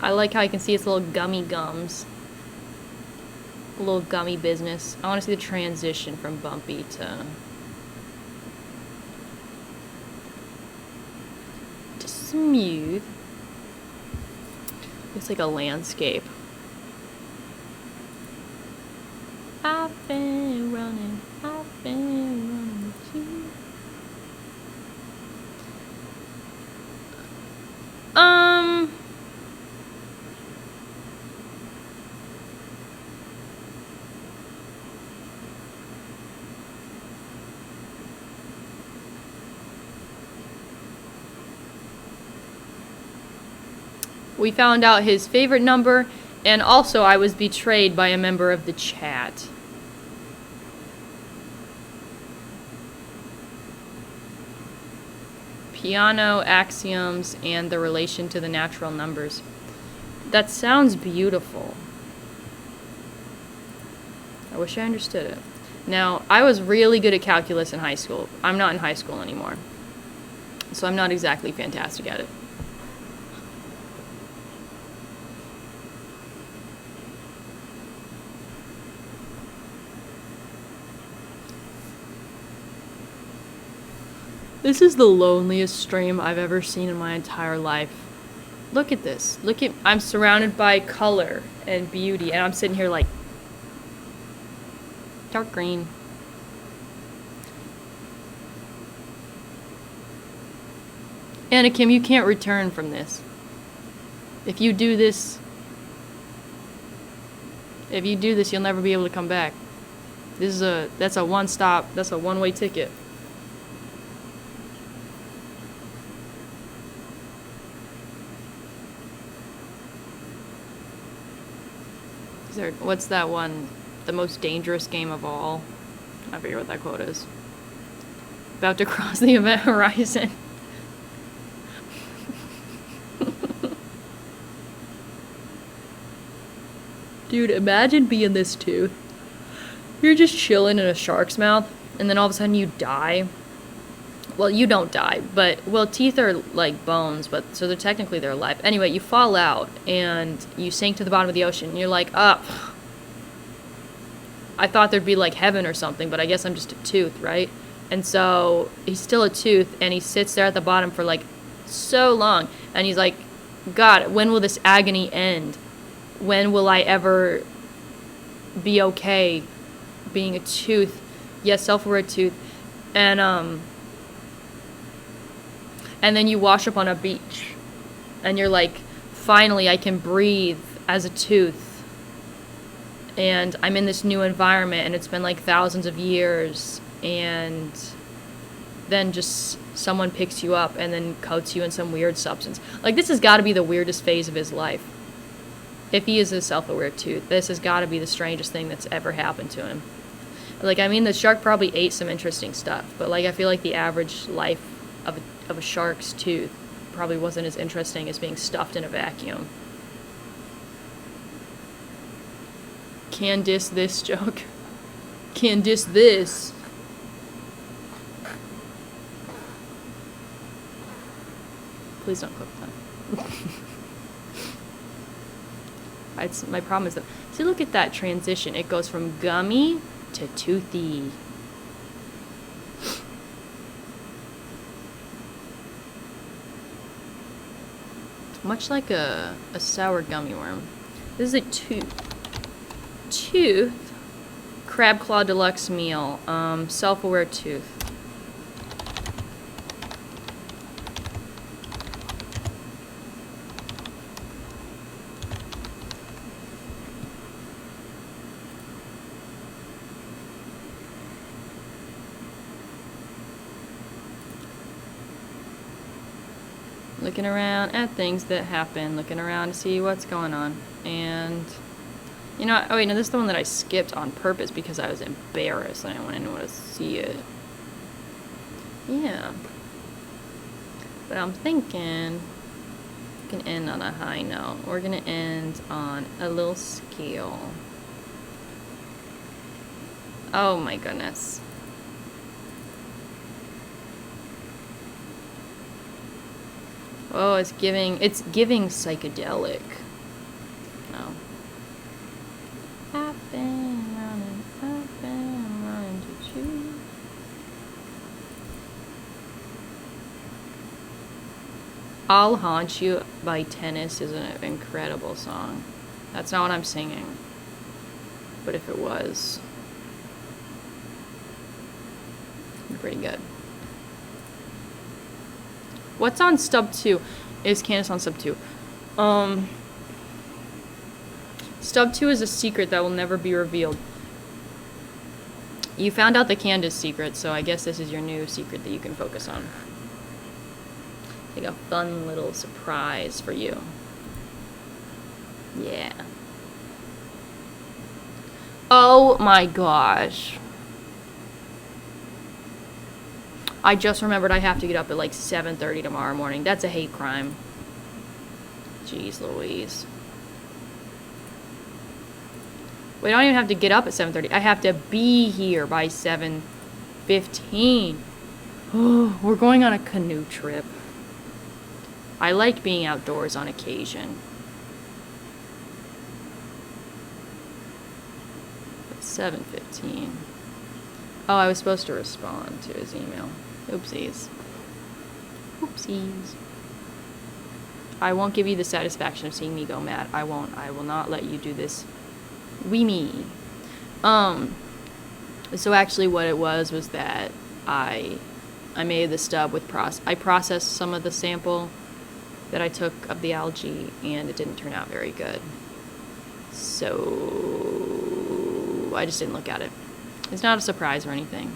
I like how you can see its little gummy gums. A little gummy business. I want to see the transition from bumpy to smooth. Looks like a landscape. I've been running with you. We found out his favorite number, and also I was betrayed by a member of the chat. Piano, axioms, and the relation to the natural numbers. That sounds beautiful. I wish I understood it. Now, I was really good at calculus in high school. I'm not in high school anymore, so I'm not exactly fantastic at it. This is the loneliest stream I've ever seen in my entire life. Look at this. I'm surrounded by color and beauty, and I'm sitting here like dark green. Anakim, you can't return from this. If you do this, you'll never be able to come back. That's a one-stop, that's a one-way ticket. What's that one? The most dangerous game of all. I forget what that quote is. About to cross the event horizon. Dude, imagine being this tooth. You're just chilling in a shark's mouth, and then all of a sudden you die. Well, you don't die, but, well, teeth are like bones, but, so technically they're alive. Anyway, you fall out, and you sink to the bottom of the ocean, and you're like, I thought there'd be like heaven or something, but I guess I'm just a tooth, right? And so, he's still a tooth, and he sits there at the bottom for like so long, and he's like, God, when will this agony end? When will I ever be okay being a tooth? Yes, self-aware tooth. And then you wash up on a beach, and you're like, finally I can breathe as a tooth, and I'm in this new environment, and it's been like thousands of years, and then just someone picks you up and then coats you in some weird substance. Like, this has got to be the weirdest phase of his life. If he is a self-aware tooth, this has got to be the strangest thing that's ever happened to him. Like, I mean, the shark probably ate some interesting stuff, but like, I feel like the average life of a shark's tooth probably wasn't as interesting as being stuffed in a vacuum. Can diss this joke. Can diss this. Please don't clip that. My problem is that, see, look at that transition. It goes from gummy to toothy. Much like a sour gummy worm. This is a tooth crab claw deluxe meal. Self-aware tooth. Looking around at things that happen, looking around to see what's going on. And, you know, oh wait, no, this is the one that I skipped on purpose because I was embarrassed and I didn't want anyone to see it. Yeah. But I'm thinking, can end on a high note. We're gonna end on a little scale. Oh my goodness. Oh, it's giving psychedelic. Oh. I've been running to you. I'll Haunt You by Tennis is an incredible song. That's not what I'm singing. But if it was, it'd be pretty good. What's on stub 2? Is Candace on stub 2? Stub 2 is a secret that will never be revealed. You found out the Candace secret, so I guess this is your new secret that you can focus on. Like a fun little surprise for you. Yeah. Oh my gosh. I just remembered I have to get up at like 7:30 tomorrow morning. That's a hate crime. Jeez Louise. We don't even have to get up at 7:30. I have to be here by 7:15. Oh, we're going on a canoe trip. I like being outdoors on occasion. But 7:15. Oh, I was supposed to respond to his email. Oopsies. Oopsies. I won't give you the satisfaction of seeing me go mad. I won't. I will not let you do this. We me. So actually what it was that I made the stub with I processed some of the sample that I took of the algae and it didn't turn out very good. So I just didn't look at it. It's not a surprise or anything.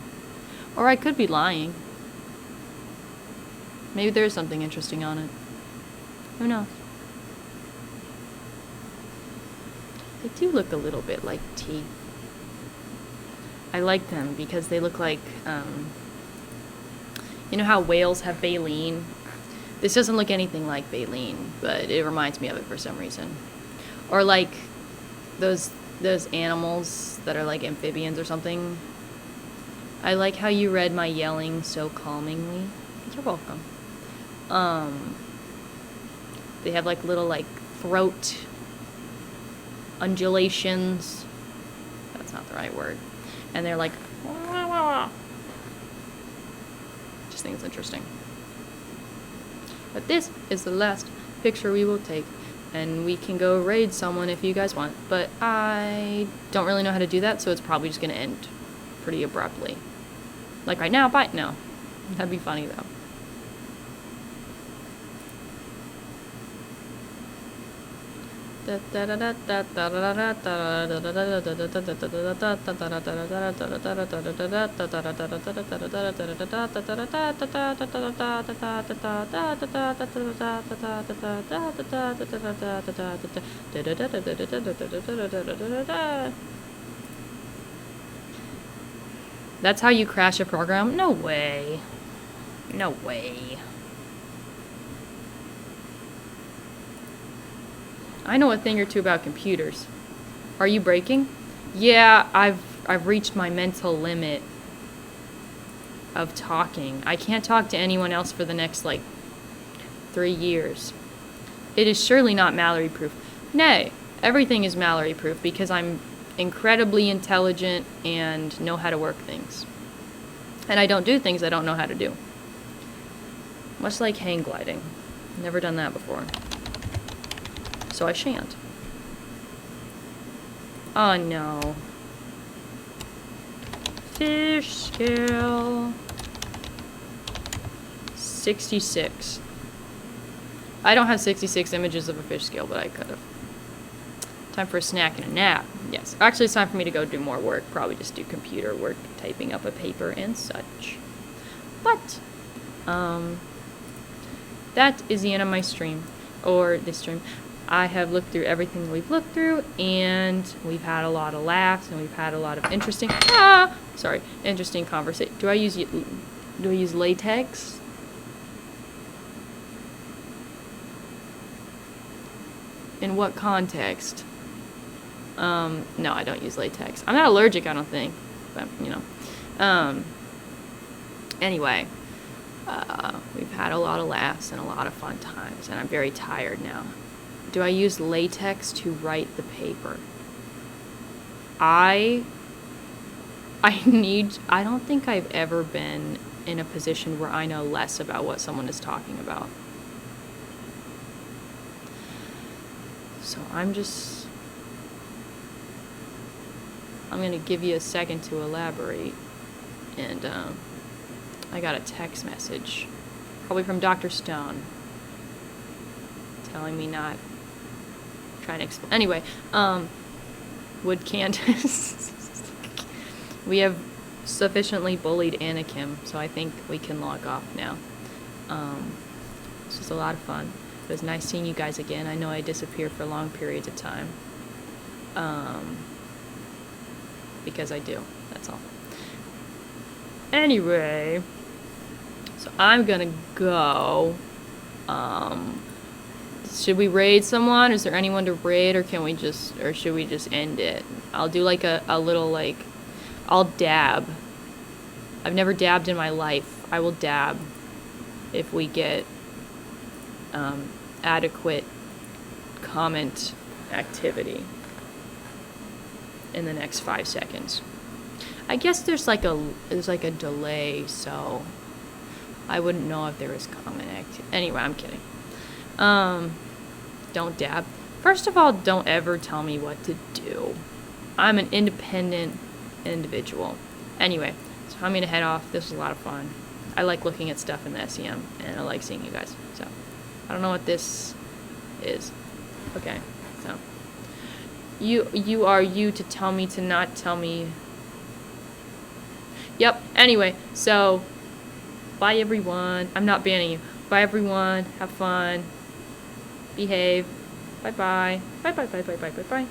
Or I could be lying. Maybe there's something interesting on it. Who knows? They do look a little bit like teeth. I like them because they look like, you know how whales have baleen? This doesn't look anything like baleen, but it reminds me of it for some reason. Or like those animals that are like amphibians or something. I like how you read my yelling so calmingly. You're welcome. They have like little like throat undulations. That's not the right word. And they're like, wah, wah, wah. Just think it's interesting. But this is the last picture we will take. And we can go raid someone if you guys want. But I don't really know how to do that, so it's probably just going to end pretty abruptly. Like right now, bye. No. That'd be funny though. That's how you crash a program? No way. No way. I know a thing or two about computers. Are you breaking? Yeah, I've reached my mental limit of talking. I can't talk to anyone else for the next, like, 3 years. It is surely not Mallory-proof. Nay, everything is Mallory-proof because I'm incredibly intelligent and know how to work things. And I don't do things I don't know how to do. Much like hang gliding. Never done that before. So I shan't. Oh no. Fish scale. 66. I don't have 66 images of a fish scale, but I could have. Time for a snack and a nap. Yes. Actually, it's time for me to go do more work. Probably just do computer work, typing up a paper and such. But, that is the end of my stream. Or this stream. I have looked through everything we've looked through, and we've had a lot of laughs, and we've had a lot of interesting, interesting conversation. Do I use latex? In what context? No, I don't use latex. I'm not allergic, I don't think. But, you know. Anyway, we've had a lot of laughs and a lot of fun times, and I'm very tired now. Do I use latex to write the paper? I don't think I've ever been in a position where I know less about what someone is talking about. So I'm going to give you a second to elaborate. And I got a text message, probably from Dr. Stone, telling me not trying to explain. Anyway, would Candace... We have sufficiently bullied Anakim, so I think we can log off now. This was a lot of fun. It was nice seeing you guys again. I know I disappear for long periods of time. Because I do. That's all. Anyway, so I'm gonna go. Should we raid someone? Is there anyone to raid, or should we just end it? I'll do like a little like, I'll dab. I've never dabbed in my life. I will dab if we get adequate comment activity in the next 5 seconds. I guess there's like a delay, so I wouldn't know if there was comment activity. Anyway, I'm kidding. Don't dab. First of all, don't ever tell me what to do. I'm an independent individual. Anyway, so I'm gonna head off. This was a lot of fun. I like looking at stuff in the SEM, and I like seeing you guys. So, I don't know what this is. Okay, so you are you to tell me to not tell me. Yep. Anyway, so bye everyone. I'm not banning you. Bye everyone. Have fun. Behave. Bye bye. Bye bye bye bye bye bye bye.